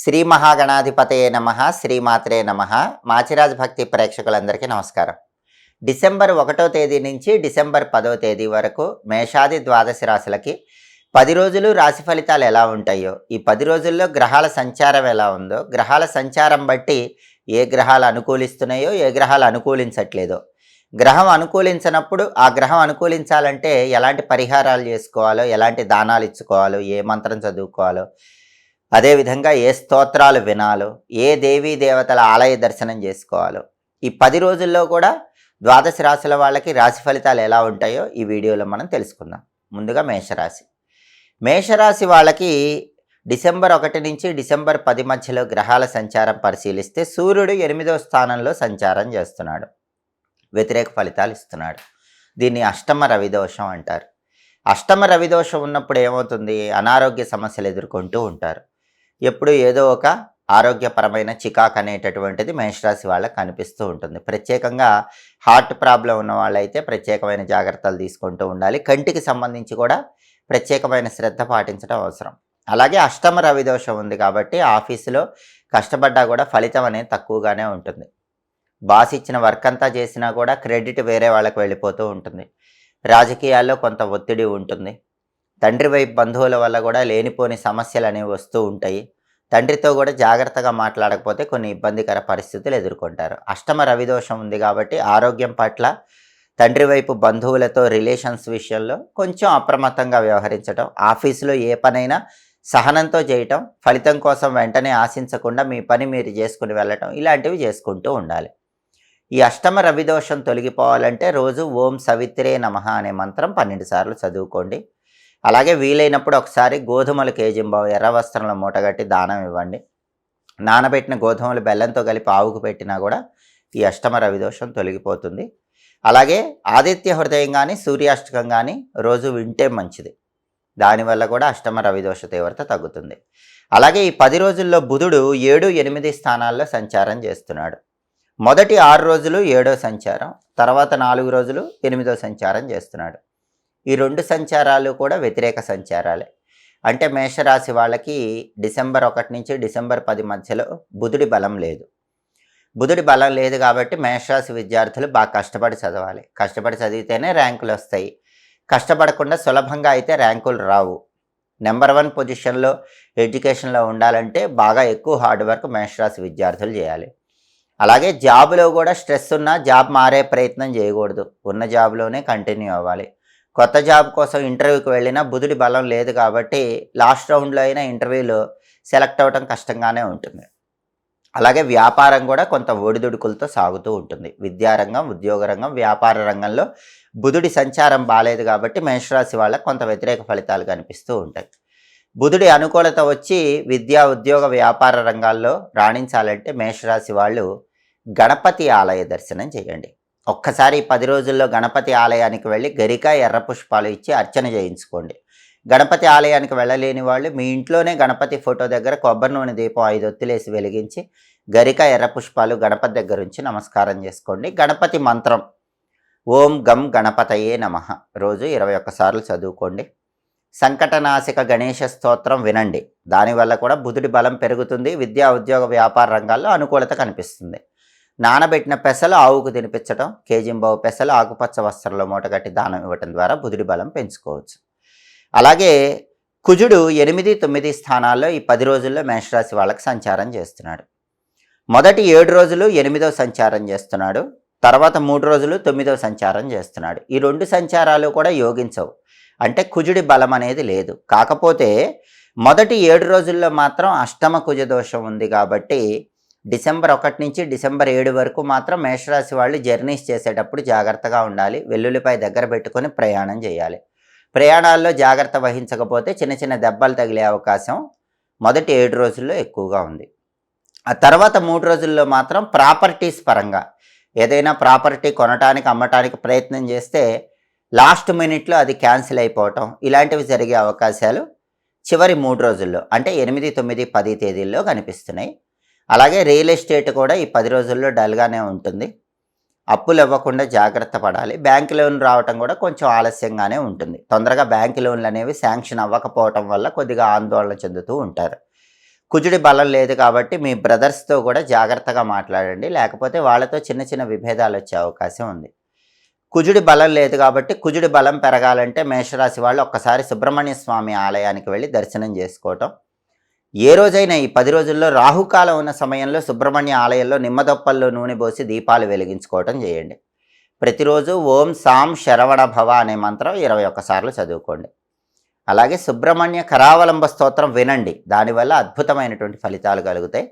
శ్రీ మహాగణాధిపతయే నమః శ్రీమాత్రే నమః. మాచిరాజ్ భక్తి ప్రేక్షకులందరికీ నమస్కారం. డిసెంబర్ 1వ తేదీ నుంచి డిసెంబర్ 10వ తేదీ వరకు మేషాది ద్వాదశ రాశులకి 10 రోజులు రాశి ఫలితాలు ఎలా ఉంటాయో, ఈ 10 రోజుల్లో గ్రహాల సంచారం ఎలా ఉందో, గ్రహాల సంచారం బట్టి ఏ గ్రహాలు అనుకూలిస్తున్నాయో, ఏ గ్రహాలు అనుకూలించట్లేదో, గ్రహం అనుకూలించినప్పుడు ఆ గ్రహం అనుకూలించాలంటే ఎలాంటి పరిహారాలు చేసుకోవాలో, ఎలాంటి దానాలు ఇచ్చుకోవాలో, ఏ మంత్రం చదువుకోవాలో, అదేవిధంగా ఏ స్తోత్రాలు వినాలో, ఏ దేవీ దేవతల ఆలయ దర్శనం చేసుకోవాలో, ఈ 10 రోజుల్లో కూడా ద్వాదశ రాశుల వాళ్ళకి రాశి ఫలితాలు ఎలా ఉంటాయో ఈ వీడియోలో మనం తెలుసుకుందాం. ముందుగా మేషరాశి. మేషరాశి వాళ్ళకి డిసెంబర్ 1 నుంచి డిసెంబర్ 10 మధ్యలో గ్రహాల సంచారం పరిశీలిస్తే సూర్యుడు 8వ స్థానంలో సంచారం చేస్తున్నాడు, వ్యతిరేక ఫలితాలు ఇస్తున్నాడు. దీన్ని అష్టమ రవిదోషం అంటారు. అష్టమ రవిదోషం ఉన్నప్పుడు ఏమవుతుంది, అనారోగ్య సమస్యలు ఎదుర్కొంటూ ఉంటారు. ఎప్పుడు ఏదో ఒక ఆరోగ్యపరమైన చికాకు అనేటటువంటిది మేషరాశి వాళ్ళకి కనిపిస్తూ ఉంటుంది. ప్రత్యేకంగా హార్ట్ ప్రాబ్లం ఉన్న వాళ్ళైతే ప్రత్యేకమైన జాగ్రత్తలు తీసుకుంటూ ఉండాలి. కంటికి సంబంధించి కూడా ప్రత్యేకమైన శ్రద్ధ పాటించడం అవసరం. అలాగే అష్టమ రవిదోషం ఉంది కాబట్టి ఆఫీసులో కష్టపడ్డా కూడా ఫలితం అనేది తక్కువగానే ఉంటుంది. బాస్ ఇచ్చిన వర్క్ అంతా చేసినా కూడా క్రెడిట్ వేరే వాళ్ళకి వెళ్ళిపోతూ ఉంటుంది. రాజకీయాల్లో కొంత ఒత్తిడి ఉంటుంది. తండ్రి వైపు బంధువుల వల్ల కూడా లేనిపోని సమస్యలు అనేవి వస్తూ ఉంటాయి. తండ్రితో కూడా జాగ్రత్తగా మాట్లాడకపోతే కొన్ని ఇబ్బందికర పరిస్థితులు ఎదుర్కొంటారు. అష్టమ రవిదోషం ఉంది కాబట్టి ఆరోగ్యం పట్ల, తండ్రి వైపు బంధువులతో రిలేషన్స్ విషయంలో కొంచెం అప్రమత్తంగా వ్యవహరించడం, ఆఫీసులో ఏ పనైనా సహనంతో చేయటం, ఫలితం కోసం వెంటనే ఆశించకుండా మీ పని మీరు చేసుకుని వెళ్ళటం, ఇలాంటివి చేసుకుంటూ ఉండాలి. ఈ అష్టమ రవిదోషం తొలగిపోవాలంటే రోజు ఓం సవిత్రే నమః అనే మంత్రం 12 సార్లు చదువుకోండి. అలాగే వీలైనప్పుడు ఒకసారి గోధుమలు కేజింబావు ఎర్ర వస్త్రంలో మూటగట్టి దానం ఇవ్వండి. నానబెట్టిన గోధుమలు బెల్లంతో కలిపి ఆవుకు పెట్టినా కూడా ఈ అష్టమ రవిదోషం తొలగిపోతుంది. అలాగే ఆదిత్య హృదయం కానీ సూర్యాష్టకం కానీ రోజు వింటే మంచిది. దానివల్ల కూడా అష్టమ రవిదోష తీవ్రత తగ్గుతుంది. అలాగే ఈ 10 రోజుల్లో బుధుడు 7, 8 స్థానాల్లో సంచారం చేస్తున్నాడు. మొదటి 6 రోజులు 7వ సంచారం, తర్వాత 4 రోజులు 8వ సంచారం చేస్తున్నాడు. ఈ 2 సంచారాలు కూడా వ్యతిరేక సంచారాలే. అంటే మేషరాశి వాళ్ళకి డిసెంబర్ 1 నుంచి డిసెంబర్ 10 మధ్యలో బుధుడి బలం లేదు. బుధుడి బలం లేదు కాబట్టి మేషరాశి విద్యార్థులు బాగా కష్టపడి చదవాలి. కష్టపడి చదివితేనే ర్యాంకులు వస్తాయి. కష్టపడకుండా సులభంగా అయితే ర్యాంకులు రావు. నెంబర్ 1 పొజిషన్లో ఎడ్యుకేషన్లో ఉండాలంటే బాగా ఎక్కువ హార్డ్ వర్క్ మేషరాశి విద్యార్థులు చేయాలి. అలాగే జాబ్లో కూడా స్ట్రెస్ ఉన్నా జాబ్ మారే ప్రయత్నం చేయకూడదు. ఉన్న జాబ్లోనే కంటిన్యూ అవ్వాలి. కొత్త జాబ్ కోసం ఇంటర్వ్యూకి వెళ్ళినా బుధుడి బలం లేదు కాబట్టి లాస్ట్ రౌండ్లో అయినా ఇంటర్వ్యూలో సెలెక్ట్ అవ్వడం కష్టంగానే ఉంటుంది. అలాగే వ్యాపారం కూడా కొంత ఒడిదుడుకులతో సాగుతూ ఉంటుంది. విద్యారంగం, ఉద్యోగ రంగం, వ్యాపార రంగంలో బుధుడి సంచారం బాలేదు కాబట్టి మేషరాశి వాళ్ళకి కొంత వ్యతిరేక ఫలితాలు కనిపిస్తూ ఉంటాయి. బుధుడి అనుకూలత వచ్చి విద్యా, ఉద్యోగ, వ్యాపార రంగాల్లో రాణించాలంటే మేషరాశి వాళ్ళు గణపతి ఆలయ దర్శనం చేయండి. ఒక్కసారి 10 రోజుల్లో గణపతి ఆలయానికి వెళ్ళి గరిక, ఎర్ర పుష్పాలు ఇచ్చి అర్చన చేయించుకోండి. గణపతి ఆలయానికి వెళ్ళలేని వాళ్ళు మీ ఇంట్లోనే గణపతి ఫోటో దగ్గర కొబ్బరి నూనె దీపం 5 ఒత్తులేసి వెలిగించి గరిక, ఎర్ర పుష్పాలు గణపతి దగ్గర ఉంచి నమస్కారం చేసుకోండి. గణపతి మంత్రం ఓం గం గణపతయే నమః రోజు 21 సార్లు చదువుకోండి. సంకటనాశక గణేష స్తోత్రం వినండి. దానివల్ల కూడా బుధుడి బలం పెరుగుతుంది. విద్యా, ఉద్యోగ, వ్యాపార రంగాల్లో అనుకూలత కనిపిస్తుంది. నానబెట్టిన పెసలు ఆవుకు తినిపించడం, కేజింబావు పెసలు ఆకుపచ్చ వస్త్రంలో మూటగట్టి దానం ఇవ్వటం ద్వారా బుధుడి బలం పెంచుకోవచ్చు. అలాగే కుజుడు 8, 9 స్థానాల్లో ఈ 10 రోజుల్లో మేషరాశి వాళ్ళకి సంచారం చేస్తున్నాడు. మొదటి 7 రోజులు 8వ సంచారం చేస్తున్నాడు. తర్వాత 3 రోజులు 9వ సంచారం చేస్తున్నాడు. ఈ 2 సంచారాలు కూడా యోగించవు. అంటే కుజుడి బలం అనేది లేదు. కాకపోతే మొదటి 7 రోజుల్లో మాత్రం అష్టమ కుజ దోషం ఉంది కాబట్టి డిసెంబర్ 1 నుంచి డిసెంబర్ 7 వరకు మాత్రం మేషరాశి వాళ్ళు జర్నీస్ చేసేటప్పుడు జాగ్రత్తగా ఉండాలి. వెల్లుల్లిపాయ దగ్గర పెట్టుకొని ప్రయాణం చేయాలి. ప్రయాణాల్లో జాగ్రత్త వహించకపోతే చిన్న చిన్న దెబ్బలు తగిలే అవకాశం మొదటి 7 రోజుల్లో ఎక్కువగా ఉంది. ఆ తర్వాత 3 రోజుల్లో మాత్రం ప్రాపర్టీస్ పరంగా ఏదైనా ప్రాపర్టీ కొనటానికి, అమ్మటానికి ప్రయత్నం చేస్తే లాస్ట్ మినిట్లో అది క్యాన్సిల్ అయిపోవటం, ఇలాంటివి జరిగే అవకాశాలు చివరి 3 రోజుల్లో అంటే 8, 9, 10 తేదీల్లో కనిపిస్తున్నాయి. అలాగే రియల్ ఎస్టేట్ కూడా ఈ 10 రోజుల్లో డల్గానే ఉంటుంది. అప్పులు ఇవ్వకుండా జాగ్రత్త పడాలి. బ్యాంక్ లోన్ రావటం కూడా కొంచెం ఆలస్యంగానే ఉంటుంది. తొందరగా బ్యాంక్ లోన్లు అనేవి శాంక్షన్ అవ్వకపోవటం వల్ల కొద్దిగా ఆందోళన చెందుతూ ఉంటారు. కుజుడి బలం లేదు కాబట్టి మీ బ్రదర్స్తో కూడా జాగ్రత్తగా మాట్లాడండి, లేకపోతే వాళ్ళతో చిన్న చిన్న విభేదాలు వచ్చే అవకాశం ఉంది. కుజుడి బలం లేదు కాబట్టి కుజుడి బలం పెరగాలంటే మేషరాశి వాళ్ళు ఒక్కసారి సుబ్రహ్మణ్య స్వామి ఆలయానికి వెళ్ళి దర్శనం చేసుకోవటం. ఏ రోజైనా ఈ 10 రోజుల్లో రాహుకాలం ఉన్న సమయంలో సుబ్రహ్మణ్య ఆలయంలో నిమ్మదొప్పల్లో నూనె పోసి దీపాలు వెలిగించుకోవటం చేయండి. ప్రతిరోజు ఓం సాం శరవణ భవ అనే మంత్రం 21 సార్లు చదువుకోండి. అలాగే సుబ్రహ్మణ్య కరావలంబ స్తోత్రం వినండి, దానివల్ల అద్భుతమైనటువంటి ఫలితాలు కలుగుతాయి.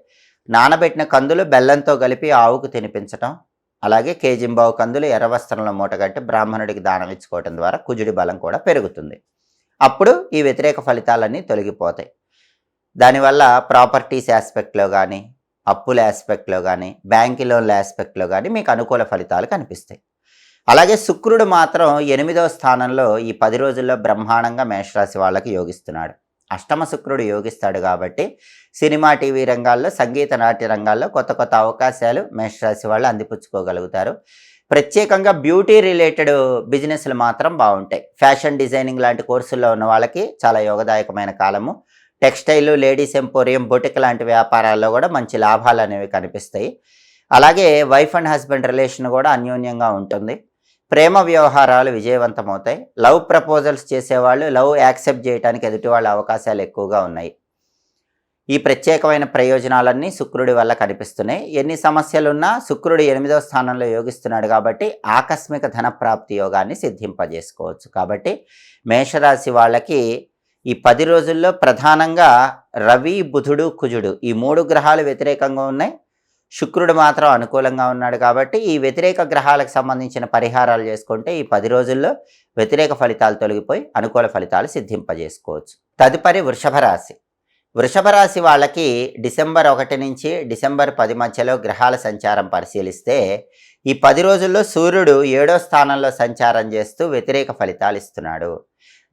నానబెట్టిన కందులు బెల్లంతో కలిపి ఆవుకు తినిపించటం, అలాగే కేజింబావు కందులు ఎర్ర వస్త్రంలో మూటగట్టి బ్రాహ్మణుడికి దానం ఇచ్చుకోవటం ద్వారా కుజుడి బలం కూడా పెరుగుతుంది. అప్పుడు ఈ వ్యతిరేక ఫలితాలన్నీ తొలగిపోతాయి. దానివల్ల ప్రాపర్టీస్ ఆస్పెక్ట్లో కానీ, అప్పుల ఆస్పెక్ట్లో కానీ, బ్యాంక్ లోన్ల ఆస్పెక్ట్లో కానీ మీకు అనుకూల ఫలితాలు కనిపిస్తాయి. అలాగే శుక్రుడు మాత్రం 8వ స్థానంలో ఈ 10 రోజుల్లో బ్రహ్మాండంగా మేషరాశి వాళ్ళకి యోగిస్తున్నాడు. అష్టమ శుక్రుడు యోగిస్తాడు కాబట్టి సినిమా టీవీ రంగాల్లో, సంగీత నాట్య రంగాల్లో కొత్త కొత్త అవకాశాలు మేషరాశి వాళ్ళు అందిపుచ్చుకోగలుగుతారు. ప్రత్యేకంగా బ్యూటీ రిలేటెడ్ బిజినెస్లు మాత్రం బాగుంటాయి. ఫ్యాషన్ డిజైనింగ్ లాంటి కోర్సుల్లో ఉన్న వాళ్ళకి చాలా యోగదాయకమైన కాలము. టెక్స్టైల్, లేడీస్ ఎంపోరియం, బొటిక్ లాంటి వ్యాపారాల్లో కూడా మంచి లాభాలు అనేవి కనిపిస్తాయి. అలాగే వైఫ్ అండ్ హస్బెండ్ రిలేషన్ కూడా అన్యోన్యంగా ఉంటుంది. ప్రేమ వ్యవహారాలు విజయవంతమవుతాయి. లవ్ ప్రపోజల్స్ చేసేవాళ్ళు లవ్ యాక్సెప్ట్ చేయడానికి ఎదుటి వాళ్ళ అవకాశాలు ఎక్కువగా ఉన్నాయి. ఈ ప్రత్యేకమైన ప్రయోజనాలన్నీ శుక్రుడి వల్ల కనిపిస్తున్నాయి. ఎన్ని సమస్యలున్నా శుక్రుడు 8వ స్థానంలో యోగిస్తున్నాడు కాబట్టి ఆకస్మిక ధన ప్రాప్తి యోగాన్ని సిద్ధింపజేసుకోవచ్చు. కాబట్టి మేషరాశి వాళ్ళకి ఈ 10 రోజుల్లో ప్రధానంగా రవి, బుధుడు, కుజుడు ఈ 3 గ్రహాలు వ్యతిరేకంగా ఉన్నాయి. శుక్రుడు మాత్రం అనుకూలంగా ఉన్నాడు కాబట్టి ఈ వ్యతిరేక గ్రహాలకు సంబంధించిన పరిహారాలు చేసుకుంటే ఈ 10 రోజుల్లో వ్యతిరేక ఫలితాలు తొలగిపోయి అనుకూల ఫలితాలు సిద్ధింపజేసుకోవచ్చు. తదుపరి వృషభ రాశి. వృషభ రాశి వాళ్ళకి డిసెంబర్ 1 నుంచి డిసెంబర్ 10 మధ్యలో గ్రహాల సంచారం పరిశీలిస్తే ఈ 10 రోజుల్లో సూర్యుడు 7వ స్థానంలో సంచారం చేస్తూ వ్యతిరేక ఫలితాలు ఇస్తున్నాడు.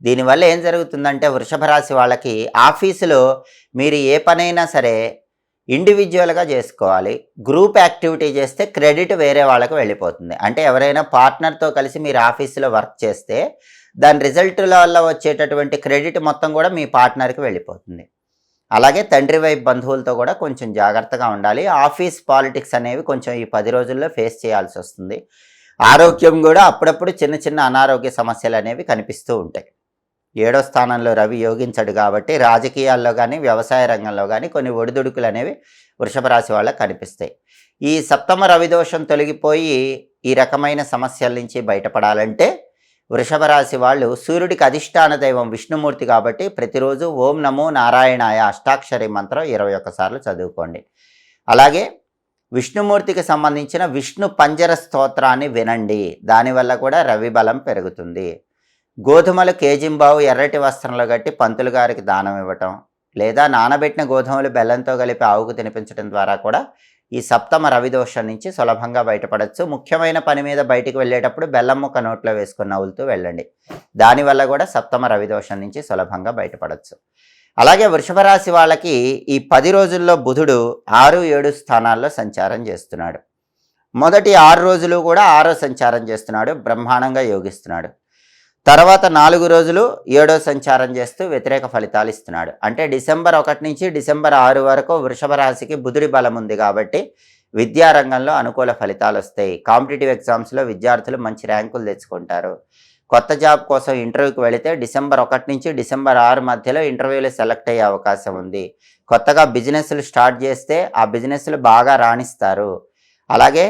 దీనివల్ల ఏం జరుగుతుందంటే వృషభ రాశి వాళ్ళకి ఆఫీసులో మీరు ఏ పనైనా సరే ఇండివిజువల్గా చేసుకోవాలి. గ్రూప్ యాక్టివిటీ చేస్తే క్రెడిట్ వేరే వాళ్ళకి వెళ్ళిపోతుంది. అంటే ఎవరైనా పార్ట్నర్తో కలిసి మీరు ఆఫీసులో వర్క్ చేస్తే దాని రిజల్టుల వల్ల వచ్చేటటువంటి క్రెడిట్ మొత్తం కూడా మీ పార్ట్నర్కి వెళ్ళిపోతుంది. అలాగే తండ్రి వైపు బంధువులతో కూడా కొంచెం జాగ్రత్తగా ఉండాలి. ఆఫీస్ పాలిటిక్స్ అనేవి కొంచెం ఈ 10 రోజుల్లో ఫేస్ చేయాల్సి వస్తుంది. ఆరోగ్యం కూడా అప్పుడప్పుడు చిన్న చిన్న అనారోగ్య సమస్యలు అనేవి కనిపిస్తూ ఉంటాయి. 7వ స్థానంలో రవి యోగించడు కాబట్టి రాజకీయాల్లో కానీ, వ్యవసాయ రంగంలో కానీ కొన్ని ఒడిదుడుకులు అనేవి వృషభ రాశి వాళ్ళకి కనిపిస్తాయి. ఈ సప్తమ రవి దోషం తొలగిపోయి ఈ రకమైన సమస్యల నుంచి బయటపడాలంటే వృషభ రాశి వాళ్ళు సూర్యుడికి అధిష్టాన దైవం విష్ణుమూర్తి కాబట్టి ప్రతిరోజు ఓం నమో నారాయణాయ అష్టాక్షరి మంత్రం 21 సార్లు చదువుకోండి. అలాగే విష్ణుమూర్తికి సంబంధించిన విష్ణు పంజర స్తోత్రాన్ని వినండి, దానివల్ల కూడా రవి బలం పెరుగుతుంది. గోధుమలు కేజింబావు ఎర్రటి వస్త్రంలో కట్టి పంతులు గారికి దానం ఇవ్వటం, లేదా నానబెట్టిన గోధుమలు బెల్లంతో కలిపి ఆవుకు తినిపించడం ద్వారా కూడా ఈ సప్తమ రవి దోషం నుంచి సులభంగా బయటపడవచ్చు. ముఖ్యమైన పని మీద బయటికి వెళ్ళేటప్పుడు బెల్లం ముక్క నోట్లో వేసుకుని నవ్వులుతూ వెళ్ళండి, దానివల్ల కూడా సప్తమ రవి దోషం నుంచి సులభంగా బయటపడవచ్చు. అలాగే వృషభ రాశి వాళ్ళకి ఈ 10 రోజుల్లో బుధుడు 6, 7 స్థానాల్లో సంచారం చేస్తున్నాడు. మొదటి 6 రోజులు కూడా 6వ సంచారం చేస్తున్నాడు, బ్రహ్మాండంగా యోగిస్తున్నాడు. తర్వాత 4 రోజులు 7వ సంచారం చేస్తూ వ్యతిరేక ఫలితాలు ఇస్తున్నాడు. అంటే డిసెంబర్ 1 నుంచి డిసెంబర్ 6 వరకు వృషభ రాశికి బుధుడి బలం ఉంది కాబట్టి విద్యారంగంలో అనుకూల ఫలితాలు వస్తాయి. కాంపిటేటివ్ ఎగ్జామ్స్లో విద్యార్థులు మంచి ర్యాంకులు తెచ్చుకుంటారు. కొత్త జాబ్ కోసం ఇంటర్వ్యూకి వెళితే డిసెంబర్ 1 నుంచి డిసెంబర్ 6 మధ్యలో ఇంటర్వ్యూలో సెలెక్ట్ అయ్యే అవకాశం ఉంది. కొత్తగా బిజినెస్లు స్టార్ట్ చేస్తే ఆ బిజినెస్లు బాగా రాణిస్తారు. అలాగే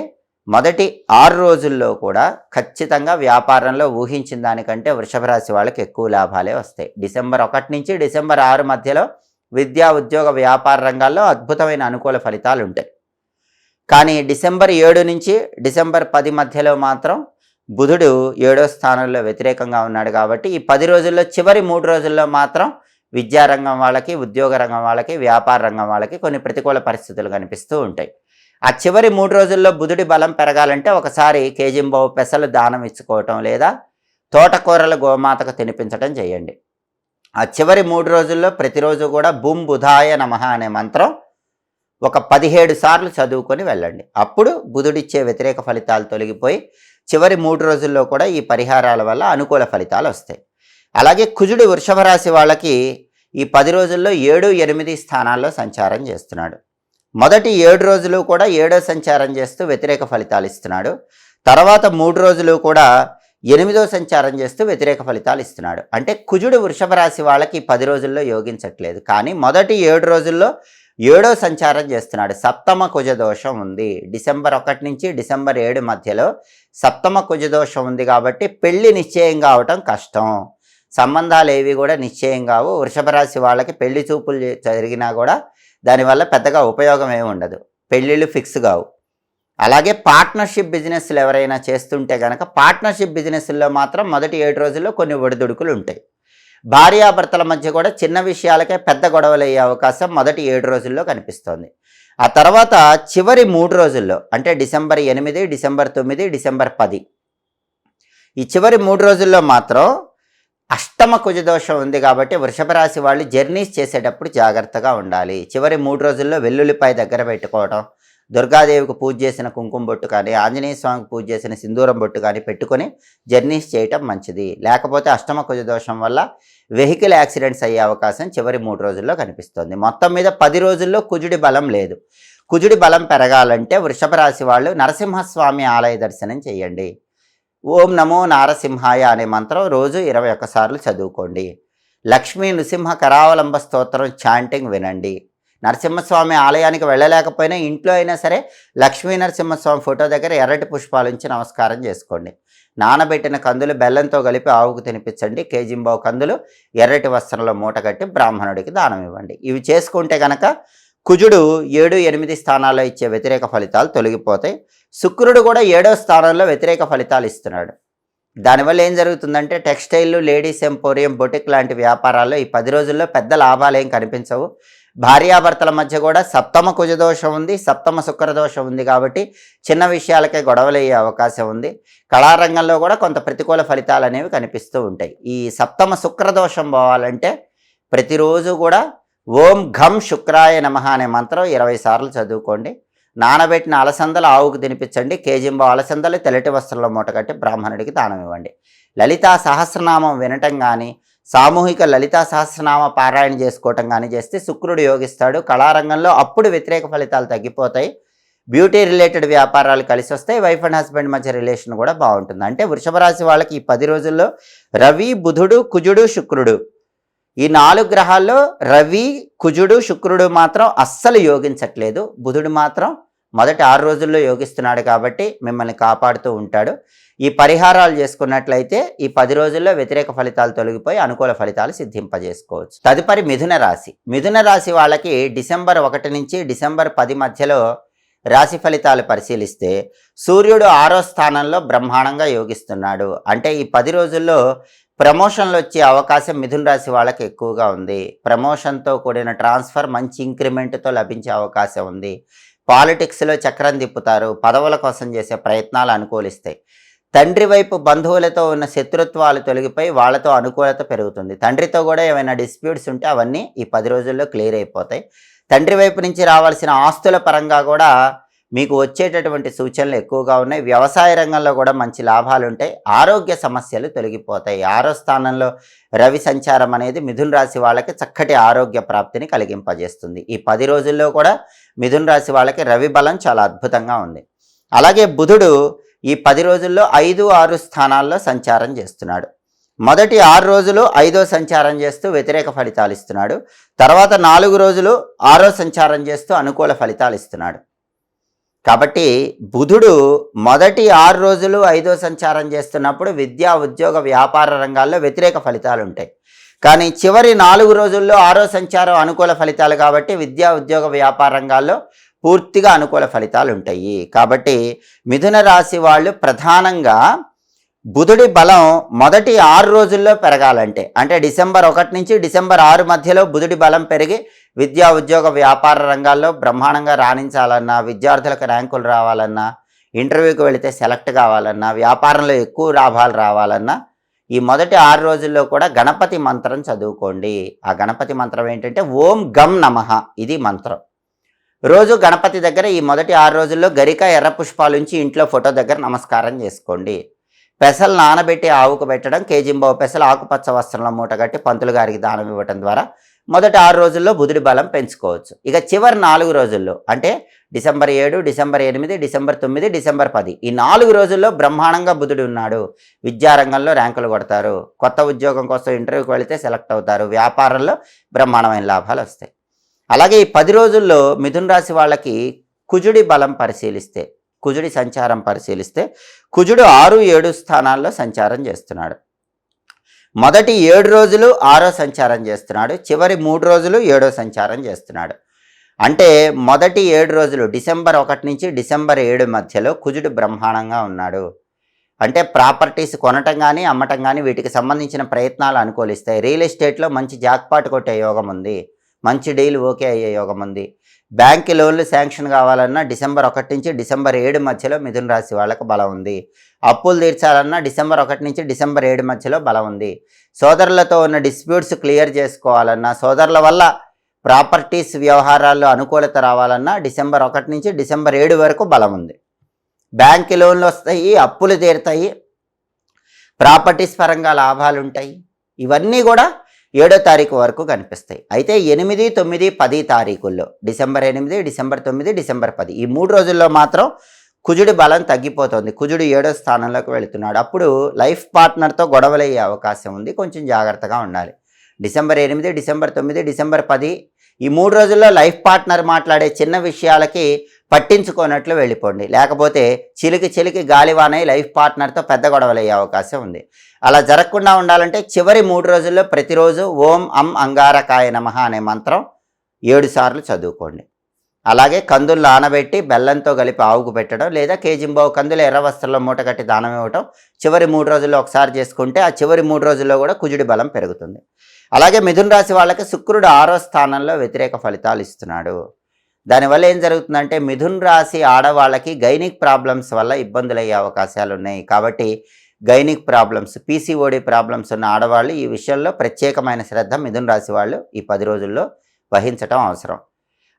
మొదటి 6 రోజుల్లో కూడా ఖచ్చితంగా వ్యాపారంలో ఊహించిన దానికంటే వృషభ రాశి వాళ్ళకి ఎక్కువ లాభాలే వస్తాయి. డిసెంబర్ 1 నుంచి డిసెంబర్ 6 మధ్యలో విద్యా, ఉద్యోగ, వ్యాపార రంగాల్లో అద్భుతమైన అనుకూల ఫలితాలు ఉంటాయి. కానీ డిసెంబర్ 7 నుంచి డిసెంబర్ 10 మధ్యలో మాత్రం బుధుడు 7వ స్థానంలో వ్యతిరేకంగా ఉన్నాడు కాబట్టి ఈ 10 రోజుల్లో చివరి 3 రోజుల్లో మాత్రం విద్యారంగం వాళ్ళకి, ఉద్యోగ రంగం వాళ్ళకి, వ్యాపార రంగం వాళ్ళకి కొన్ని ప్రతికూల పరిస్థితులు కనిపిస్తూ ఉంటాయి. ఆ చివరి 3 రోజుల్లో బుధుడి బలం పెరగాలంటే ఒకసారి కేజింబావు పెసలు దానం ఇచ్చుకోవటం, లేదా తోటకూరలు గోమాతకు తినిపించడం చేయండి. ఆ చివరి 3 రోజుల్లో ప్రతిరోజు కూడా బుం బుధాయ నమః అనే మంత్రం ఒక 17 సార్లు చదువుకొని వెళ్ళండి. అప్పుడు బుధుడిచ్చే వ్యతిరేక ఫలితాలు తొలగిపోయి చివరి 3 రోజుల్లో కూడా ఈ పరిహారాల వల్ల అనుకూల ఫలితాలు వస్తాయి. అలాగే కుజుడు వృషభ రాశి వాళ్ళకి ఈ 10 రోజుల్లో 7, 8 స్థానాల్లో సంచారం చేస్తున్నాడు. మొదటి 7 రోజులు కూడా 7వ సంచారం చేస్తూ వ్యతిరేక ఫలితాలు ఇస్తున్నాడు. తర్వాత 3 రోజులు కూడా 8వ సంచారం చేస్తూ వ్యతిరేక ఫలితాలు ఇస్తున్నాడు. అంటే కుజుడు వృషభ రాశి వాళ్ళకి 10 రోజుల్లో యోగించట్లేదు. కానీ మొదటి 7 రోజుల్లో 7వ సంచారం చేస్తున్నాడు. సప్తమ కుజ దోషం ఉంది. డిసెంబర్ 1 నుంచి డిసెంబర్ 7 మధ్యలో సప్తమ కుజ దోషం ఉంది కాబట్టి పెళ్లి నిశ్చయం కావటం కష్టం. సంబంధాలు ఏవి కూడా నిశ్చయం కావు. వృషభ రాశి వాళ్ళకి పెళ్లి చూపులు జరిగినా కూడా దానివల్ల పెద్దగా ఉపయోగం ఏమి ఉండదు. పెళ్ళిళ్ళు ఫిక్స్ కావు. అలాగే పార్ట్నర్షిప్ బిజినెస్లు ఎవరైనా చేస్తుంటే కనుక పార్ట్నర్షిప్ బిజినెస్లో మాత్రం మొదటి 7 రోజుల్లో కొన్ని ఒడిదుడుకులు ఉంటాయి. భార్యాభర్తల మధ్య కూడా చిన్న విషయాలకే పెద్ద గొడవలు అయ్యే అవకాశం మొదటి 7 రోజుల్లో కనిపిస్తోంది. ఆ తర్వాత చివరి 3 రోజుల్లో అంటే డిసెంబర్ 8, డిసెంబర్ 9, డిసెంబర్ 10 ఈ చివరి 3 రోజుల్లో మాత్రం అష్టమ కుజదోషం ఉంది కాబట్టి వృషభ రాశి వాళ్ళు జర్నీస్ చేసేటప్పుడు జాగ్రత్తగా ఉండాలి. చివరి 3 రోజుల్లో వెల్లుల్లిపాయ దగ్గర పెట్టుకోవడం, దుర్గాదేవికి పూజ చేసిన కుంకుమ బొట్టు కానీ ఆంజనేయ స్వామికి పూజ చేసిన సింధూరం బొట్టు కానీ పెట్టుకొని జర్నీస్ చేయటం మంచిది. లేకపోతే అష్టమ కుజదోషం వల్ల వెహికల్ యాక్సిడెంట్స్ అయ్యే అవకాశం చివరి 3 రోజుల్లో కనిపిస్తుంది. మొత్తం మీద 10 రోజుల్లో కుజుడి బలం లేదు. కుజుడి బలం పెరగాలంటే వృషభ రాశి వాళ్ళు నరసింహస్వామి ఆలయ దర్శనం చేయండి. ఓం నమో నారసింహాయ అనే మంత్రం రోజు 21 సార్లు చదువుకోండి. లక్ష్మీ నృసింహ కరావలంబ స్తోత్రం చాంటింగ్ వినండి. నరసింహస్వామి ఆలయానికి వెళ్ళలేకపోయినా ఇంట్లో అయినా సరే లక్ష్మీ నరసింహస్వామి ఫోటో దగ్గర ఎర్రటి పుష్పాలు ఉంచి నమస్కారం చేసుకోండి. నానబెట్టిన కందులు బెల్లంతో కలిపి ఆవుకు తినిపించండి. కేజింబావు కందులు ఎర్రటి వస్త్రంలో మూట కట్టి బ్రాహ్మణుడికి దానం ఇవ్వండి. ఇవి చేసుకుంటే కనుక కుజుడు 7, 8 స్థానాల్లో ఇచ్చే వ్యతిరేక ఫలితాలు తొలగిపోతాయి. శుక్రుడు కూడా 7వ స్థానంలో వ్యతిరేక ఫలితాలు ఇస్తున్నాడు. దానివల్ల ఏం జరుగుతుందంటే టెక్స్టైల్, లేడీస్ ఎంపోరియం, బొటిక్ లాంటి వ్యాపారాల్లో ఈ 10 రోజుల్లో పెద్ద లాభాలు ఏం కనిపించవు. భార్యాభర్తల మధ్య కూడా సప్తమ కుజదోషం ఉంది, సప్తమ శుక్రదోషం ఉంది కాబట్టి చిన్న విషయాలకే గొడవలయ్యే అవకాశం ఉంది. కళారంగంలో కూడా కొంత ప్రతికూల ఫలితాలు అనేవి కనిపిస్తూ ఉంటాయి. ఈ సప్తమ శుక్రదోషం పోవాలంటే ప్రతిరోజు కూడా ఓం ఘం శుక్రాయ నమః అనే మంత్రం 20 సార్లు చదువుకోండి. నానబెట్టిన అలసందలు ఆవుకు తినిపించండి. కేజింబో అలసందలు తెల్లటి వస్త్రంలో మూటకట్టి బ్రాహ్మణుడికి దానం ఇవ్వండి. లలితా సహస్రనామం వినటం కానీ సామూహిక లలితా సహస్రనామ పారాయణ చేసుకోవటం కానీ చేస్తే శుక్రుడు యోగిస్తాడు. కళారంగంలో అప్పుడు వ్యతిరేక ఫలితాలు తగ్గిపోతాయి. బ్యూటీ రిలేటెడ్ వ్యాపారాలు కలిసి వస్తాయి. వైఫ్ అండ్ హస్బెండ్ మధ్య రిలేషన్ కూడా బాగుంటుంది. అంటే వృషభ రాశి వాళ్ళకి ఈ 10 రోజుల్లో రవి, బుధుడు, కుజుడు, శుక్రుడు ఈ 4 గ్రహాల్లో రవి, కుజుడు, శుక్రుడు మాత్రం అస్సలు యోగించట్లేదు. బుధుడు మాత్రం మొదటి 6 రోజుల్లో యోగిస్తున్నాడు కాబట్టి మిమ్మల్ని కాపాడుతూ ఉంటాడు. ఈ పరిహారాలు చేసుకున్నట్లయితే ఈ 10 రోజుల్లో వ్యతిరేక ఫలితాలు తొలగిపోయి అనుకూల ఫలితాలు సిద్ధింపజేసుకోవచ్చు. తదుపరి మిథున రాశి. మిథున రాశి వాళ్ళకి డిసెంబర్ 1 నుంచి డిసెంబర్ 10 మధ్యలో రాశి ఫలితాలు పరిశీలిస్తే సూర్యుడు 6వ స్థానంలో బ్రహ్మాండంగా యోగిస్తున్నాడు. అంటే ఈ 10 రోజుల్లో ప్రమోషన్లు వచ్చే అవకాశం మిథున రాశి వాళ్ళకి ఎక్కువగా ఉంది. ప్రమోషన్తో కూడిన ట్రాన్స్ఫర్ మంచి ఇంక్రిమెంట్తో లభించే అవకాశం ఉంది. పాలిటిక్స్లో చక్రం తిప్పుతారు. పదవుల కోసం చేసే ప్రయత్నాలు అనుకూలిస్తాయి. తండ్రి వైపు బంధువులతో ఉన్న శత్రుత్వాలు తొలగిపోయి వాళ్ళతో అనుకూలత పెరుగుతుంది. తండ్రితో కూడా ఏమైనా డిస్ప్యూట్స్ ఉంటే అవన్నీ ఈ 10 రోజుల్లో క్లియర్ అయిపోతాయి. తండ్రి వైపు నుంచి రావాల్సిన ఆస్తుల పరంగా కూడా మీకు వచ్చేటటువంటి సూచనలు ఎక్కువగా ఉన్నాయి. వ్యవసాయ రంగంలో కూడా మంచి లాభాలు ఉంటాయి. ఆరోగ్య సమస్యలు తొలగిపోతాయి. 6వ స్థానంలో రవి సంచారం అనేది మిథున రాశి వాళ్ళకి చక్కటి ఆరోగ్య ప్రాప్తిని కలిగింపజేస్తుంది. ఈ 10 రోజుల్లో కూడా మిథున రాశి వాళ్ళకి రవి బలం చాలా అద్భుతంగా ఉంది. అలాగే బుధుడు ఈ 10 రోజుల్లో 5, 6 స్థానాల్లో సంచారం చేస్తున్నాడు. మొదటి 6 రోజులు 5వ సంచారం చేస్తూ వ్యతిరేక ఫలితాలు ఇస్తున్నాడు. తర్వాత 4 రోజులు 6వ సంచారం చేస్తూ అనుకూల ఫలితాలు ఇస్తున్నాడు. కాబట్టి బుధుడు మొదటి 6 రోజులు 5వ సంచారం చేస్తున్నప్పుడు విద్యా, ఉద్యోగ, వ్యాపార రంగాల్లో వ్యతిరేక ఫలితాలు ఉంటాయి. కానీ చివరి 4 రోజుల్లో 6వ సంచారం అనుకూల ఫలితాలు కాబట్టి విద్యా, ఉద్యోగ, వ్యాపార రంగాల్లో పూర్తిగా అనుకూల ఫలితాలు ఉంటాయి. కాబట్టి మిథున రాశి వాళ్ళు ప్రధానంగా బుధుడి బలం మొదటి 6 రోజుల్లో పెరగాలంటే అంటే డిసెంబర్ 1 నుంచి డిసెంబర్ 6 మధ్యలో బుధుడి బలం పెరిగి విద్యా, ఉద్యోగ, వ్యాపార రంగాల్లో బ్రహ్మాండంగా రాణించాలన్నా, విద్యార్థులకు ర్యాంకులు రావాలన్నా, ఇంటర్వ్యూకి వెళితే సెలెక్ట్ కావాలన్నా, వ్యాపారంలో ఎక్కువ లాభాలు రావాలన్నా ఈ మొదటి 6 రోజుల్లో కూడా గణపతి మంత్రం చదువుకోండి. ఆ గణపతి మంత్రం ఏంటంటే ఓం గం నమః. ఇది మంత్రం. రోజు గణపతి దగ్గర ఈ మొదటి 6 రోజుల్లో గరిక, ఎర్ర పుష్పాలుంచి ఇంట్లో ఫోటో దగ్గర నమస్కారం చేసుకోండి. పెసలు నానబెట్టి ఆవుకు పెట్టడం, కేజింబావు పెసలు ఆకుపచ్చ వస్త్రంలో మూటగట్టి పంతులు గారికి దానం ఇవ్వటం ద్వారా మొదటి 6 రోజుల్లో బుధుడి బలం పెంచుకోవచ్చు. ఇక చివరి 4 రోజుల్లో అంటే డిసెంబర్ 7, డిసెంబర్ 8, డిసెంబర్ 9, డిసెంబర్ 10 ఈ 4 రోజుల్లో బ్రహ్మాండంగా బుధుడు ఉన్నాడు. విద్యారంగంలో ర్యాంకులు కొడతారు, కొత్త ఉద్యోగం కోసం ఇంటర్వ్యూకి వెళితే సెలెక్ట్ అవుతారు, వ్యాపారంలో బ్రహ్మాండమైన లాభాలు వస్తాయి. అలాగే ఈ 10 రోజుల్లో మిథున రాశి వాళ్ళకి కుజుడి బలం పరిశీలిస్తే, కుజుడి సంచారం పరిశీలిస్తే కుజుడు 6, 7 స్థానాల్లో సంచారం చేస్తున్నాడు. మొదటి 7 రోజులు 6వ సంచారం చేస్తున్నాడు, చివరి 3 రోజులు 7వ సంచారం చేస్తున్నాడు. అంటే మొదటి 7 రోజులు డిసెంబర్ 1 నుంచి డిసెంబర్ 7 మధ్యలో కుజుడు బ్రహ్మాండంగా ఉన్నాడు. అంటే ప్రాపర్టీస్ కొనటం కానీ అమ్మటం కానీ వీటికి సంబంధించిన ప్రయత్నాలు అనుకూలిస్తాయి. రియల్ ఎస్టేట్లో మంచి జాక్పాట్ కొట్టే యోగం ఉంది, మంచి డీల్ ఓకే అయ్యే యోగం ఉంది. బ్యాంక్ లోన్లు శాంక్షన్ కావాలన్నా డిసెంబర్ 1 నుంచి డిసెంబర్ 7 మధ్యలో మిథున రాశి వాళ్ళకు బలం ఉంది. అప్పులు తీర్చాలన్నా డిసెంబర్ 1 నుంచి డిసెంబర్ 7 మధ్యలో బలం ఉంది. సోదరులతో ఉన్న డిస్ప్యూట్స్ క్లియర్ చేసుకోవాలన్నా, సోదరుల వల్ల ప్రాపర్టీస్ వ్యవహారాల్లో అనుకూలత రావాలన్నా డిసెంబర్ 1 నుంచి డిసెంబర్ 7 వరకు బలం ఉంది. బ్యాంక్ లోన్లు వస్తాయి, అప్పులు తీరుతాయి, ప్రాపర్టీస్ పరంగా లాభాలు ఉంటాయి. ఇవన్నీ కూడా 7వ తారీఖు వరకు కనిపిస్తాయి. అయితే 8, 9, 10 తారీఖుల్లో డిసెంబర్ 8, డిసెంబర్ 9, డిసెంబర్ 10 ఈ 3 రోజుల్లో మాత్రం కుజుడి బలం తగ్గిపోతుంది. కుజుడు 7వ స్థానంలోకి వెళుతున్నాడు. అప్పుడు లైఫ్ పార్ట్నర్తో గొడవలయ్యే అవకాశం ఉంది, కొంచెం జాగ్రత్తగా ఉండాలి. డిసెంబర్ 8, డిసెంబర్ 9, డిసెంబర్ 10 ఈ 3 రోజుల్లో లైఫ్ పార్ట్నర్ మాట్లాడే చిన్న విషయాలకి పట్టించుకోనట్లు వెళ్ళిపోండి. లేకపోతే చిలికి గాలివానై లైఫ్ పార్ట్నర్తో పెద్ద గొడవలయ్యే అవకాశం ఉంది. అలా జరగకుండా ఉండాలంటే చివరి 3 రోజుల్లో ప్రతిరోజు ఓం అం అంగారకాయ నమః అనే మంత్రం 7 సార్లు చదువుకోండి. అలాగే కందులు నానబెట్టి బెల్లంతో కలిపి ఆవుకు పెట్టడం, లేదా కేజింబావు కందులు ఎర్ర వస్త్రంలో మూట కట్టి దానం ఇవ్వటం చివరి 3 రోజుల్లో ఒకసారి చేసుకుంటే ఆ చివరి 3 రోజుల్లో కూడా కుజుడి బలం పెరుగుతుంది. అలాగే మిథున రాశి వాళ్ళకి శుక్రుడు 6వ స్థానంలో వ్యతిరేక ఫలితాలు ఇస్తున్నాడు. దానివల్ల ఏం జరుగుతుందంటే మిథున రాశి ఆడవాళ్ళకి గైనిక్ ప్రాబ్లమ్స్ వల్ల ఇబ్బందులు అయ్యే అవకాశాలు ఉన్నాయి. కాబట్టి గైనిక్ ప్రాబ్లమ్స్, పీసీఓడి ప్రాబ్లమ్స్ ఉన్న ఆడవాళ్ళు ఈ విషయంలో ప్రత్యేకమైన శ్రద్ధ మిథున రాశి వాళ్ళు ఈ 10 రోజుల్లో వహించడం అవసరం.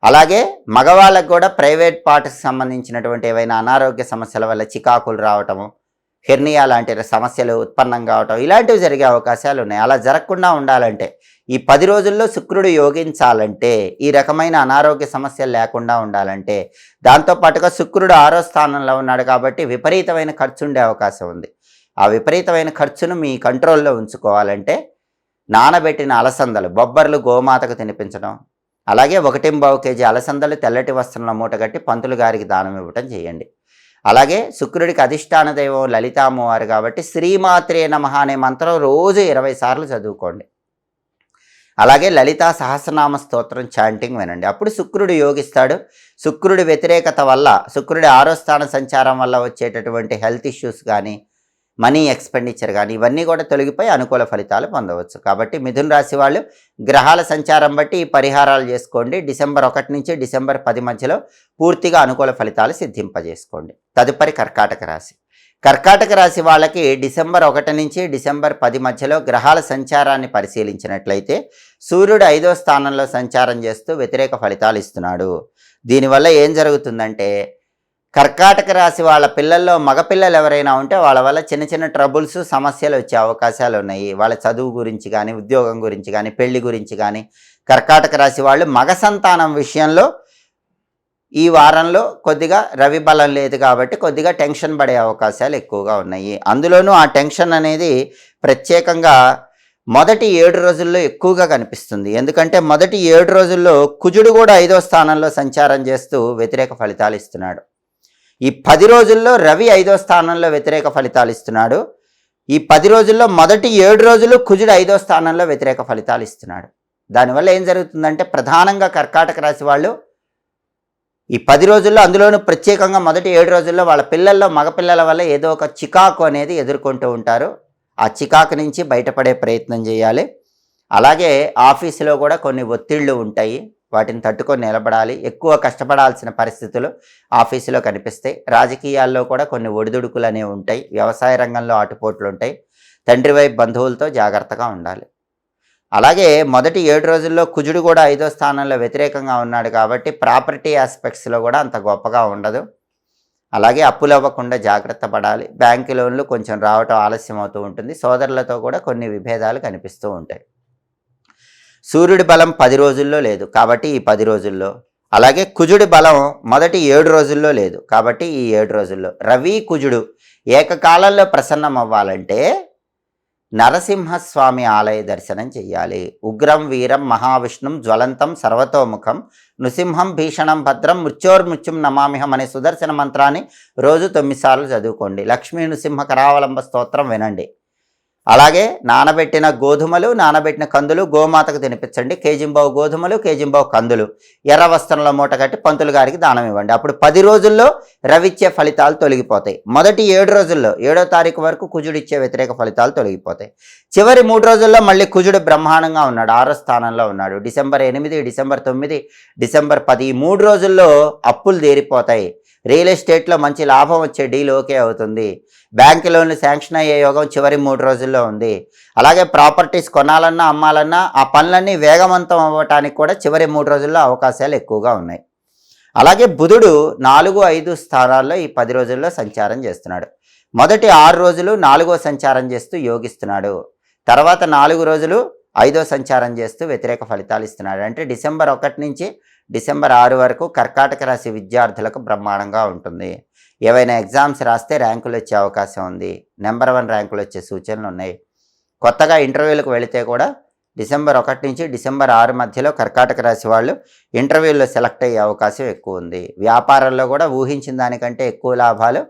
అలాగే మగవాళ్ళకు కూడా ప్రైవేట్ పార్ట్స్కి సంబంధించినటువంటి ఏవైనా అనారోగ్య సమస్యల వల్ల చికాకులు రావటము, హెర్నియా లాంటి సమస్యలు ఉత్పన్నం కావటం ఇలాంటివి జరిగే అవకాశాలు ఉన్నాయి. అలా జరగకుండా ఉండాలంటే ఈ 10 రోజుల్లో శుక్రుడు యోగించాలంటే, ఈ రకమైన అనారోగ్య సమస్యలు లేకుండా ఉండాలంటే, దాంతోపాటుగా శుక్రుడు 6వ స్థానంలో ఉన్నాడు కాబట్టి విపరీతమైన ఖర్చు ఉండే అవకాశం ఉంది. ఆ విపరీతమైన ఖర్చును మీ కంట్రోల్లో ఉంచుకోవాలంటే నానబెట్టిన అలసందలు, బొబ్బర్లు గోమాతకు తినిపించడం, అలాగే 1.25 కేజీ అలసందలు తెల్లటి వస్త్రంలో మూటగట్టి పంతులు గారికి దానం ఇవ్వటం చేయండి. అలాగే శుక్రుడికి అధిష్టాన దైవం లలితా అమ్మవారు కాబట్టి శ్రీమాత్రే నమః అనే మంత్రం రోజు 20 సార్లు చదువుకోండి. అలాగే లలితా సహస్రనామ స్తోత్రం చాంటింగ్ వినండి. అప్పుడు శుక్రుడు యోగిస్తాడు. శుక్రుడి వ్యతిరేకత వల్ల, శుక్రుడి 6వ స్థాన సంచారం వల్ల వచ్చేటటువంటి హెల్త్ ఇష్యూస్ కానీ, మనీ ఎక్స్పెండిచర్ కానీ ఇవన్నీ కూడా తొలగిపోయి అనుకూల ఫలితాలు పొందవచ్చు. కాబట్టి మిథున రాశి వాళ్ళు గ్రహాల సంచారం బట్టి ఈ పరిహారాలు చేసుకోండి. డిసెంబర్ 1 నుంచి డిసెంబర్ 10 మధ్యలో పూర్తిగా అనుకూల ఫలితాలు సిద్ధింపజేసుకోండి. తదుపరి కర్కాటక రాశి. కర్కాటక రాశి వాళ్ళకి డిసెంబర్ 1 నుంచి డిసెంబర్ 10 మధ్యలో గ్రహాల సంచారాన్ని పరిశీలించినట్లయితే సూర్యుడు 5వ స్థానంలో సంచారం చేస్తూ వ్యతిరేక ఫలితాలు ఇస్తున్నాడు. దీనివల్ల ఏం జరుగుతుందంటే కర్కాటక రాశి వాళ్ళ పిల్లల్లో మగపిల్లలు ఎవరైనా ఉంటే వాళ్ళ వల్ల చిన్న చిన్న ట్రబుల్స్, సమస్యలు వచ్చే అవకాశాలు ఉన్నాయి. వాళ్ళ చదువు గురించి కానీ, ఉద్యోగం గురించి కానీ, పెళ్లి గురించి కానీ కర్కాటక రాశి వాళ్ళు మగ సంతానం విషయంలో ఈ వారంలో కొద్దిగా రవి బలం లేదు కాబట్టి కొద్దిగా టెన్షన్ పడే అవకాశాలు ఎక్కువగా ఉన్నాయి. అందులోనూ ఆ టెన్షన్ అనేది ప్రత్యేకంగా మొదటి 7 రోజుల్లో ఎక్కువగా కనిపిస్తుంది. ఎందుకంటే మొదటి 7 రోజుల్లో కుజుడు కూడా 5వ స్థానంలో సంచారం చేస్తూ వ్యతిరేక ఫలితాలు ఇస్తున్నాడు. ఈ 10 రోజుల్లో రవి 5వ స్థానంలో వ్యతిరేక ఫలితాలు ఇస్తున్నాడు. ఈ 10 రోజుల్లో మొదటి 7 రోజులు కుజుడు 5వ స్థానంలో వ్యతిరేక ఫలితాలు ఇస్తున్నాడు. దానివల్ల ఏం జరుగుతుందంటే ప్రధానంగా కర్కాటక రాశి వాళ్ళు ఈ 10 రోజుల్లో, అందులోనూ ప్రత్యేకంగా మొదటి 7 రోజుల్లో వాళ్ళ పిల్లల్లో, మగపిల్లల వల్ల ఏదో ఒక చికాకు అనేది ఎదుర్కొంటూ ఉంటారు. ఆ చికాకు నుంచి బయటపడే ప్రయత్నం చేయాలి. అలాగే ఆఫీసులో కూడా కొన్ని ఒత్తిళ్లు ఉంటాయి, వాటిని తట్టుకొని నిలబడాలి. ఎక్కువ కష్టపడాల్సిన పరిస్థితులు ఆఫీసులో కనిపిస్తాయి. రాజకీయాల్లో కూడా కొన్ని ఒడిదుడుకులు అనేవి ఉంటాయి. వ్యవసాయ రంగంలో ఆటుపోట్లు ఉంటాయి. తండ్రి వైపు బంధువులతో జాగ్రత్తగా ఉండాలి. అలాగే మొదటి 7 రోజుల్లో కుజుడు కూడా 5వ స్థానంలో వ్యతిరేకంగా ఉన్నాడు కాబట్టి ప్రాపర్టీ ఆస్పెక్ట్స్లో కూడా అంత గొప్పగా ఉండదు. అలాగే అప్పులు అవ్వకుండా జాగ్రత్త పడాలి. బ్యాంకు లోన్లు కొంచెం రావటం ఆలస్యం అవుతూ ఉంటుంది. సోదరులతో కూడా కొన్ని విభేదాలు కనిపిస్తూ ఉంటాయి. సూర్యుడి బలం 10 రోజుల్లో లేదు కాబట్టి ఈ 10 రోజుల్లో. అలాగే కుజుడి బలం మొదటి 7 రోజుల్లో లేదు కాబట్టి ఈ 7 రోజుల్లో. రవి కుజుడు ఏకకాలంలో ప్రసన్నం అవ్వాలంటే నరసింహస్వామి ఆలయ దర్శనం చెయ్యాలి. ఉగ్రం వీరం మహావిష్ణుం జ్వలంతం సర్వతోముఖం నృసింహం భీషణం భద్రం మృత్యోర్మృత్యుం నమామిహం అనే సుదర్శన మంత్రాన్ని రోజు 9 సార్లు చదువుకోండి. లక్ష్మీ నృసింహ కరావలంబ స్తోత్రం వినండి. అలాగే నానబెట్టిన గోధుమలు, నానబెట్టిన కందులు గోమాతకు తినిపించండి. కేజింబావు గోధుమలు, కేజింబావు కందులు ఎర్ర వస్త్రంలో మూట కట్టి పంతులు గారికి దానం ఇవ్వండి. అప్పుడు 10 రోజుల్లో రవిచ్చే ఫలితాలు తొలగిపోతాయి. మొదటి 7 రోజుల్లో 7వ తారీఖు వరకు కుజుడిచ్చే వ్యతిరేక ఫలితాలు తొలగిపోతాయి. చివరి 3 రోజుల్లో మళ్ళీ కుజుడు బ్రహ్మాండంగా ఉన్నాడు, 6వ స్థానంలో ఉన్నాడు. డిసెంబర్ 8, డిసెంబర్ 9, డిసెంబర్ 10 ఈ 3 రోజుల్లో అప్పులు తీరిపోతాయి. రియల్ ఎస్టేట్లో మంచి లాభం వచ్చే డీల్ ఓకే అవుతుంది. బ్యాంకు లోన్లు శాంక్షన్ అయ్యే యోగం చివరి 3 రోజుల్లో ఉంది. అలాగే ప్రాపర్టీస్ కొనాలన్నా అమ్మాలన్నా ఆ పనులన్నీ వేగవంతం అవ్వటానికి కూడా చివరి 3 రోజుల్లో అవకాశాలు ఎక్కువగా ఉన్నాయి. అలాగే బుధుడు 4, 5 స్థానాల్లో ఈ 10 రోజుల్లో సంచారం చేస్తున్నాడు. మొదటి 6 రోజులు 4వ సంచారం చేస్తూ యోగిస్తున్నాడు. తర్వాత 4 రోజులు 5వ సంచారం చేస్తూ వ్యతిరేక ఫలితాలు ఇస్తున్నాడు. అంటే డిసెంబర్ 1 నుంచి డిసెంబర్ 6 వరకు కర్కాటక రాశి విద్యార్థులకు బ్రహ్మాండంగా ఉంటుంది. ఏవైనా ఎగ్జామ్స్ రాస్తే ర్యాంకులు వచ్చే అవకాశం ఉంది. నెంబర్ 1 ర్యాంకులు వచ్చే సూచనలు ఉన్నాయి. కొత్తగా ఇంటర్వ్యూలకు వెళితే కూడా డిసెంబర్ 1 నుంచి డిసెంబర్ 6 మధ్యలో కర్కాటక రాశి వాళ్ళు ఇంటర్వ్యూల్లో సెలెక్ట్ అయ్యే అవకాశం ఎక్కువ ఉంది. వ్యాపారంలో కూడా ఊహించిన దానికంటే ఎక్కువ లాభాలు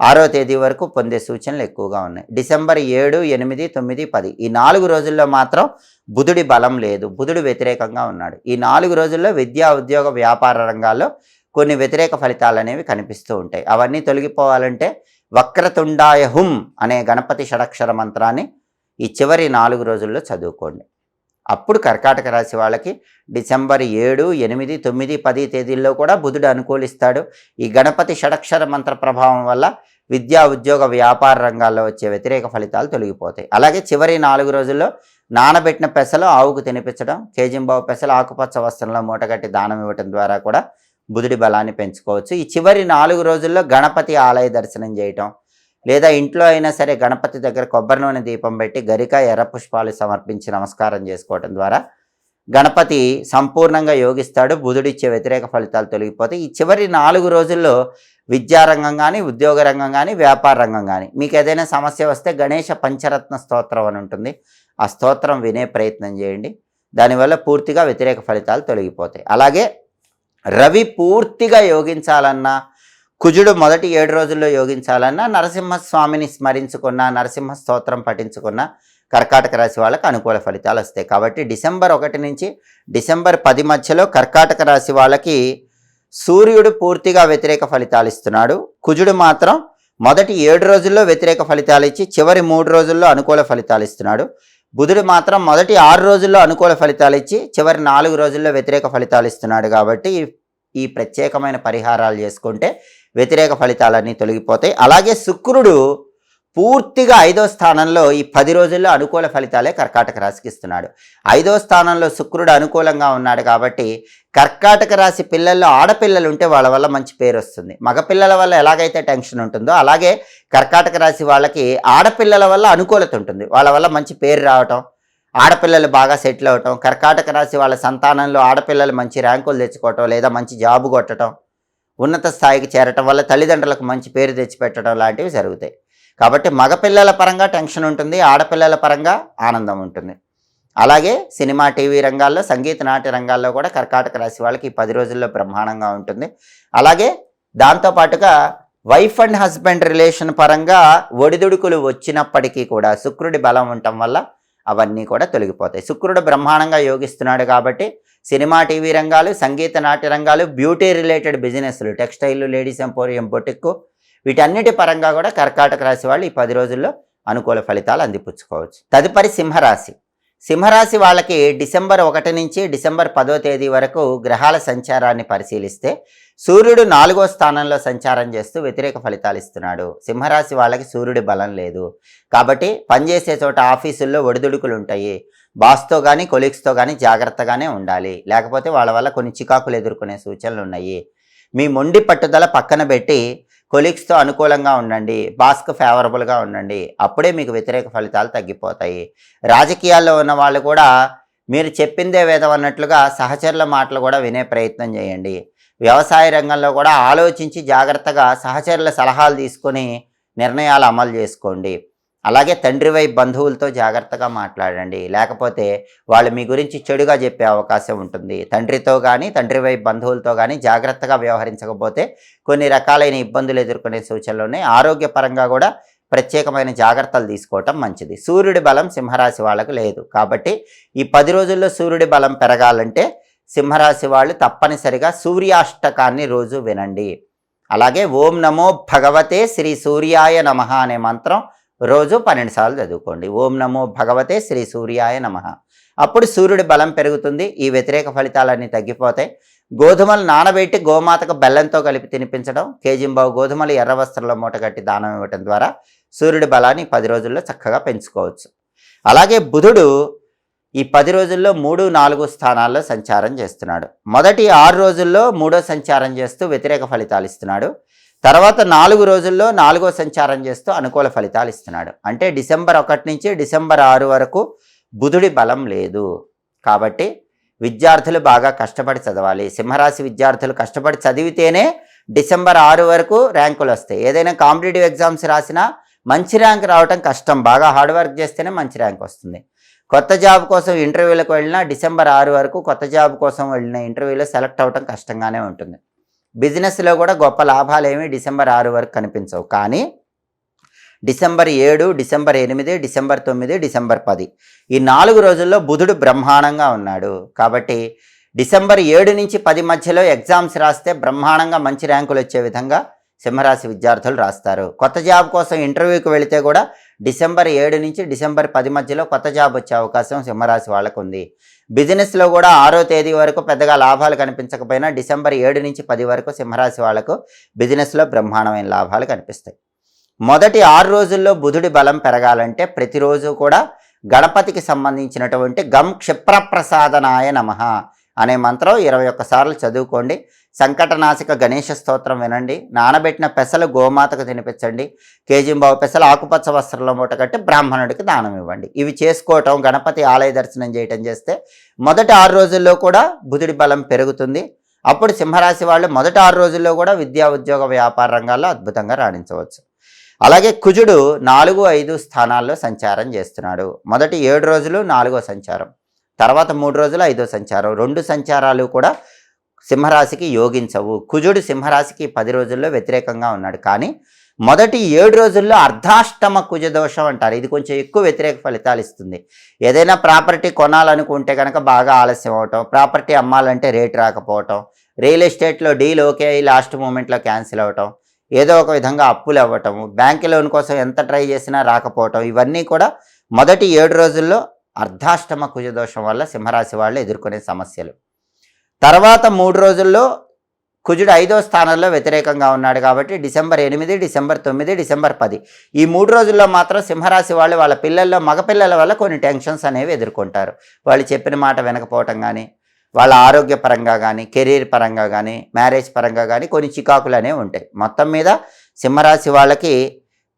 6వ తేదీ వరకు పొందే సూచనలు ఎక్కువగా ఉన్నాయి. డిసెంబర్ 7, 8, 9, 10 ఈ 4 రోజుల్లో మాత్రం బుధుడి బలం లేదు, బుధుడు వ్యతిరేకంగా ఉన్నాడు. ఈ 4 రోజుల్లో విద్యా, ఉద్యోగ, వ్యాపార రంగాల్లో కొన్ని వ్యతిరేక ఫలితాలు అనేవి కనిపిస్తూ ఉంటాయి. అవన్నీ తొలగిపోవాలంటే వక్రతుండాయ హుం అనే గణపతి షడక్షర మంత్రాన్ని ఈ చివరి 4 రోజుల్లో చదువుకోండి. అప్పుడు కర్కాటక రాశి వాళ్ళకి డిసెంబర్ 7, 8, 9, 10 తేదీల్లో కూడా బుధుడు అనుకూలిస్తాడు. ఈ గణపతి షడక్షర మంత్ర ప్రభావం వల్ల విద్యా, ఉద్యోగ, వ్యాపార రంగాల్లో వచ్చే వ్యతిరేక ఫలితాలు తొలగిపోతాయి. అలాగే చివరి 4 రోజుల్లో నానబెట్టిన పెసలు ఆవుకు తినిపించడం, కేజింబావు పెసలు ఆకుపచ్చ వస్త్రంలో మూటగట్టి దానం ఇవ్వటం ద్వారా కూడా బుధుడి బలాన్ని పెంచుకోవచ్చు. ఈ చివరి 4 రోజుల్లో గణపతి ఆలయ దర్శనం చేయటం, లేదా ఇంట్లో అయినా సరే గణపతి దగ్గర కొబ్బరి నూనె దీపం పెట్టి గరిక, ఎర్ర పుష్పాలు సమర్పించి నమస్కారం చేసుకోవటం ద్వారా గణపతి సంపూర్ణంగా యోగిస్తాడు. బుధుడిచ్చే వ్యతిరేక ఫలితాలు తొలగిపోతాయి. ఈ చివరి 4 రోజుల్లో విద్యారంగం కానీ, ఉద్యోగ రంగం కానీ, వ్యాపార రంగం కానీ మీకు ఏదైనా సమస్య వస్తే గణేష పంచరత్న స్తోత్రం అని ఉంటుంది. ఆ స్తోత్రం వినే ప్రయత్నం చేయండి. దానివల్ల పూర్తిగా వ్యతిరేక ఫలితాలు తొలగిపోతాయి. అలాగే రవి పూర్తిగా యోగించాలన్నా, కుజుడు మొదటి 7 రోజుల్లో యోగించాలన్నా నరసింహస్వామిని స్మరించుకున్న, నరసింహ స్తోత్రం పఠించుకున్న కర్కాటక రాశి వాళ్ళకి అనుకూల ఫలితాలు వస్తాయి. కాబట్టి డిసెంబర్ 1 నుంచి డిసెంబర్ 10 మధ్యలో కర్కాటక రాశి వాళ్ళకి సూర్యుడు పూర్తిగా వ్యతిరేక ఫలితాలు ఇస్తున్నాడు. కుజుడు మాత్రం మొదటి 7 రోజుల్లో వ్యతిరేక ఫలితాలు ఇచ్చి చివరి 3 రోజుల్లో అనుకూల ఫలితాలు ఇస్తున్నాడు. బుధుడు మాత్రం మొదటి 6 రోజుల్లో అనుకూల ఫలితాలు ఇచ్చి చివరి 4 రోజుల్లో వ్యతిరేక ఫలితాలు ఇస్తున్నాడు. కాబట్టి ఈ ప్రత్యేకమైన పరిహారాలు చేసుకుంటే వ్యతిరేక ఫలితాలన్నీ తొలగిపోతాయి. అలాగే శుక్రుడు పూర్తిగా 5వ స్థానంలో ఈ 10 రోజుల్లో అనుకూల ఫలితాలే కర్కాటక రాశికి ఇస్తున్నాడు. 5వ స్థానంలో శుక్రుడు అనుకూలంగా ఉన్నాడు కాబట్టి కర్కాటక రాశి పిల్లల్లో ఆడపిల్లలు ఉంటే వాళ్ళ వల్ల మంచి పేరు వస్తుంది. మగపిల్లల వల్ల ఎలాగైతే టెన్షన్ ఉంటుందో అలాగే కర్కాటక రాశి వాళ్ళకి ఆడపిల్లల వల్ల అనుకూలత ఉంటుంది. వాళ్ళ వల్ల మంచి పేరు రావటం, ఆడపిల్లలు బాగా సెటిల్ అవ్వటం, కర్కాటక రాశి వాళ్ళ సంతానంలో ఆడపిల్లలు మంచి ర్యాంకులు తెచ్చుకోవటం, లేదా మంచి జాబు కొట్టడం, ఉన్నత స్థాయికి చేరటం వల్ల తల్లిదండ్రులకు మంచి పేరు తెచ్చిపెట్టడం లాంటివి జరుగుతాయి. కాబట్టి మగపిల్లల పరంగా టెన్షన్ ఉంటుంది, ఆడపిల్లల పరంగా ఆనందం ఉంటుంది. అలాగే సినిమా, టీవీ రంగాల్లో, సంగీత, నాట్య రంగాల్లో కూడా కర్కాటక రాశి వాళ్ళకి ఈ 10 రోజుల్లో బ్రహ్మాండంగా ఉంటుంది. అలాగే దాంతోపాటుగా వైఫ్ అండ్ హస్బెండ్ రిలేషన్ పరంగా ఒడిదుడుకులు వచ్చినప్పటికీ కూడా శుక్రుడి బలం ఉండటం వల్ల అవన్నీ కూడా తొలగిపోతాయి. శుక్రుడు బ్రహ్మాండంగా యోగిస్తున్నాడు కాబట్టి సినిమా, టీవీ రంగాలు, సంగీత, నాట్య రంగాలు, బ్యూటీ రిలేటెడ్ బిజినెస్లు, టెక్స్టైల్, లేడీస్ ఎంపోరియం, బొటిక్కు వీటన్నిటి పరంగా కూడా కర్కాటక రాశి వాళ్ళు ఈ 10 రోజుల్లో అనుకూల ఫలితాలు అందిపుచ్చుకోవచ్చు. తదుపరి సింహరాశి. సింహరాశి వాళ్ళకి డిసెంబర్ 1 నుంచి డిసెంబర్ 10వ తేదీ వరకు గ్రహాల సంచారాన్ని పరిశీలిస్తే సూర్యుడు 4వ స్థానంలో సంచారం చేస్తూ వ్యతిరేక ఫలితాలు ఇస్తున్నాడు. సింహరాశి వాళ్ళకి సూర్యుడి బలం లేదు కాబట్టి పనిచేసే చోట ఆఫీసుల్లో ఒడిదుడుకులు ఉంటాయి. బాస్తో కానీ, కొలీగ్స్తో కానీ జాగ్రత్తగానే ఉండాలి. లేకపోతే వాళ్ళ వల్ల కొన్ని చికాకులు ఎదుర్కొనే సూచనలు ఉన్నాయి. మీ మొండి పట్టుదల పక్కన పెట్టి కొలీగ్స్తో అనుకూలంగా ఉండండి, బాస్కు ఫేవరబుల్గా ఉండండి. అప్పుడే మీకు వ్యతిరేక ఫలితాలు తగ్గిపోతాయి. రాజకీయాల్లో ఉన్న వాళ్ళు కూడా మీరు చెప్పిందే వేదం అన్నట్లుగా సహచరుల మాటలు కూడా వినే ప్రయత్నం చేయండి. వ్యవసాయ రంగంలో కూడా ఆలోచించి జాగ్రత్తగా సహచరుల సలహాలు తీసుకొని నిర్ణయాలు అమలు చేసుకోండి. అలాగే తండ్రి వైపు బంధువులతో జాగ్రత్తగా మాట్లాడండి. లేకపోతే వాళ్ళు మీ గురించి చెడుగా చెప్పే అవకాశం ఉంటుంది. తండ్రితో కానీ తండ్రి వైపు బంధువులతో కానీ జాగ్రత్తగా వ్యవహరించకపోతే కొన్ని రకాలైన ఇబ్బందులు ఎదుర్కొనే సూచనలు ఉన్నాయి. ఆరోగ్యపరంగా కూడా ప్రత్యేకమైన జాగ్రత్తలు తీసుకోవటం మంచిది. సూర్యుడి బలం సింహరాశి వాళ్ళకు లేదు కాబట్టి ఈ 10 రోజుల్లో సూర్యుడి బలం పెరగాలంటే సింహరాశి వాళ్ళు తప్పనిసరిగా సూర్యాష్టకాన్ని రోజు వినండి. అలాగే ఓం నమో భగవతే శ్రీ సూర్యాయ నమః అనే మంత్రం రోజు 12 సార్లు చదువుకోండి. ఓం నమో భగవతే శ్రీ సూర్యాయ నమః. అప్పుడు సూర్యుడి బలం పెరుగుతుంది. ఈ వ్యతిరేక ఫలితాలన్నీ తగ్గిపోతాయి. గోధుమలు నానబెట్టి గోమాతకు బెల్లంతో కలిపి తినిపించడం, కేజింబావు గోధుమలు ఎర్ర వస్త్రంలో మూటగట్టి దానం ఇవ్వటం ద్వారా సూర్యుడి బలాన్ని 10 రోజుల్లో చక్కగా పెంచుకోవచ్చు. అలాగే బుధుడు ఈ 10 రోజుల్లో 3, 4 స్థానాల్లో సంచారం చేస్తున్నాడు. మొదటి 6 రోజుల్లో 3వ సంచారం చేస్తూ వ్యతిరేక ఫలితాలు ఇస్తున్నాడు. తర్వాత 4 రోజుల్లో 4వ సంచారం చేస్తూ అనుకూల ఫలితాలు ఇస్తున్నాడు. అంటే డిసెంబర్ 1 నుంచి డిసెంబర్ 6 వరకు బుధుడి బలం లేదు. కాబట్టి విద్యార్థులు బాగా కష్టపడి చదవాలి. సింహరాశి విద్యార్థులు కష్టపడి చదివితేనే డిసెంబర్ 6 వరకు ర్యాంకులు వస్తాయి. ఏదైనా కాంపిటేటివ్ ఎగ్జామ్స్ రాసినా మంచి ర్యాంక్ రావటం కష్టం. బాగా హార్డ్ వర్క్ చేస్తేనే మంచి ర్యాంక్ వస్తుంది. కొత్త జాబ్ కోసం ఇంటర్వ్యూలకు వెళ్ళినా డిసెంబర్ 6 వరకు కొత్త జాబ్ కోసం వెళ్ళిన ఇంటర్వ్యూలో సెలెక్ట్ అవ్వటం కష్టంగానే ఉంటుంది. బిజినెస్లో కూడా గొప్ప లాభాలు ఏమీ డిసెంబర్ 6 వరకు కనిపించవు. కానీ డిసెంబర్ 7, డిసెంబర్ 8, డిసెంబర్ 9, డిసెంబర్ 10 ఈ 4 రోజుల్లో బుధుడు బ్రహ్మాండంగా ఉన్నాడు. కాబట్టి డిసెంబర్ 7 నుంచి 10 మధ్యలో ఎగ్జామ్స్ రాస్తే బ్రహ్మాండంగా మంచి ర్యాంకులు వచ్చే విధంగా సింహరాశి విద్యార్థులు రాస్తారు. కొత్త జాబ్ కోసం ఇంటర్వ్యూకి వెళితే కూడా డిసెంబర్ 7 నుంచి డిసెంబర్ 10 మధ్యలో కొత్త జాబ్ వచ్చే అవకాశం సింహరాశి వాళ్ళకు ఉంది. బిజినెస్లో కూడా 6వ తేదీ వరకు పెద్దగా లాభాలు కనిపించకపోయినా డిసెంబర్ 7 నుంచి 10 వరకు సింహరాశి వాళ్ళకు బిజినెస్లో బ్రహ్మాండమైన లాభాలు కనిపిస్తాయి. మొదటి 6 రోజుల్లో బుధుడి బలం పెరగాలంటే ప్రతిరోజు కూడా గణపతికి సంబంధించినటువంటి గం క్షిప్రప్రసాదనాయ నమః అనే మంత్రం 21 సార్లు చదువుకోండి. సంకటనాశక గణేష స్తోత్రం వినండి. నానబెట్టిన పెసలు గోమాతకు తినిపించండి. కేజింబావు పెసలు ఆకుపచ్చ వస్త్రంలో మూట కట్టి బ్రాహ్మణుడికి దానం ఇవ్వండి. ఇవి చేసుకోవటం, గణపతి ఆలయ దర్శనం చేయటం చేస్తే మొదటి 6 రోజుల్లో కూడా బుధుడి బలం పెరుగుతుంది. అప్పుడు సింహరాశి వాళ్ళు మొదటి 6 రోజుల్లో కూడా విద్యా ఉద్యోగ వ్యాపార రంగాల్లో అద్భుతంగా రాణించవచ్చు. అలాగే కుజుడు 4, 5 స్థానాల్లో సంచారం చేస్తున్నాడు. మొదటి 7 రోజులు 4వ సంచారం, తర్వాత 3 రోజులు 5వ సంచారం. 2 సంచారాలు కూడా సింహరాశికి యోగించవు. కుజుడు సింహరాశికి 10 రోజుల్లో వ్యతిరేకంగా ఉన్నాడు. కానీ మొదటి 7 రోజుల్లో అర్ధాష్టమ కుజదోషం అంటారు. ఇది కొంచెం ఎక్కువ వ్యతిరేక ఫలితాలు ఇస్తుంది. ఏదైనా ప్రాపర్టీ కొనాలనుకుంటే కనుక బాగా ఆలస్యం అవటం, ప్రాపర్టీ అమ్మాలంటే రేటు రాకపోవటం, రియల్ ఎస్టేట్లో డీల్ ఓకే అయ్యి లాస్ట్ మూమెంట్లో క్యాన్సిల్ అవ్వటం, ఏదో ఒక విధంగా అప్పులు అవ్వటము, బ్యాంక్ లోన్ కోసం ఎంత ట్రై చేసినా రాకపోవటం, ఇవన్నీ కూడా మొదటి 7 రోజుల్లో అర్ధాష్టమ కుజదోషం వల్ల సింహరాశి వాళ్ళు ఎదుర్కొనే సమస్యలు. తర్వాత 3 రోజుల్లో కుజుడు 5వ స్థానంలో వ్యతిరేకంగా ఉన్నాడు. కాబట్టి డిసెంబర్ 8, డిసెంబర్ 9, డిసెంబర్ 10 ఈ 3 రోజుల్లో మాత్రం సింహరాశి వాళ్ళు వాళ్ళ పిల్లల్లో మగపిల్లల వల్ల కొన్ని టెన్షన్స్ అనేవి ఎదుర్కొంటారు. వాళ్ళు చెప్పిన మాట వినకపోవటం కానీ, వాళ్ళ ఆరోగ్యపరంగా కానీ, కెరీర్ పరంగా కానీ, మ్యారేజ్ పరంగా కానీ కొన్ని చికాకులు అనేవి ఉంటాయి. మొత్తం మీద సింహరాశి వాళ్ళకి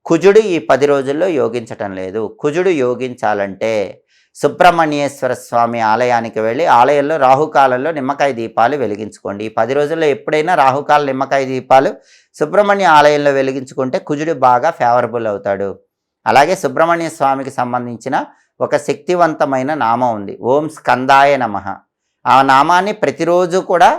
కుజుడు ఈ 10 రోజుల్లో యోగించటం లేదు. కుజుడు యోగించాలంటే సుబ్రహ్మణ్యేశ్వర స్వామి ఆలయానికి వెళ్ళి ఆలయంలో రాహుకాలంలో నిమ్మకాయ దీపాలు వెలిగించుకోండి. ఈ 10 రోజుల్లో ఎప్పుడైనా రాహుకాల నిమ్మకాయ దీపాలు సుబ్రహ్మణ్య ఆలయంలో వెలిగించుకుంటే కుజుడు బాగా ఫేవరబుల్ అవుతాడు. అలాగే సుబ్రహ్మణ్య స్వామికి సంబంధించిన ఒక శక్తివంతమైన నామం ఉంది, ఓం స్కందాయ నమః. ఆ నామాన్ని ప్రతిరోజు కూడా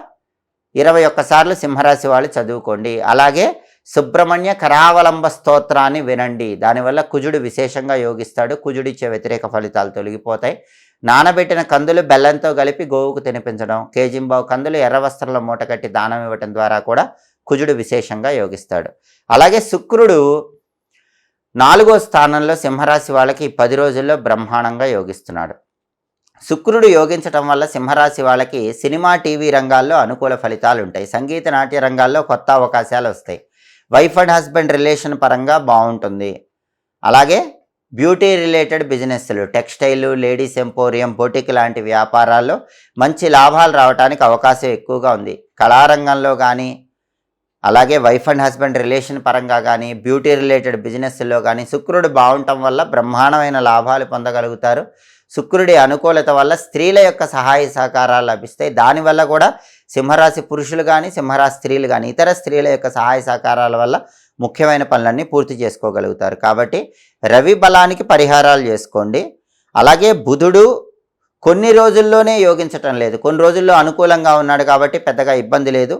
21 సార్లు సింహరాశి వాళ్ళు చదువుకోండి. అలాగే సుబ్రహ్మణ్య కరావలంబ స్తోత్రాన్ని వినండి. దానివల్ల కుజుడు విశేషంగా యోగిస్తాడు. కుజుడిచ్చే వ్యతిరేక ఫలితాలు తొలగిపోతాయి. నానబెట్టిన కందులు బెల్లంతో కలిపి గోవుకు తినిపించడం, కేజింబావు కందులు ఎర్ర వస్త్రంలో మూట కట్టి దానం ఇవ్వటం ద్వారా కూడా కుజుడు విశేషంగా యోగిస్తాడు. అలాగే శుక్రుడు 4వ స్థానంలో సింహరాశి వాళ్ళకి 10 రోజుల్లో బ్రహ్మాండంగా యోగిస్తున్నాడు. శుక్రుడు యోగించటం వల్ల సింహరాశి వాళ్ళకి సినిమా, టీవీ రంగాల్లో అనుకూల ఫలితాలు ఉంటాయి. సంగీత, నాట్య రంగాల్లో కొత్త అవకాశాలు వస్తాయి. వైఫ్ అండ్ హస్బెండ్ రిలేషన్ పరంగా బాగుంటుంది. అలాగే బ్యూటీ రిలేటెడ్ బిజినెస్లు, టెక్స్టైల్, లేడీస్ ఎంపోరియం, బొటిక్ లాంటి వ్యాపారాల్లో మంచి లాభాలు రావడానికి అవకాశం ఎక్కువగా ఉంది. కళారంగంలో కానీ, అలాగే వైఫ్ అండ్ హస్బెండ్ రిలేషన్ పరంగా కానీ, బ్యూటీ రిలేటెడ్ బిజినెస్లో కానీ శుక్రుడు బాగుండటం వల్ల బ్రహ్మాండమైన లాభాలు పొందగలుగుతారు. శుక్రుడి అనుకూలత వల్ల స్త్రీల యొక్క సహాయ సహకారాలు లభిస్తాయి. దానివల్ల కూడా సింహరాశి పురుషులు కానీ సింహరాశి స్త్రీలు కానీ ఇతర స్త్రీల యొక్క సహాయ సహకారాల వల్ల ముఖ్యమైన పనులన్నీ పూర్తి చేసుకోగలుగుతారు. కాబట్టి రవి బలానికి పరిహారాలు చేసుకోండి. అలాగే బుధుడు కొన్ని రోజుల్లోనే యోగించటం లేదు, కొన్ని రోజుల్లో అనుకూలంగా ఉన్నాడు కాబట్టి పెద్దగా ఇబ్బంది లేదు.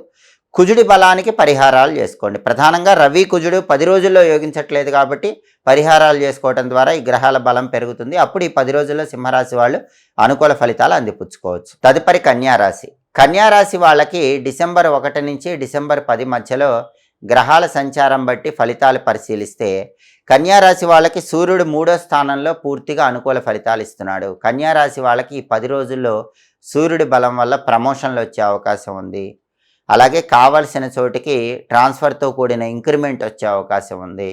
కుజుడి బలానికి పరిహారాలు చేసుకోండి. ప్రధానంగా రవి కుజుడు 10 రోజుల్లో యోగించట్లేదు కాబట్టి పరిహారాలు చేసుకోవడం ద్వారా ఈ గ్రహాల బలం పెరుగుతుంది. అప్పుడు ఈ 10 రోజుల్లో సింహరాశి వాళ్ళు అనుకూల ఫలితాలు అందిపుచ్చుకోవచ్చు. తదుపరి కన్యారాశి. కన్యారాశి వాళ్ళకి డిసెంబర్ 1 నుంచి డిసెంబర్ 10 మధ్యలో గ్రహాల సంచారం బట్టి ఫలితాలు పరిశీలిస్తే కన్యారాశి వాళ్ళకి సూర్యుడు 3వ స్థానంలో పూర్తిగా అనుకూల ఫలితాలు ఇస్తున్నాడు. కన్యారాశి వాళ్ళకి ఈ 10 రోజుల్లో సూర్యుడి బలం వల్ల ప్రమోషన్లు వచ్చే అవకాశం ఉంది. అలాగే కావాల్సిన చోటికి ట్రాన్స్ఫర్తో కూడిన ఇంక్రిమెంట్ వచ్చే అవకాశం ఉంది.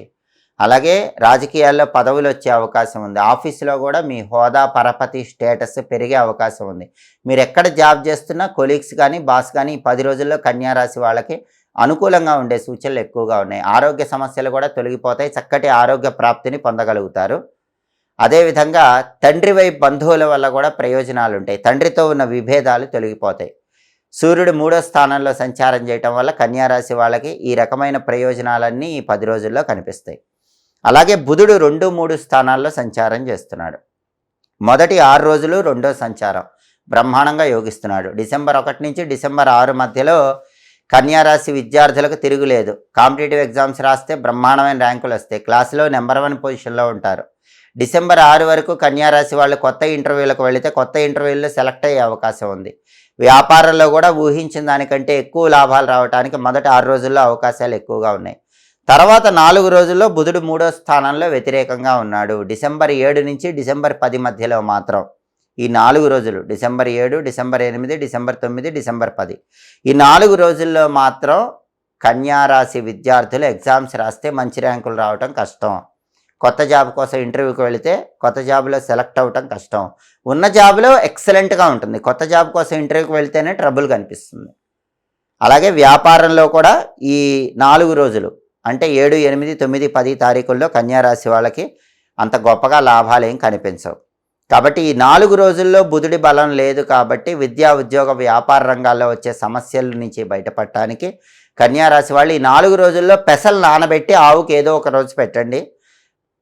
అలాగే రాజకీయాల్లో పదవులు వచ్చే అవకాశం ఉంది. ఆఫీసులో కూడా మీ హోదా పరపతి స్టేటస్ పెరిగే అవకాశం ఉంది. మీరు ఎక్కడ జాబ్ చేస్తున్నా కొలీగ్స్ కానీ బాస్ కానీ ఈ 10 రోజుల్లో కన్యారాశి వాళ్ళకి అనుకూలంగా ఉండే సూచనలు ఎక్కువగా ఉన్నాయి. ఆరోగ్య సమస్యలు కూడా తొలగిపోతాయి, చక్కటి ఆరోగ్య ప్రాప్తిని పొందగలుగుతారు. అదేవిధంగా తండ్రి వైపు బంధువుల వల్ల కూడా ప్రయోజనాలు ఉంటాయి. తండ్రితో ఉన్న విభేదాలు తొలగిపోతాయి. సూర్యుడు 3వ స్థానంలో సంచారం చేయటం వల్ల కన్యారాశి వాళ్ళకి ఈ రకమైన ప్రయోజనాలన్నీ ఈ 10 రోజుల్లో కనిపిస్తాయి. అలాగే బుధుడు 2, 3 స్థానాల్లో సంచారం చేస్తున్నాడు. మొదటి 6 రోజులు రెండో సంచారం బ్రహ్మాండంగా యోగిస్తున్నాడు. డిసెంబర్ 1 నుంచి డిసెంబర్ 6 మధ్యలో కన్యారాశి విద్యార్థులకు తిరుగులేదు. కాంపిటేటివ్ ఎగ్జామ్స్ రాస్తే బ్రహ్మాండమైన ర్యాంకులు వస్తాయి, క్లాసులో నెంబర్ 1 పొజిషన్లో ఉంటారు. డిసెంబర్ 6 వరకు కన్యారాశి వాళ్ళు కొత్త ఇంటర్వ్యూలకు వెళితే కొత్త ఇంటర్వ్యూల్లో సెలెక్ట్ అయ్యే అవకాశం ఉంది. వ్యాపారంలో కూడా ఊహించిన దానికంటే ఎక్కువ లాభాలు రావడానికి మొదటి 6 రోజుల్లో అవకాశాలు ఎక్కువగా ఉన్నాయి. తర్వాత 4 రోజుల్లో బుధుడు 3వ స్థానంలో వ్యతిరేకంగా ఉన్నాడు. డిసెంబర్ 7 నుంచి డిసెంబర్ 10 మధ్యలో మాత్రం ఈ 4 రోజులు డిసెంబర్ 7, డిసెంబర్ 8, డిసెంబర్ 9, డిసెంబర్ 10 ఈ 4 రోజుల్లో మాత్రం కన్యారాశి విద్యార్థులు ఎగ్జామ్స్ రాస్తే మంచి ర్యాంకులు రావటం కష్టం. కొత్త జాబ్ కోసం ఇంటర్వ్యూకి వెళితే కొత్త జాబ్లో సెలెక్ట్ అవ్వటం కష్టం. ఉన్న జాబ్లో ఎక్సలెంట్గా ఉంటుంది, కొత్త జాబ్ కోసం ఇంటర్వ్యూకి వెళితేనే ట్రబుల్ కనిపిస్తుంది. అలాగే వ్యాపారంలో కూడా ఈ 4 రోజులు అంటే 7, 8, 9, 10 తారీఖుల్లో కన్యారాశి వాళ్ళకి అంత గొప్పగా లాభాలు ఏం కనిపించవు. కాబట్టి ఈ 4 రోజుల్లో బుధుడి బలం లేదు కాబట్టి విద్యా ఉద్యోగ వ్యాపార రంగాల్లో వచ్చే సమస్యల నుంచి బయటపడటానికి కన్యారాశి వాళ్ళు ఈ 4 రోజుల్లో పెసలు నానబెట్టి ఆవుకి ఏదో ఒక రోజు పెట్టండి.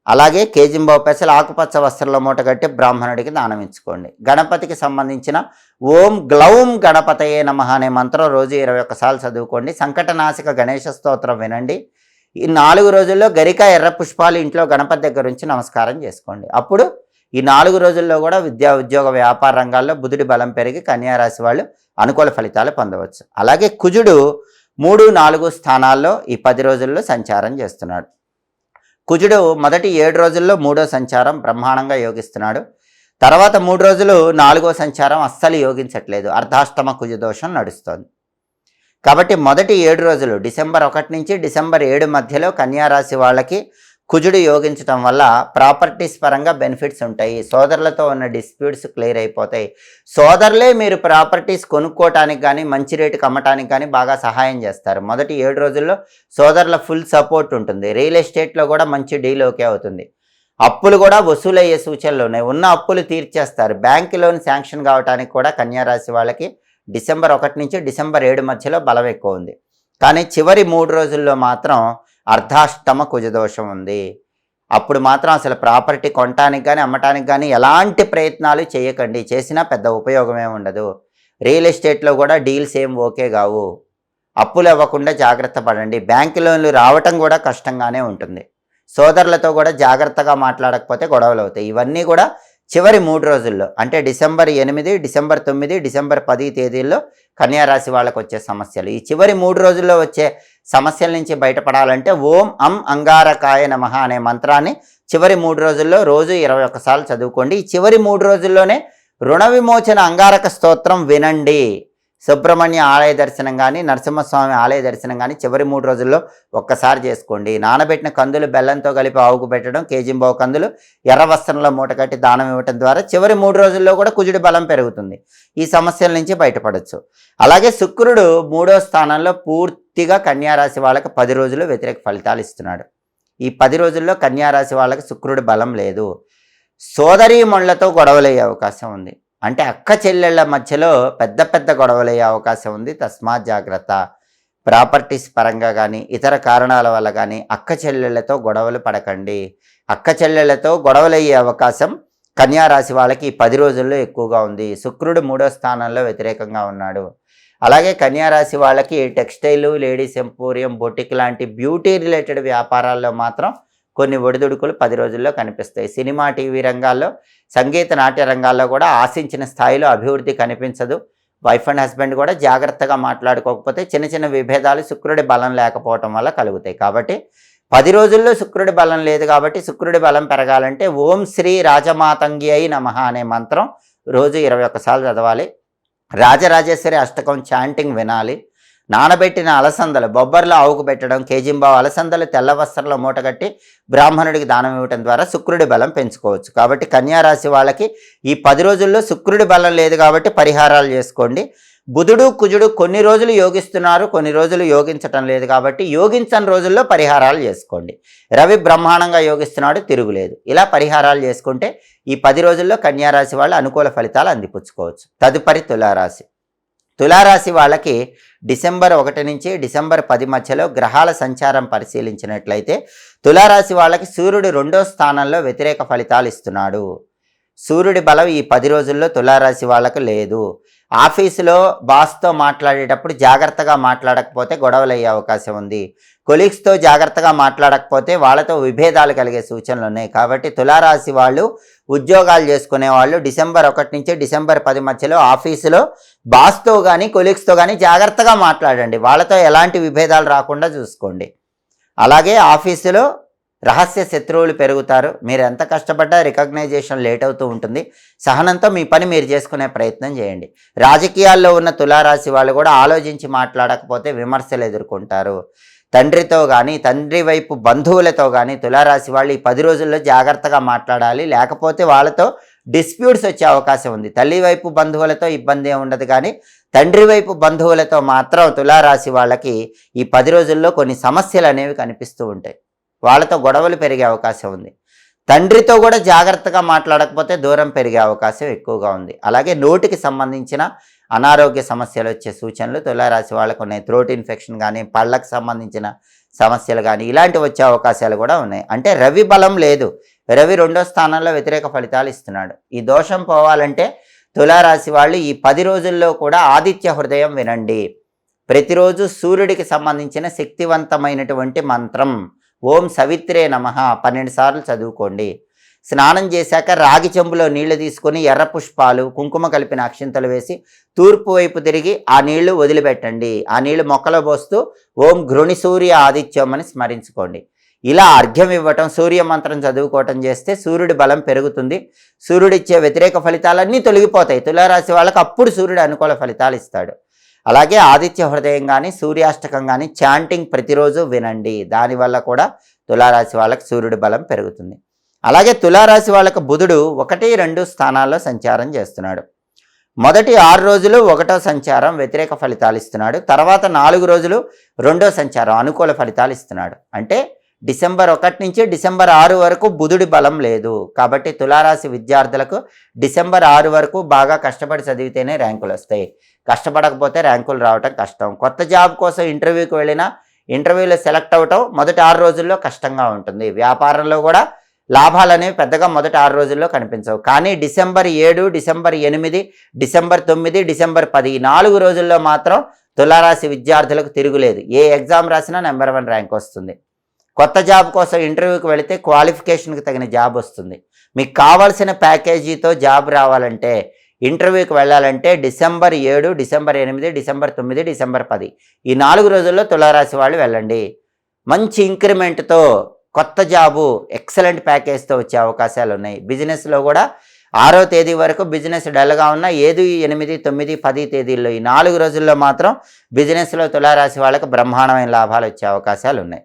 అలాగే కేజింబావు పెసలు ఆకుపచ్చ వస్త్రంలో మూట కట్టి బ్రాహ్మణుడికి దానం ఇచ్చుకోండి. గణపతికి సంబంధించిన ఓం గ్లౌం గణపతయే నమః అనే మంత్రం రోజు 21 సార్లు చదువుకోండి. సంకటనాశక గణేష స్తోత్రం వినండి. ఈ 4 రోజుల్లో గరిక ఎర్ర పుష్పాలు ఇంట్లో గణపతి దగ్గర నుంచి నమస్కారం చేసుకోండి. అప్పుడు ఈ 4 రోజుల్లో కూడా విద్యా ఉద్యోగ వ్యాపార రంగాల్లో బుధుడి బలం పెరిగి కన్యారాశి వాళ్ళు అనుకూల ఫలితాలు పొందవచ్చు. అలాగే కుజుడు 3, 4 స్థానాల్లో ఈ 10 రోజుల్లో సంచారం చేస్తున్నాడు. కుజుడు మొదటి 7 రోజుల్లో 3వ సంచారం బ్రహ్మాండంగా యోగిస్తున్నాడు. తర్వాత 3 రోజులు 4వ సంచారం అస్సలు యోగించట్లేదు, అర్ధాష్టమ కుజ దోషం నడుస్తోంది. కాబట్టి మొదటి 7 రోజులు డిసెంబర్ 1 నుంచి డిసెంబర్ 7 మధ్యలో కన్యారాశి వాళ్ళకి కుజుడు యోగించడం వల్ల ప్రాపర్టీస్ పరంగా బెనిఫిట్స్ ఉంటాయి. సోదరులతో ఉన్న డిస్ప్యూట్స్ క్లియర్ అయిపోతాయి. సోదరులే మీరు ప్రాపర్టీస్ కొనుక్కోవటానికి కానీ మంచి రేటుకి అమ్మటానికి కానీ బాగా సహాయం చేస్తారు. మొదటి 7 రోజుల్లో సోదరుల ఫుల్ సపోర్ట్ ఉంటుంది. రియల్ ఎస్టేట్లో కూడా మంచి డీల్ ఓకే అవుతుంది. అప్పులు కూడా వసూలయ్యే సూచనలు ఉన్నాయి. ఉన్న అప్పులు తీర్చేస్తారు. బ్యాంక్ లోన్ శాంక్షన్ కావడానికి కూడా కన్యారాశి వాళ్ళకి డిసెంబర్ 1 నుంచి డిసెంబర్ 7 మధ్యలో బలం ఎక్కువ ఉంది. కానీ చివరి 3 రోజుల్లో మాత్రం అర్ధాష్టమ కుజదోషం ఉంది. అప్పుడు మాత్రం అసలు ప్రాపర్టీ కొనటానికి కానీ అమ్మటానికి కానీ ఎలాంటి ప్రయత్నాలు చేయకండి. చేసినా పెద్ద ఉపయోగమే ఉండదు. రియల్ ఎస్టేట్లో కూడా డీల్స్ ఏం ఓకే కావు. అప్పులు ఇవ్వకుండా జాగ్రత్త పడండి. బ్యాంకు లోన్లు రావటం కూడా కష్టంగానే ఉంటుంది. సోదరులతో కూడా జాగ్రత్తగా మాట్లాడకపోతే గొడవలు అవుతాయి. ఇవన్నీ కూడా చివరి 3 రోజుల్లో అంటే డిసెంబర్ 8, డిసెంబర్ 9, డిసెంబర్ 10 తేదీల్లో కన్యారాశి వాళ్ళకు వచ్చే సమస్యలు. ఈ చివరి 3 రోజుల్లో వచ్చే సమస్యల నుంచి బయటపడాలంటే ఓం అం అంగారకాయ నమః అనే మంత్రాన్ని చివరి 3 రోజుల్లో రోజు 21 సార్లు చదువుకోండి. ఈ చివరి 3 రోజుల్లోనే రుణ విమోచన అంగారక స్తోత్రం వినండి. సుబ్రహ్మణ్య ఆలయ దర్శనం కానీ నరసింహస్వామి ఆలయ దర్శనం కానీ చివరి 3 రోజుల్లో ఒక్కసారి చేసుకోండి. నానబెట్టిన కందులు బెల్లంతో కలిపి ఆవుకు పెట్టడం, కేజింబావు కందులు ఎర్ర వస్త్రంలో మూట కట్టి దానం ఇవ్వటం ద్వారా చివరి 3 రోజుల్లో కూడా కుజుడి బలం పెరుగుతుంది. ఈ సమస్యల నుంచి బయటపడవచ్చు. అలాగే శుక్రుడు 3వ స్థానంలో పూర్తిగా కన్యారాశి వాళ్ళకి 10 రోజులు వ్యతిరేక ఫలితాలు ఇస్తున్నాడు. ఈ 10 రోజుల్లో కన్యారాశి వాళ్ళకి శుక్రుడి బలం లేదు. సోదరీమణులతో గొడవలయ్యే అవకాశం ఉంది. అంటే అక్క చెల్లెళ్ళ మధ్యలో పెద్ద పెద్ద గొడవలయ్యే అవకాశం ఉంది. తస్మాత్ జాగ్రత్త. ప్రాపర్టీస్ పరంగా కానీ ఇతర కారణాల వల్ల కానీ అక్క చెల్లెళ్ళతో గొడవలు పడకండి. అక్క చెల్లెళ్ళతో గొడవలయ్యే అవకాశం కన్యా రాశి వాళ్ళకి ఈ 10 రోజుల్లో ఎక్కువగా ఉంది. శుక్రుడు 3వ స్థానంలో వ్యతిరేకంగా ఉన్నాడు. అలాగే కన్యా రాశి వాళ్ళకి టెక్స్టైల్, లేడీస్ ఎంపోరియం, బొటిక్ లాంటి బ్యూటీ రిలేటెడ్ వ్యాపారాల్లో మాత్రం కొన్ని ఒడిదుడుకులు 10 రోజుల్లో కనిపిస్తాయి. సినిమా, టీవీ రంగాల్లో, సంగీత, నాట్య రంగాల్లో కూడా ఆశించిన స్థాయిలో అభివృద్ధి కనిపించదు. వైఫ్ అండ్ హస్బెండ్ కూడా జాగ్రత్తగా మాట్లాడుకోకపోతే చిన్న చిన్న విభేదాలు శుక్రుడి బలం లేకపోవటం వల్ల కలుగుతాయి. కాబట్టి 10 రోజుల్లో శుక్రుడి బలం లేదు కాబట్టి శుక్రుడి బలం పెరగాలంటే ఓం శ్రీ రాజమాతంగి అయి నమః అనే మంత్రం రోజు 21 సార్లు చదవాలి. రాజరాజేశ్వరి అష్టకం చాంటింగ్ వినాలి. నానబెట్టిన అలసందలు బొబ్బర్లో ఆవుకు పెట్టడం, కేజింబావు అలసందలు తెల్ల వస్త్రంలో మూటగట్టి బ్రాహ్మణుడికి దానం ఇవ్వటం ద్వారా శుక్రుడి బలం పెంచుకోవచ్చు. కాబట్టి కన్యా రాశి వాళ్ళకి ఈ 10 రోజుల్లో శుక్రుడి బలం లేదు కాబట్టి పరిహారాలు చేసుకోండి. బుధుడు, కుజుడు కొన్ని రోజులు యోగిస్తున్నారు, కొన్ని రోజులు యోగించటం లేదు కాబట్టి యోగించని రోజుల్లో పరిహారాలు చేసుకోండి. రవి బ్రహ్మాండంగా యోగిస్తున్నాడు, తిరుగులేదు. ఇలా పరిహారాలు చేసుకుంటే ఈ 10 రోజుల్లో కన్యా రాశి వాళ్ళు అనుకూల ఫలితాలు అందిపుచ్చుకోవచ్చు. తదుపరి తులారాశి. తులారాశి వాళ్ళకి డిసెంబర్ 1 నుంచి డిసెంబర్ 10 మధ్యలో గ్రహాల సంచారం పరిశీలించినట్లయితే తులారాశి వాళ్ళకి సూర్యుడు 2వ స్థానంలో వ్యతిరేక ఫలితాలు ఇస్తున్నాడు. సూర్యుడి బలం ఈ 10 రోజుల్లో తులారాశి వాళ్ళకు లేదు. ఆఫీసులో బాస్తో మాట్లాడేటప్పుడు జాగ్రత్తగా మాట్లాడకపోతే గొడవలు అయ్యే అవకాశం ఉంది. కొలీగ్స్తో జాగ్రత్తగా మాట్లాడకపోతే వాళ్ళతో విభేదాలు కలిగే సూచనలు ఉన్నాయి. కాబట్టి తులారాశి వాళ్ళు ఉద్యోగాలు చేసుకునే వాళ్ళు డిసెంబర్ 1 నుంచి డిసెంబర్ 10 మధ్యలో ఆఫీసులో బాస్తో కానీ కొలీగ్స్తో కానీ జాగ్రత్తగా మాట్లాడండి. వాళ్ళతో ఎలాంటి విభేదాలు రాకుండా చూసుకోండి. అలాగే ఆఫీసులో రహస్య శత్రువులు పెరుగుతారు. మీరు ఎంత కష్టపడ్డా రికగ్నైజేషన్ లేట్ అవుతూ ఉంటుంది. సహనంతో మీ పని మీరు చేసుకునే ప్రయత్నం చేయండి. రాజకీయాల్లో ఉన్న తులారాశి వాళ్ళు కూడా ఆలోచించి మాట్లాడకపోతే విమర్శలు ఎదుర్కొంటారు. తండ్రితో కానీ తండ్రి వైపు బంధువులతో కానీ తులారాశి వాళ్ళు ఈ 10 రోజుల్లో జాగ్రత్తగా మాట్లాడాలి. లేకపోతే వాళ్ళతో డిస్ప్యూట్స్ వచ్చే అవకాశం ఉంది. తల్లి వైపు బంధువులతో ఇబ్బంది ఉండదు కానీ తండ్రి వైపు బంధువులతో మాత్రం తులారాశి వాళ్ళకి ఈ 10 రోజుల్లో కొన్ని సమస్యలు అనేవి కనిపిస్తూ ఉంటాయి. వాళ్ళతో గొడవలు పెరిగే అవకాశం ఉంది. తండ్రితో కూడా జాగ్రత్తగా మాట్లాడకపోతే దూరం పెరిగే అవకాశం ఎక్కువగా ఉంది. అలాగే నోటికి సంబంధించిన అనారోగ్య సమస్యలు వచ్చే సూచనలు తులారాశి వాళ్ళకు ఉన్నాయి. థ్రోట్ ఇన్ఫెక్షన్ కానీ, పళ్ళకు సంబంధించిన సమస్యలు కానీ ఇలాంటివి వచ్చే అవకాశాలు కూడా ఉన్నాయి. అంటే రవి బలం లేదు. రవి 2వ స్థానంలో వ్యతిరేక ఫలితాలు ఇస్తున్నాడు. ఈ దోషం పోవాలంటే తులారాశి వాళ్ళు ఈ 10 రోజుల్లో కూడా ఆదిత్య హృదయం వినండి. ప్రతిరోజు సూర్యుడికి సంబంధించిన శక్తివంతమైనటువంటి మంత్రం ఓం సవిత్రే నమః 12 సార్లు చదువుకోండి. స్నానం చేశాక రాగి చెంబులో నీళ్లు తీసుకొని ఎర్ర పుష్పాలు, కుంకుమ కలిపిన అక్షింతలు వేసి తూర్పు వైపు తిరిగి ఆ నీళ్లు వదిలిపెట్టండి. ఆ నీళ్లు మొక్కలో పోస్తూ ఓం ఘృణి సూర్య ఆదిత్యం అని స్మరించుకోండి. ఇలా అర్ఘ్యం ఇవ్వటం, సూర్య మంత్రం చదువుకోవటం చేస్తే సూర్యుడి బలం పెరుగుతుంది. సూర్యుడిచ్చే వ్యతిరేక ఫలితాలన్నీ తొలగిపోతాయి. తులారాశి వాళ్ళకి అప్పుడు సూర్యుడు అనుకూల ఫలితాలు ఇస్తాడు. అలాగే ఆదిత్య హృదయం కానీ, సూర్యాష్టకం కానీ చాంటింగ్ ప్రతిరోజు వినండి. దానివల్ల కూడా తులారాశి వాళ్ళకి సూర్యుడి బలం పెరుగుతుంది. అలాగే తులారాశి వాళ్ళకు బుధుడు 1, 2 స్థానాల్లో సంచారం చేస్తున్నాడు. మొదటి 6 రోజులు 1వ సంచారం వ్యతిరేక ఫలితాలు ఇస్తున్నాడు. తర్వాత 4 రోజులు 2వ సంచారం అనుకూల ఫలితాలు ఇస్తున్నాడు. అంటే డిసెంబర్ 1 నుంచి డిసెంబర్ 6 వరకు బుధుడి బలం లేదు. కాబట్టి తులారాశి విద్యార్థులకు డిసెంబర్ 6 వరకు బాగా కష్టపడి చదివితేనే ర్యాంకులు వస్తాయి. కష్టపడకపోతే ర్యాంకులు రావటం కష్టం. కొత్త జాబ్ కోసం ఇంటర్వ్యూకి వెళ్ళినా ఇంటర్వ్యూలో సెలెక్ట్ అవ్వటం మొదటి 6 రోజుల్లో కష్టంగా ఉంటుంది. వ్యాపారంలో కూడా లాభాలు అనేవి పెద్దగా మొదటి 6 రోజుల్లో కనిపించవు. కానీ డిసెంబర్ 7, డిసెంబర్ 8, డిసెంబర్ 9, డిసెంబర్ 10 ఈ 4 రోజుల్లో మాత్రం తులారాశి విద్యార్థులకు తిరుగులేదు. ఏ ఎగ్జామ్ రాసినా నెంబర్ 1 ర్యాంక్ వస్తుంది. కొత్త జాబ్ కోసం ఇంటర్వ్యూకి వెళితే క్వాలిఫికేషన్కి తగిన జాబ్ వస్తుంది. మీకు కావాల్సిన ప్యాకేజీతో జాబ్ రావాలంటే, ఇంటర్వ్యూకి వెళ్ళాలంటే డిసెంబర్ 7, డిసెంబర్ 8, డిసెంబర్ 9, డిసెంబర్ 10 ఈ 4 రోజుల్లో తులారాశి వాళ్ళు వెళ్ళండి. మంచి ఇంక్రిమెంట్తో కొత్త జాబు ఎక్సలెంట్ ప్యాకేజ్తో వచ్చే అవకాశాలు ఉన్నాయి. బిజినెస్లో కూడా 6వ తేదీ వరకు బిజినెస్ డల్గా ఉన్న 7, 8, 9, 10 తేదీల్లో ఈ 4 రోజుల్లో మాత్రం బిజినెస్లో తులారాశి వాళ్ళకు బ్రహ్మాండమైన లాభాలు వచ్చే అవకాశాలు ఉన్నాయి.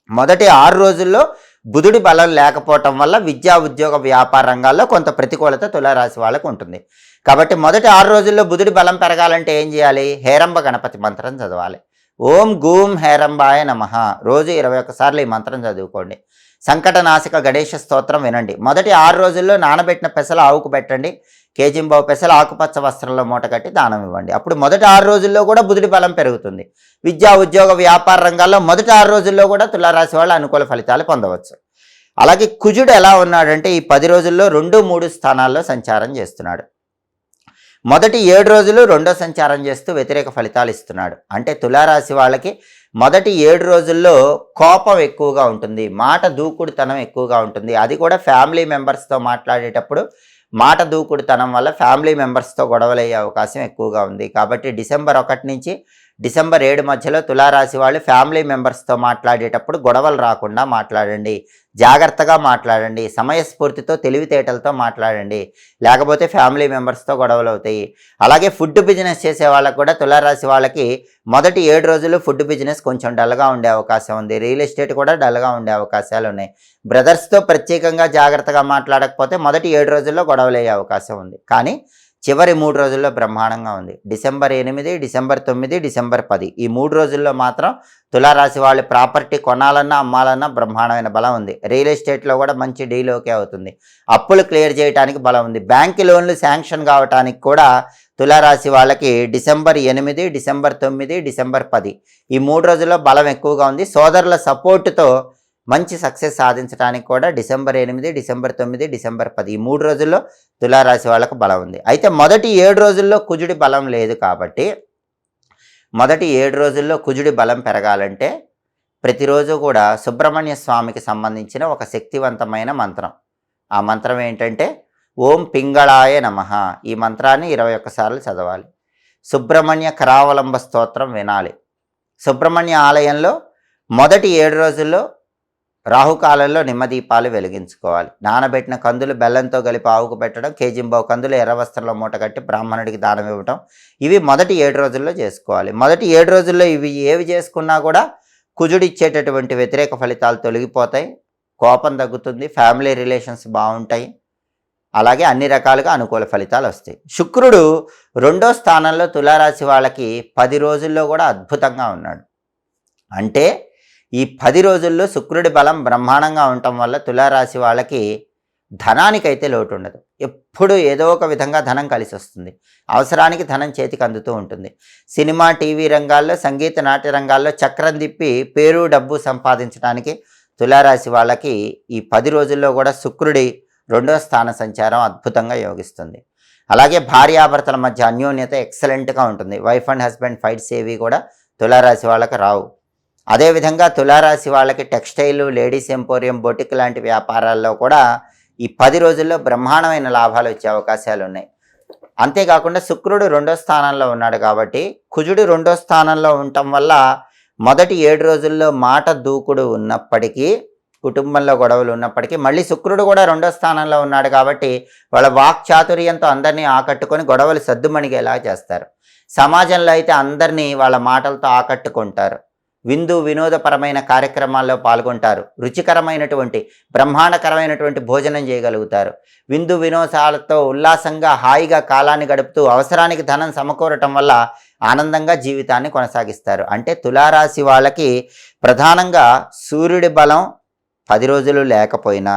మొదటి 6 రోజుల్లో బుధుడి బలం లేకపోవటం వల్ల విద్యా, ఉద్యోగ, వ్యాపార రంగాల్లో కొంత ప్రతికూలత తులారాశి వాళ్ళకు ఉంటుంది. కాబట్టి మొదటి 6 రోజుల్లో బుధుడి బలం పెరగాలంటే ఏం చేయాలి? హేరంబ గణపతి మంత్రం చదవాలి. ఓం గూం హేరంబాయ నమః రోజు 21 సార్లు ఈ మంత్రం చదువుకోండి. సంకటనాశక గణేష స్తోత్రం వినండి. మొదటి 6 రోజుల్లో నానబెట్టిన పెసలు ఆవుకు పెట్టండి. కేజింబావు పెసలు ఆకుపచ్చ వస్త్రంలో మూట కట్టి దానం ఇవ్వండి. అప్పుడు మొదటి 6 రోజుల్లో కూడా బుధుడి బలం పెరుగుతుంది. విద్యా, ఉద్యోగ, వ్యాపార రంగాల్లో మొదటి 6 రోజుల్లో కూడా తులారాశి వాళ్ళు అనుకూల ఫలితాలు పొందవచ్చు. అలాగే కుజుడు ఎలా ఉన్నాడంటే ఈ 10 రోజుల్లో 2, 3 స్థానాల్లో సంచారం చేస్తున్నాడు. మొదటి 7 రోజులు రెండో సంచారం చేస్తూ వ్యతిరేక ఫలితాలు ఇస్తున్నాడు. అంటే తులారాశి వాళ్ళకి మొదటి 7 రోజుల్లో కోపం ఎక్కువగా ఉంటుంది, మాట దూకుడుతనం ఎక్కువగా ఉంటుంది. అది కూడా ఫ్యామిలీ మెంబర్స్తో మాట్లాడేటప్పుడు మాట దూకుడుతనం వల్ల ఫ్యామిలీ మెంబర్స్తో గొడవలయ్యే అవకాశం ఎక్కువగా ఉంది. కాబట్టి డిసెంబర్ 1 నుంచి డిసెంబర్ 7 మధ్యలో తులారాశి వాళ్ళు ఫ్యామిలీ మెంబర్స్తో మాట్లాడేటప్పుడు గొడవలు రాకుండా మాట్లాడండి, జాగ్రత్తగా మాట్లాడండి, సమయస్ఫూర్తితో తెలివితేటలతో మాట్లాడండి, లేకపోతే ఫ్యామిలీ మెంబర్స్తో గొడవలు అవుతాయి. అలాగే ఫుడ్ బిజినెస్ చేసే వాళ్ళకు కూడా తులారాశి వాళ్ళకి మొదటి 7 రోజులు ఫుడ్ బిజినెస్ కొంచెం డల్గా ఉండే అవకాశం ఉంది. రియల్ ఎస్టేట్ కూడా డల్గా ఉండే అవకాశాలు ఉన్నాయి. బ్రదర్స్తో ప్రత్యేకంగా జాగ్రత్తగా మాట్లాడకపోతే మొదటి 7 రోజుల్లో గొడవలు అయ్యే అవకాశం ఉంది. కానీ చివరి 3 రోజుల్లో బ్రహ్మాండంగా ఉంది. డిసెంబర్ 8, డిసెంబర్ 9, డిసెంబర్ 10 ఈ 3 రోజుల్లో మాత్రం తులారాశి వాళ్ళు ప్రాపర్టీ కొనాలన్నా అమ్మాలన్నా బ్రహ్మాండమైన బలం ఉంది. రియల్ ఎస్టేట్లో కూడా మంచి డీల్ ఓకే అవుతుంది. అప్పులు క్లియర్ చేయడానికి బలం ఉంది. బ్యాంక్ లోన్లు శాంక్షన్ కావడానికి కూడా తులారాశి వాళ్ళకి డిసెంబర్ 8, డిసెంబర్ 9, డిసెంబర్ 10 ఈ 3 రోజుల్లో బలం ఎక్కువగా ఉంది. సోదరుల సపోర్టుతో మంచి సక్సెస్ సాధించడానికి కూడా డిసెంబర్ 8, డిసెంబర్ 9, డిసెంబర్ 10 ఈ 3 రోజుల్లో తులారాశి వాళ్ళకు బలం ఉంది. అయితే మొదటి 7 రోజుల్లో కుజుడి బలం లేదు కాబట్టి మొదటి 7 రోజుల్లో కుజుడి బలం పెరగాలంటే ప్రతిరోజు కూడా సుబ్రహ్మణ్య స్వామికి సంబంధించిన ఒక శక్తివంతమైన మంత్రం. ఆ మంత్రం ఏంటంటే ఓం పింగళాయ నమః. ఈ మంత్రాన్ని 21 సార్లు చదవాలి. సుబ్రహ్మణ్య కరావలంబ స్తోత్రం వినాలి. సుబ్రహ్మణ్య ఆలయంలో మొదటి 7 రోజుల్లో రాహుకాలంలో నిమ్మదీపాలు వెలిగించుకోవాలి. నానబెట్టిన కందులు బెల్లంతో కలిపి ఆవుకు పెట్టడం, కేజింబావు కందులు ఎర్ర వస్త్రంలో మూట కట్టి బ్రాహ్మణుడికి దానం ఇవ్వటం, ఇవి మొదటి 7 రోజుల్లో చేసుకోవాలి. మొదటి 7 రోజుల్లో ఇవి ఏవి చేసుకున్నా కూడా కుజుడు ఇచ్చేటటువంటి వ్యతిరేక ఫలితాలు తొలగిపోతాయి, కోపం తగ్గుతుంది, ఫ్యామిలీ రిలేషన్స్ బాగుంటాయి, అలాగే అన్ని రకాలుగా అనుకూల ఫలితాలు వస్తాయి. శుక్రుడు 2వ స్థానంలో తులారాశి వాళ్ళకి 10 రోజుల్లో కూడా అద్భుతంగా ఉన్నాడు. అంటే ఈ 10 రోజుల్లో శుక్రుడి బలం బ్రహ్మాండంగా ఉండటం వల్ల తులారాశి వాళ్ళకి ధనానికైతే లోటు ఉండదు. ఎప్పుడు ఏదో ఒక విధంగా ధనం కలిసి వస్తుంది. అవసరానికి ధనం చేతికి అందుతూ ఉంటుంది. సినిమా, టీవీ రంగాల్లో, సంగీత, నాట్య రంగాల్లో చక్రం తిప్పి పేరు, డబ్బు సంపాదించడానికి తులారాశి వాళ్ళకి ఈ 10 రోజుల్లో కూడా శుక్రుడి 2వ స్థాన సంచారం అద్భుతంగా యోగిస్తుంది. అలాగే భార్యాభర్తల మధ్య అన్యోన్యత ఎక్సలెంట్గా ఉంటుంది. వైఫ్ అండ్ హస్బెండ్ ఫైట్స్ ఏవి కూడా తులారాశి వాళ్ళకి రావు. అదేవిధంగా తులారాశి వాళ్ళకి టెక్స్టైల్, లేడీస్ ఎంపోరియం, బొటిక్ లాంటి వ్యాపారాల్లో కూడా ఈ 10 రోజుల్లో బ్రహ్మాండమైన లాభాలు వచ్చే అవకాశాలు ఉన్నాయి. అంతేకాకుండా శుక్రుడు 2వ స్థానంలో ఉన్నాడు కాబట్టి కుజుడు 2వ స్థానంలో ఉండటం వల్ల మొదటి 7 రోజుల్లో మాట దూకుడు ఉన్నప్పటికీ, కుటుంబంలో గొడవలు ఉన్నప్పటికీ, మళ్ళీ శుక్రుడు కూడా 2వ స్థానంలో ఉన్నాడు కాబట్టి వాళ్ళ వాక్ చాతుర్యంతో అందరినీ ఆకట్టుకొని గొడవలు సద్దుమణిగేలా చేస్తారు. సమాజంలో అయితే అందరినీ వాళ్ళ మాటలతో ఆకట్టుకుంటారు. విందు వినోదపరమైన కార్యక్రమాల్లో పాల్గొంటారు. రుచికరమైనటువంటి బ్రహ్మాండకరమైనటువంటి భోజనం చేయగలుగుతారు. విందు వినోదాలతో ఉల్లాసంగా హాయిగా కాలాన్ని గడుపుతూ అవసరానికి ధనం సమకూరటం వల్ల ఆనందంగా జీవితాన్ని కొనసాగిస్తారు. అంటే తులారాశి వాళ్ళకి ప్రధానంగా సూర్యుడి బలం 10 రోజులు లేకపోయినా,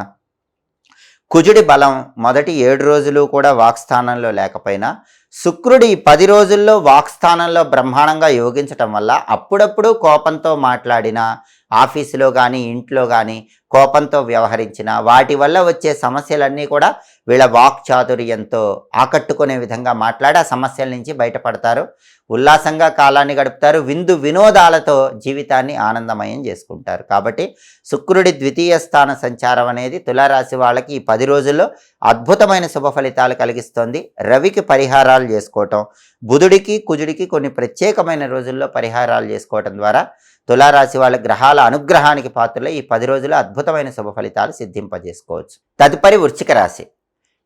కుజుడి బలం మొదటి 7 రోజులు కూడా వాక్స్థానంలో లేకపోయినా, శుక్రుడి 10 రోజుల్లో వాక్స్థానంలో బ్రహ్మాండంగా యోగించటం వల్ల అప్పుడప్పుడు కోపంతో మాట్లాడినా, ఆఫీసులో కానీ ఇంట్లో కానీ కోపంతో వ్యవహరించిన వాటి వల్ల వచ్చే సమస్యలన్నీ కూడా వీళ్ళ వాక్ చాతుర్యంతో ఆకట్టుకునే విధంగా మాట్లాడి ఆ సమస్యల నుంచి బయటపడతారు. ఉల్లాసంగా కాలాన్ని గడుపుతారు. విందు వినోదాలతో జీవితాన్ని ఆనందమయం చేసుకుంటారు. కాబట్టి శుక్రుడి 2వ స్థాన సంచారం అనేది తులారాశి వాళ్ళకి ఈ 10 రోజుల్లో అద్భుతమైన శుభ ఫలితాలు కలిగిస్తుంది. రవికి పరిహారాలు చేసుకోవటం, బుధుడికి, కుజుడికి కొన్ని ప్రత్యేకమైన రోజుల్లో పరిహారాలు చేసుకోవటం ద్వారా తులారాశి వాళ్ళ గ్రహాల అనుగ్రహానికి పాత్రలో ఈ 10 రోజులు అద్భుతమైన శుభ ఫలితాలు సిద్ధింపజేసుకోవచ్చు. తదుపరి వృశ్చిక రాశి.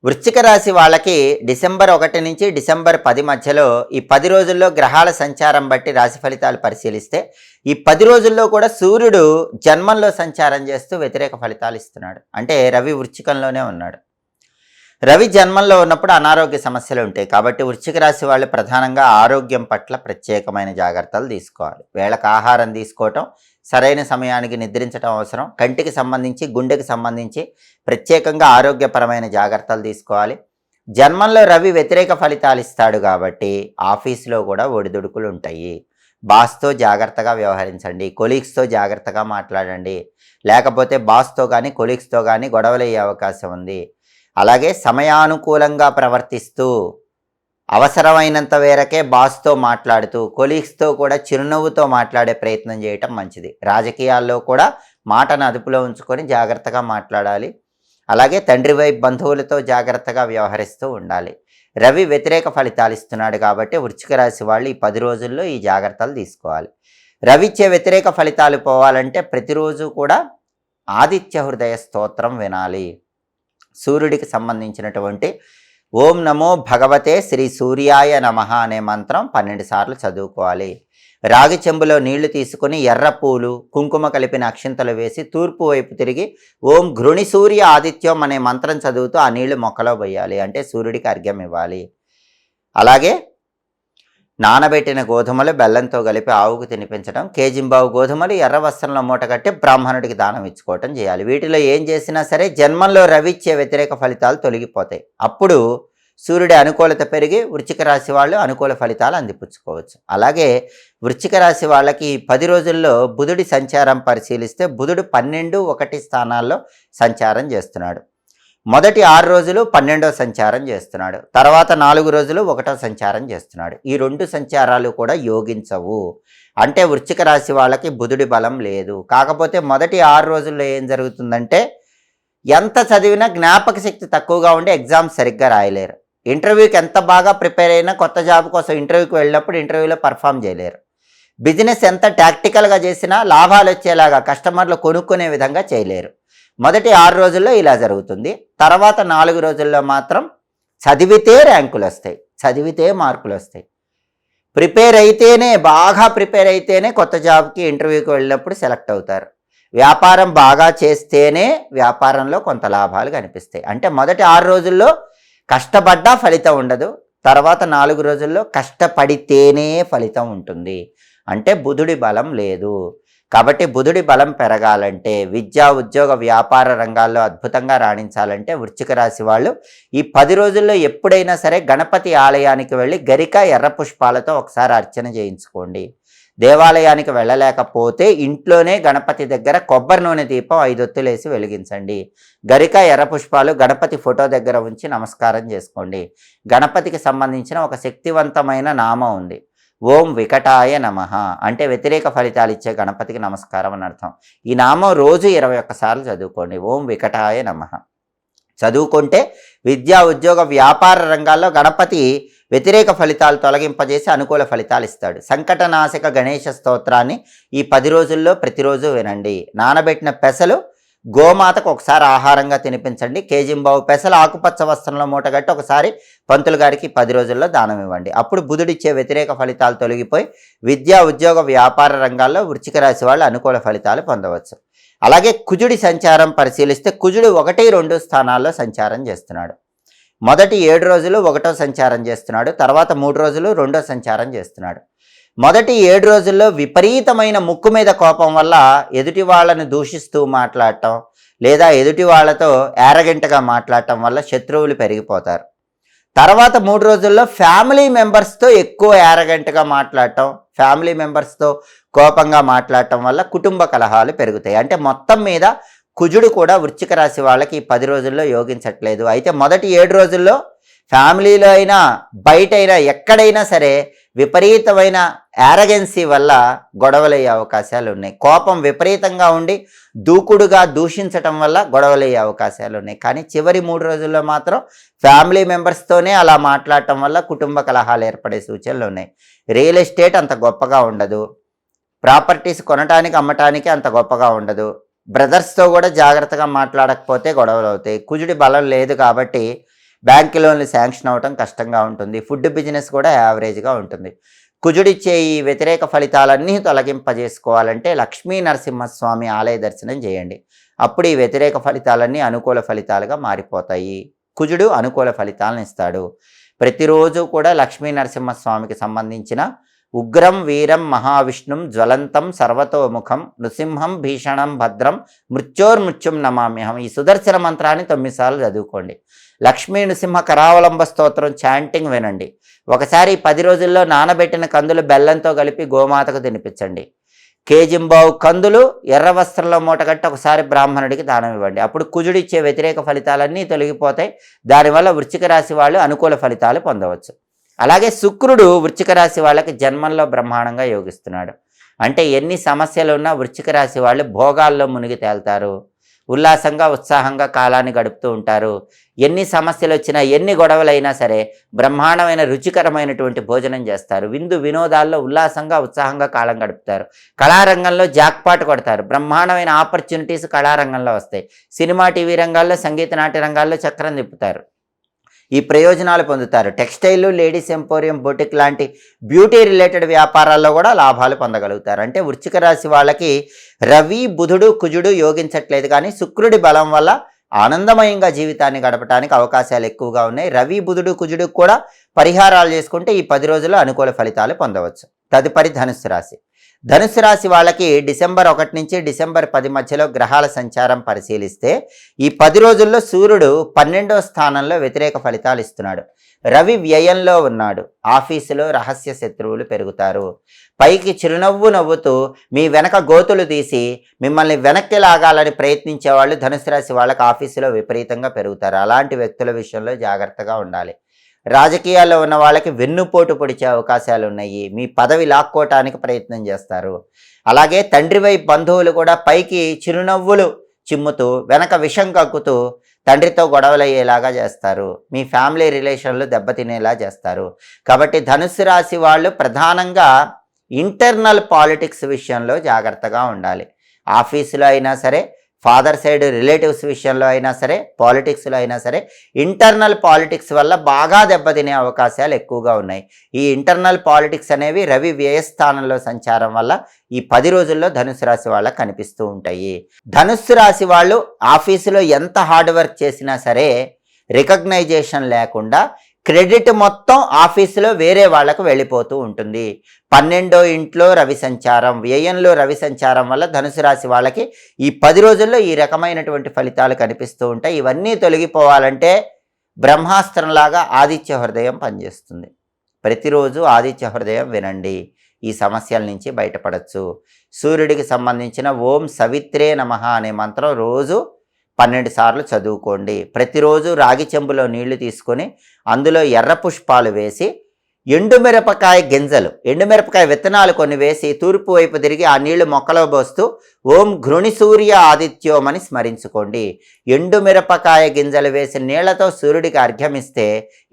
వృశ్చిక రాశి వాళ్ళకి డిసెంబర్ 1 నుంచి డిసెంబర్ 10 మధ్యలో ఈ 10 రోజుల్లో గ్రహాల సంచారం బట్టి రాశి ఫలితాలు పరిశీలిస్తే ఈ 10 రోజుల్లో కూడా సూర్యుడు జన్మంలో సంచారం చేస్తూ వ్యతిరేక ఫలితాలు ఇస్తున్నాడు. అంటే రవి వృశ్చికంలోనే ఉన్నాడు. రవి జన్మంలో ఉన్నప్పుడు అనారోగ్య సమస్యలు ఉంటాయి. కాబట్టి వృశ్చిక రాశి వాళ్ళు ప్రధానంగా ఆరోగ్యం పట్ల ప్రత్యేకమైన జాగ్రత్తలు తీసుకోవాలి. వేళకు ఆహారం తీసుకోవటం, సరైన సమయానికి నిద్రించడం అవసరం. కంటికి సంబంధించి, గుండెకి సంబంధించి ప్రత్యేకంగా ఆరోగ్యపరమైన జాగ్రత్తలు తీసుకోవాలి. జన్మంలో రవి వ్యతిరేక ఫలితాలు ఇస్తాడు కాబట్టి ఆఫీసులో కూడా ఒడిదుడుకులు ఉంటాయి. బాస్తో జాగ్రత్తగా వ్యవహరించండి, కొలీగ్స్తో జాగ్రత్తగా మాట్లాడండి, లేకపోతే బాస్తో కానీ కొలీగ్స్తో కానీ గొడవలయ్యే అవకాశం ఉంది. అలాగే సమయానుకూలంగా ప్రవర్తిస్తూ అవసరమైనంత మేరకే బాస్తో మాట్లాడుతూ కొలీగ్స్తో కూడా చిరునవ్వుతో మాట్లాడే ప్రయత్నం చేయటం మంచిది. రాజకీయాల్లో కూడా మాటను అదుపులో ఉంచుకొని జాగ్రత్తగా మాట్లాడాలి. అలాగే తండ్రి వైపు బంధువులతో జాగ్రత్తగా వ్యవహరిస్తూ ఉండాలి. రవి వ్యతిరేక ఫలితాలు ఇస్తున్నాడు కాబట్టి వృశ్చిక రాశి వాళ్ళు ఈ 10 రోజుల్లో ఈ జాగ్రత్తలు తీసుకోవాలి. రవి ఇచ్చే వ్యతిరేక ఫలితాలు పోవాలంటే ప్రతిరోజు కూడా ఆదిత్య హృదయ స్తోత్రం వినాలి. సూర్యుడికి సంబంధించినటువంటి ఓం నమో భగవతే శ్రీ సూర్యాయ నమః అనే మంత్రం 12 సార్లు చదువుకోవాలి. రాగి చెంబులో నీళ్లు తీసుకుని ఎర్ర పూలు, కుంకుమ కలిపిన అక్షింతలు వేసి తూర్పు వైపు తిరిగి ఓం ఘృణి సూర్య ఆదిత్యం అనే మంత్రం చదువుతూ ఆ నీళ్లు మొక్కలో పోయాలి. అంటే సూర్యుడికి అర్ఘ్యం ఇవ్వాలి. అలాగే నానబెట్టిన గోధుమలు బెల్లంతో కలిపి ఆవుకు తినిపించడం, కేజింబావు గోధుమలు ఎర్ర వస్త్రంలో మూటగట్టి బ్రాహ్మణుడికి దానం ఇచ్చుకోవటం చేయాలి. వీటిలో ఏం చేసినా సరే జన్మంలో రవి ఇచ్చే వ్యతిరేక ఫలితాలు తొలగిపోతాయి. అప్పుడు సూర్యుడి అనుకూలత పెరిగి వృశ్చిక రాశి వాళ్ళు అనుకూల ఫలితాలు అందిపుచ్చుకోవచ్చు. అలాగే వృశ్చిక రాశి వాళ్ళకి 10 రోజుల్లో బుధుడి సంచారం పరిశీలిస్తే బుధుడు 12, 1 స్థానాల్లో సంచారం చేస్తున్నాడు. మొదటి 6 రోజులు 12వ సంచారం చేస్తున్నాడు. తర్వాత 4 రోజులు 1వ సంచారం చేస్తున్నాడు. ఈ 2 సంచారాలు కూడా యోగించవు. అంటే వృశ్చిక రాశి వాళ్ళకి బుధుడి బలం లేదు. కాకపోతే మొదటి 6 రోజుల్లో ఏం జరుగుతుందంటే ఎంత చదివినా జ్ఞాపక శక్తి తక్కువగా ఉండి ఎగ్జామ్స్ సరిగ్గా రాయలేరు. ఇంటర్వ్యూకి ఎంత బాగా ప్రిపేర్ అయినా కొత్త జాబ్ కోసం ఇంటర్వ్యూకి వెళ్ళినప్పుడు ఇంటర్వ్యూలో పర్ఫామ్ చేయలేరు. బిజినెస్ ఎంత టాక్టికల్గా చేసినా లాభాలు వచ్చేలాగా కస్టమర్లు కొనుక్కునే విధంగా చేయలేరు. మొదటి 6 రోజుల్లో ఇలా జరుగుతుంది. తర్వాత 4 రోజుల్లో మాత్రం చదివితే ర్యాంకులు వస్తాయి, చదివితే మార్కులు వస్తాయి. బాగా ప్రిపేర్ అయితేనే కొత్త జాబ్కి ఇంటర్వ్యూకి వెళ్ళినప్పుడు సెలెక్ట్ అవుతారు. వ్యాపారం బాగా చేస్తేనే వ్యాపారంలో కొంత లాభాలు కనిపిస్తాయి. అంటే మొదటి 6 రోజుల్లో కష్టపడ్డా ఫలితం ఉండదు. తర్వాత 4 రోజుల్లో కష్టపడితేనే ఫలితం ఉంటుంది. అంటే బుధుడి బలం లేదు. కాబట్టి బుధుడి బలం పెరగాలంటే, విద్యా ఉద్యోగ వ్యాపార రంగాల్లో అద్భుతంగా రాణించాలంటే వృశ్చిక రాశి వాళ్ళు ఈ 10 రోజుల్లో ఎప్పుడైనా సరే గణపతి ఆలయానికి వెళ్ళి గరిక ఎర్ర పుష్పాలతో ఒకసారి అర్చన చేయించుకోండి. దేవాలయానికి వెళ్ళలేకపోతే ఇంట్లోనే గణపతి దగ్గర కొబ్బరి నూనె దీపం 5 ఒత్తులేసి వెలిగించండి. గరిక ఎర్ర పుష్పాలు గణపతి ఫోటో దగ్గర ఉంచి నమస్కారం చేసుకోండి. గణపతికి సంబంధించిన ఒక శక్తివంతమైన నామం ఉంది, ఓం వికటాయ నమః. అంటే వ్యతిరేక ఫలితాలు ఇచ్చే గణపతికి నమస్కారం అని అర్థం. ఈ నామం రోజు 21 సార్లు చదువుకోండి, ఓం వికటాయ నమః. చదువుకుంటే విద్యా ఉద్యోగ వ్యాపార రంగాల్లో గణపతి వ్యతిరేక ఫలితాలు తొలగింపజేసి అనుకూల ఫలితాలు ఇస్తాడు. సంకటనాశక గణేష స్తోత్రాన్ని ఈ 10 రోజుల్లో ప్రతిరోజు వినండి. నానబెట్టిన పెసలు గోమాతకు ఒకసారి ఆహారంగా తినిపించండి. కేజింబావు పెసలు ఆకుపచ్చ వస్త్రంలో మూటగట్టి ఒకసారి పంతులు గారికి 10 రోజుల్లో దానం ఇవ్వండి. అప్పుడు బుధుడిచ్చే వ్యతిరేక ఫలితాలు తొలగిపోయి విద్యా ఉద్యోగ వ్యాపార రంగాల్లో వృశ్చిక రాశి వాళ్ళు అనుకూల ఫలితాలు పొందవచ్చు. అలాగే కుజుడి సంచారం పరిశీలిస్తే కుజుడు 1, 2 స్థానాల్లో సంచారం చేస్తున్నాడు. మొదటి 7 రోజులు 1వ సంచారం చేస్తున్నాడు. తర్వాత 3 రోజులు 2వ సంచారం చేస్తున్నాడు. మొదటి 7 రోజుల్లో విపరీతమైన ముక్కు మీద కోపం వల్ల ఎదుటి వాళ్ళని దూషిస్తూ మాట్లాడటం, లేదా ఎదుటి వాళ్ళతో యారగెంట్గా మాట్లాడటం వల్ల శత్రువులు పెరిగిపోతారు. తర్వాత 3 రోజుల్లో ఫ్యామిలీ మెంబర్స్తో ఎక్కువ యారగెంట్గా మాట్లాడటం, ఫ్యామిలీ మెంబర్స్తో కోపంగా మాట్లాడటం వల్ల కుటుంబ కలహాలు పెరుగుతాయి. అంటే మొత్తం మీద కుజుడు కూడా వృశ్చిక రాశి వాళ్ళకి ఈ 10 రోజుల్లో యోగించట్లేదు. అయితే మొదటి 7 రోజుల్లో ఫ్యామిలీలో అయినా బయటైనా ఎక్కడైనా సరే విపరీతమైన యారగెన్సీ వల్ల గొడవలయ్యే అవకాశాలు ఉన్నాయి. కోపం విపరీతంగా ఉండి దూకుడుగా దూషించటం వల్ల గొడవలయ్యే అవకాశాలు ఉన్నాయి. కానీ చివరి 3 రోజుల్లో మాత్రం ఫ్యామిలీ మెంబర్స్తోనే అలా మాట్లాడటం వల్ల కుటుంబ కలహాలు ఏర్పడే సూచనలు ఉన్నాయి. రియల్ ఎస్టేట్ అంత గొప్పగా ఉండదు, ప్రాపర్టీస్ కొనటానికి అమ్మటానికి అంత గొప్పగా ఉండదు. బ్రదర్స్తో కూడా జాగ్రత్తగా మాట్లాడకపోతే గొడవలు అవుతాయి. కుజుడి బలం లేదు కాబట్టి బ్యాంక్ లోన్లు శాంక్షన్ అవ్వటం కష్టంగా ఉంటుంది. ఫుడ్ బిజినెస్ కూడా యావరేజ్గా ఉంటుంది. కుజుడిచ్చే ఈ వ్యతిరేక ఫలితాలన్నీ తొలగింపజేసుకోవాలంటే లక్ష్మీ నరసింహస్వామి ఆలయ దర్శనం చేయండి. అప్పుడు ఈ వ్యతిరేక ఫలితాలన్నీ అనుకూల ఫలితాలుగా మారిపోతాయి. కుజుడు అనుకూల ఫలితాలను ఇస్తాడు. ప్రతిరోజు కూడా లక్ష్మీ నరసింహస్వామికి సంబంధించిన ఉగ్రం వీరం మహావిష్ణుం జ్వలంతం సర్వతోముఖం నృసింహం భీషణం భద్రం మృత్యోర్మృత్యుం నమామ్యహం ఈ సుదర్శన మంత్రాన్ని 9 సార్లు చదువుకోండి. లక్ష్మీ నృసింహ కరావలంబ స్తోత్రం చాంటింగ్ వినండి. ఒకసారి 10 రోజుల్లో నానబెట్టిన కందులు బెల్లంతో కలిపి గోమాతకు తినిపించండి. కేజింబావు కందులు ఎర్ర వస్త్రంలో మూటగట్టి ఒకసారి బ్రాహ్మణుడికి దానం ఇవ్వండి. అప్పుడు కుజుడిచ్చే వ్యతిరేక ఫలితాలన్నీ తొలగిపోతాయి. దానివల్ల వృశ్చిక రాశి వాళ్ళు అనుకూల ఫలితాలు పొందవచ్చు. అలాగే శుక్రుడు వృశ్చిక రాశి వాళ్ళకి జన్మంలో బ్రహ్మాండంగా యోగిస్తున్నాడు. అంటే ఎన్ని సమస్యలు ఉన్నా వృశ్చిక రాశి వాళ్ళు భోగాల్లో మునిగి తేలుతారు. ఉల్లాసంగా ఉత్సాహంగా కాలాన్ని గడుపుతూ ఉంటారు. ఎన్ని సమస్యలు వచ్చినా ఎన్ని గొడవలైనా సరే బ్రహ్మాండమైన రుచికరమైనటువంటి భోజనం చేస్తారు. విందు వినోదాల్లో ఉల్లాసంగా ఉత్సాహంగా కాలం గడుపుతారు. కళారంగంలో జాక్పాట్ కొడతారు. బ్రహ్మాండమైన ఆపర్చునిటీస్ కళారంగంలో వస్తాయి. సినిమా టీవీ రంగాల్లో సంగీత నాట్య రంగాల్లో చక్రం తిప్పుతారు. ఈ ప్రయోజనాలు పొందుతారు. టెక్స్టైల్ లేడీస్ ఎంపోరియం బొటిక్ లాంటి బ్యూటీ రిలేటెడ్ వ్యాపారాల్లో కూడా లాభాలు పొందగలుగుతారు. అంటే వృశ్చిక రాశి వాళ్ళకి రవి బుధుడు కుజుడు యోగించట్లేదు, కానీ శుక్రుడి బలం వల్ల ఆనందమయంగా జీవితాన్ని గడపడానికి అవకాశాలు ఎక్కువగా ఉన్నాయి. రవి బుధుడు కుజుడు కూడా పరిహారాలు చేసుకుంటే ఈ 10 రోజుల్లో అనుకూల ఫలితాలు పొందవచ్చు. తదుపరి ధనుస్సు రాశి. ధనుస్సు రాశి వాళ్ళకి డిసెంబర్ 1 నుంచి డిసెంబర్ 10 మధ్యలో గ్రహాల సంచారం పరిశీలిస్తే ఈ 10 రోజుల్లో సూర్యుడు 12వ స్థానంలో వ్యతిరేక ఫలితాలు ఇస్తున్నాడు. రవి వ్యయంలో ఉన్నాడు. ఆఫీసులో రహస్య శత్రువులు పెరుగుతారు. పైకి చిరునవ్వు నవ్వుతూ మీ వెనక గోతులు తీసి మిమ్మల్ని వెనక్కి లాగాలని ప్రయత్నించే వాళ్ళు ధనుసు రాశి వాళ్ళకి ఆఫీసులో విపరీతంగా పెరుగుతారు. అలాంటి వ్యక్తుల విషయంలో జాగ్రత్తగా ఉండాలి. రాజకీయాల్లో ఉన్న వాళ్ళకి వెన్నుపోటు పొడిచే అవకాశాలు ఉన్నాయి. మీ పదవి లాక్కోవటానికి ప్రయత్నం చేస్తారు. అలాగే తండ్రి వైపు బంధువులు కూడా పైకి చిరునవ్వులు చిమ్ముతూ వెనక విషం కక్కుతూ తండ్రితో గొడవలయ్యేలాగా చేస్తారు. మీ ఫ్యామిలీ రిలేషన్లు దెబ్బతినేలా చేస్తారు. కాబట్టి ధనుస్సు రాశి వాళ్ళు ప్రధానంగా ఇంటర్నల్ పాలిటిక్స్ విషయంలో జాగ్రత్తగా ఉండాలి. ఆఫీసులో అయినా సరే, ఫాదర్ సైడ్ రిలేటివ్స్ విషయంలో అయినా సరే, పాలిటిక్స్లో అయినా సరే ఇంటర్నల్ పాలిటిక్స్ వల్ల బాగా దెబ్బతినే అవకాశాలు ఎక్కువగా ఉన్నాయి. ఈ ఇంటర్నల్ పాలిటిక్స్ అనేవి రవి వ్యయస్థానంలో సంచారం వల్ల ఈ 10 రోజుల్లో ధనుస్సు రాశి వాళ్ళకి కనిపిస్తూ ఉంటాయి. ధనుస్సు రాశి వాళ్ళు ఆఫీసులో ఎంత హార్డ్ వర్క్ చేసినా సరే రికగ్నైజేషన్ లేకుండా క్రెడిట్ మొత్తం ఆఫీసులో వేరే వాళ్లకు వెళ్ళిపోతూ ఉంటుంది. 12వ ఇంట్లో రవి సంచారం, వ్యయంలో రవి సంచారం వల్ల ధనుసు రాశి వాళ్ళకి ఈ 10 రోజుల్లో ఈ రకమైనటువంటి ఫలితాలు కనిపిస్తూ ఉంటాయి. ఇవన్నీ తొలగిపోవాలంటే బ్రహ్మాస్త్రంలాగా ఆదిత్య హృదయం పనిచేస్తుంది. ప్రతిరోజు ఆదిత్య హృదయం వినండి. ఈ సమస్యల నుంచి బయటపడచ్చు. సూర్యుడికి సంబంధించిన ఓం సవిత్రే నమః అనే మంత్రం రోజు 12 సార్లు చదువుకోండి. ప్రతిరోజు రాగి చెంబులో నీళ్లు తీసుకొని అందులో ఎర్ర పుష్పాలు వేసి ఎండుమిరపకాయ గింజలు, ఎండుమిరపకాయ విత్తనాలు కొన్ని వేసి తూర్పు వైపు తిరిగి ఆ నీళ్లు మొక్కలో పోస్తూ ఓం ఘృణి సూర్య ఆదిత్యోమని స్మరించుకోండి. ఎండుమిరపకాయ గింజలు వేసి నీళ్లతో సూర్యుడికి అర్ఘ్యమిస్తే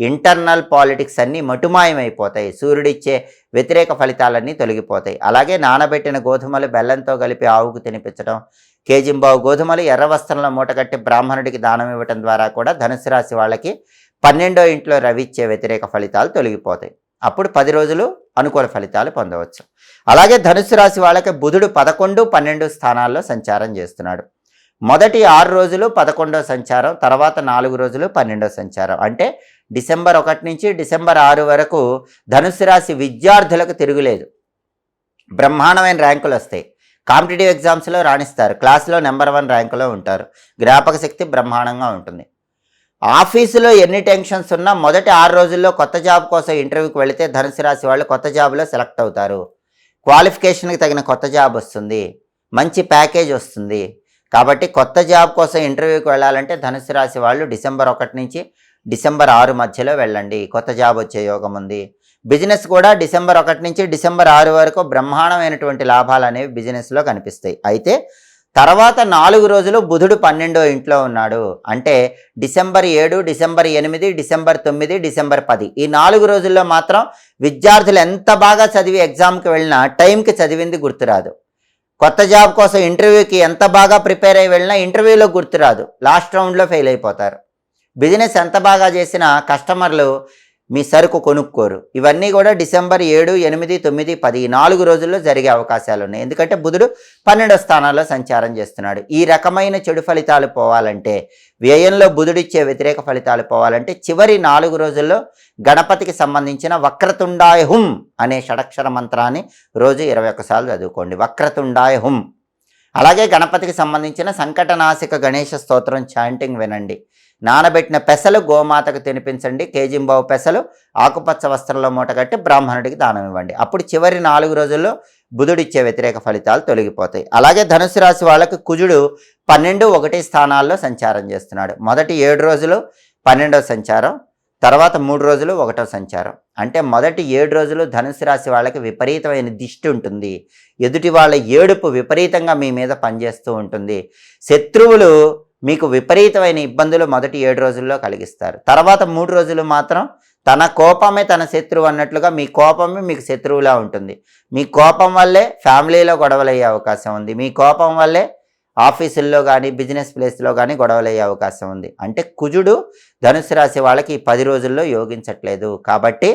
ఇంటర్నల్ పాలిటిక్స్ అన్నీ మటుమాయమైపోతాయి. సూర్యుడిచ్చే వ్యతిరేక ఫలితాలన్నీ తొలగిపోతాయి. అలాగే నానబెట్టిన గోధుమలు బెల్లంతో కలిపి ఆవుకు తినిపించడం, కేజింబావు గోధుమలు ఎర్ర వస్త్రంలో మూటగట్టి బ్రాహ్మణుడికి దానం ఇవ్వటం ద్వారా కూడా ధనుసు రాశి వాళ్ళకి 12వ ఇంట్లో రవి ఇచ్చే వ్యతిరేక ఫలితాలు తొలగిపోతాయి. అప్పుడు 10 రోజులు అనుకూల ఫలితాలు పొందవచ్చు. అలాగే ధనుసు రాశి వాళ్ళకి బుధుడు 11, 12 స్థానాల్లో సంచారం చేస్తున్నాడు. మొదటి 6 రోజులు 11వ సంచారం, తర్వాత 4 రోజులు 12వ సంచారం. అంటే డిసెంబర్ 1 నుంచి డిసెంబర్ 6 వరకు ధనుసు రాశి విద్యార్థులకు తిరుగులేదు. బ్రహ్మాండమైన ర్యాంకులు వస్తాయి. కాంపిటేటివ్ ఎగ్జామ్స్లో రాణిస్తారు. క్లాస్లో నెంబర్ 1 ర్యాంకులో ఉంటారు. జ్ఞాపక శక్తి బ్రహ్మాండంగా ఉంటుంది. ఆఫీసులో ఎన్ని టెన్షన్స్ ఉన్నా మొదటి 6 రోజుల్లో కొత్త జాబ్ కోసం ఇంటర్వ్యూకి వెళితే ధనుసు రాశి వాళ్ళు కొత్త జాబ్లో సెలెక్ట్ అవుతారు. క్వాలిఫికేషన్కి తగిన కొత్త జాబ్ వస్తుంది. మంచి ప్యాకేజ్ వస్తుంది. కాబట్టి కొత్త జాబ్ కోసం ఇంటర్వ్యూకి వెళ్ళాలంటే ధనుసు రాశి వాళ్ళు డిసెంబర్ 1 నుంచి డిసెంబర్ 6 మధ్యలో వెళ్ళండి. కొత్త జాబ్ వచ్చే యోగం ఉంది. బిజినెస్ కూడా డిసెంబర్ 1 నుంచి డిసెంబర్ 6 వరకు బ్రహ్మాండమైనటువంటి లాభాలు అనేవి బిజినెస్లో కనిపిస్తాయి. అయితే తర్వాత 4 రోజులు బుధుడు 12వ ఇంట్లో ఉన్నాడు. అంటే డిసెంబర్ 7, డిసెంబర్ 8, డిసెంబర్ 9, డిసెంబర్ 10 ఈ 4 రోజుల్లో మాత్రం విద్యార్థులు ఎంత బాగా చదివి ఎగ్జామ్కి వెళ్ళినా టైంకి చదివింది గుర్తురాదు. కొత్త జాబ్ కోసం ఇంటర్వ్యూకి ఎంత బాగా ప్రిపేర్ అయ్యి వెళ్ళినా ఇంటర్వ్యూలో గుర్తురాదు. లాస్ట్ రౌండ్లో ఫెయిల్ అయిపోతారు. బిజినెస్ ఎంత బాగా చేసినా కస్టమర్లు మీ సరుకు కొనుక్కోరు. ఇవన్నీ కూడా డిసెంబర్ 7, 8, 9, 10 ఈ 4 రోజుల్లో జరిగే అవకాశాలు ఉన్నాయి. ఎందుకంటే బుధుడు 12వ స్థానాల్లో సంచారం చేస్తున్నాడు. ఈ రకమైన చెడు ఫలితాలు పోవాలంటే వ్యయంలో బుధుడిచ్చే వ్యతిరేక ఫలితాలు పోవాలంటే చివరి 4 రోజుల్లో గణపతికి సంబంధించిన వక్రతుండాయ హుం అనే షడక్షర మంత్రాన్ని రోజు 21 సార్లు చదువుకోండి. వక్రతుండాయ హుం. అలాగే గణపతికి సంబంధించిన సంకటనాశక గణేష స్తోత్రం చాంటింగ్ వినండి. నానబెట్టిన పెసలు గోమాతకు తినిపించండి. కేజింబావు పెసలు ఆకుపచ్చ వస్త్రంలో మూటగట్టి బ్రాహ్మణుడికి దానం ఇవ్వండి. అప్పుడు చివరి 4 రోజుల్లో బుధుడిచ్చే వ్యతిరేక ఫలితాలు తొలగిపోతాయి. అలాగే ధనుసు రాశి వాళ్ళకి కుజుడు 12, 1 స్థానాల్లో సంచారం చేస్తున్నాడు. మొదటి 7 రోజులు 12వ సంచారం, తర్వాత 3 రోజులు 1వ సంచారం. అంటే మొదటి 7 రోజులు ధనుసు రాశి వాళ్ళకి విపరీతమైన దిష్టి ఉంటుంది. ఎదుటి వాళ్ళ ఏడుపు విపరీతంగా మీ మీద పనిచేస్తూ ఉంటుంది. శత్రువులు మీకు విపరీతమైన ఇబ్బందులు మొదటి 7 రోజుల్లో కలిగిస్తారు. తర్వాత 3 రోజులు మాత్రం తన కోపమే తన శత్రువు అన్నట్లుగా మీ కోపమే మీకు శత్రువులా ఉంటుంది. మీ కోపం వల్లే ఫ్యామిలీలో గొడవలయ్యే అవకాశం ఉంది. మీ కోపం వల్లే ఆఫీసుల్లో కానీ బిజినెస్ ప్లేస్లో కానీ గొడవలయ్యే అవకాశం ఉంది. అంటే కుజుడు ధనుసు రాశి వాళ్ళకి 10 రోజుల్లో యోగించట్లేదు. కాబట్టి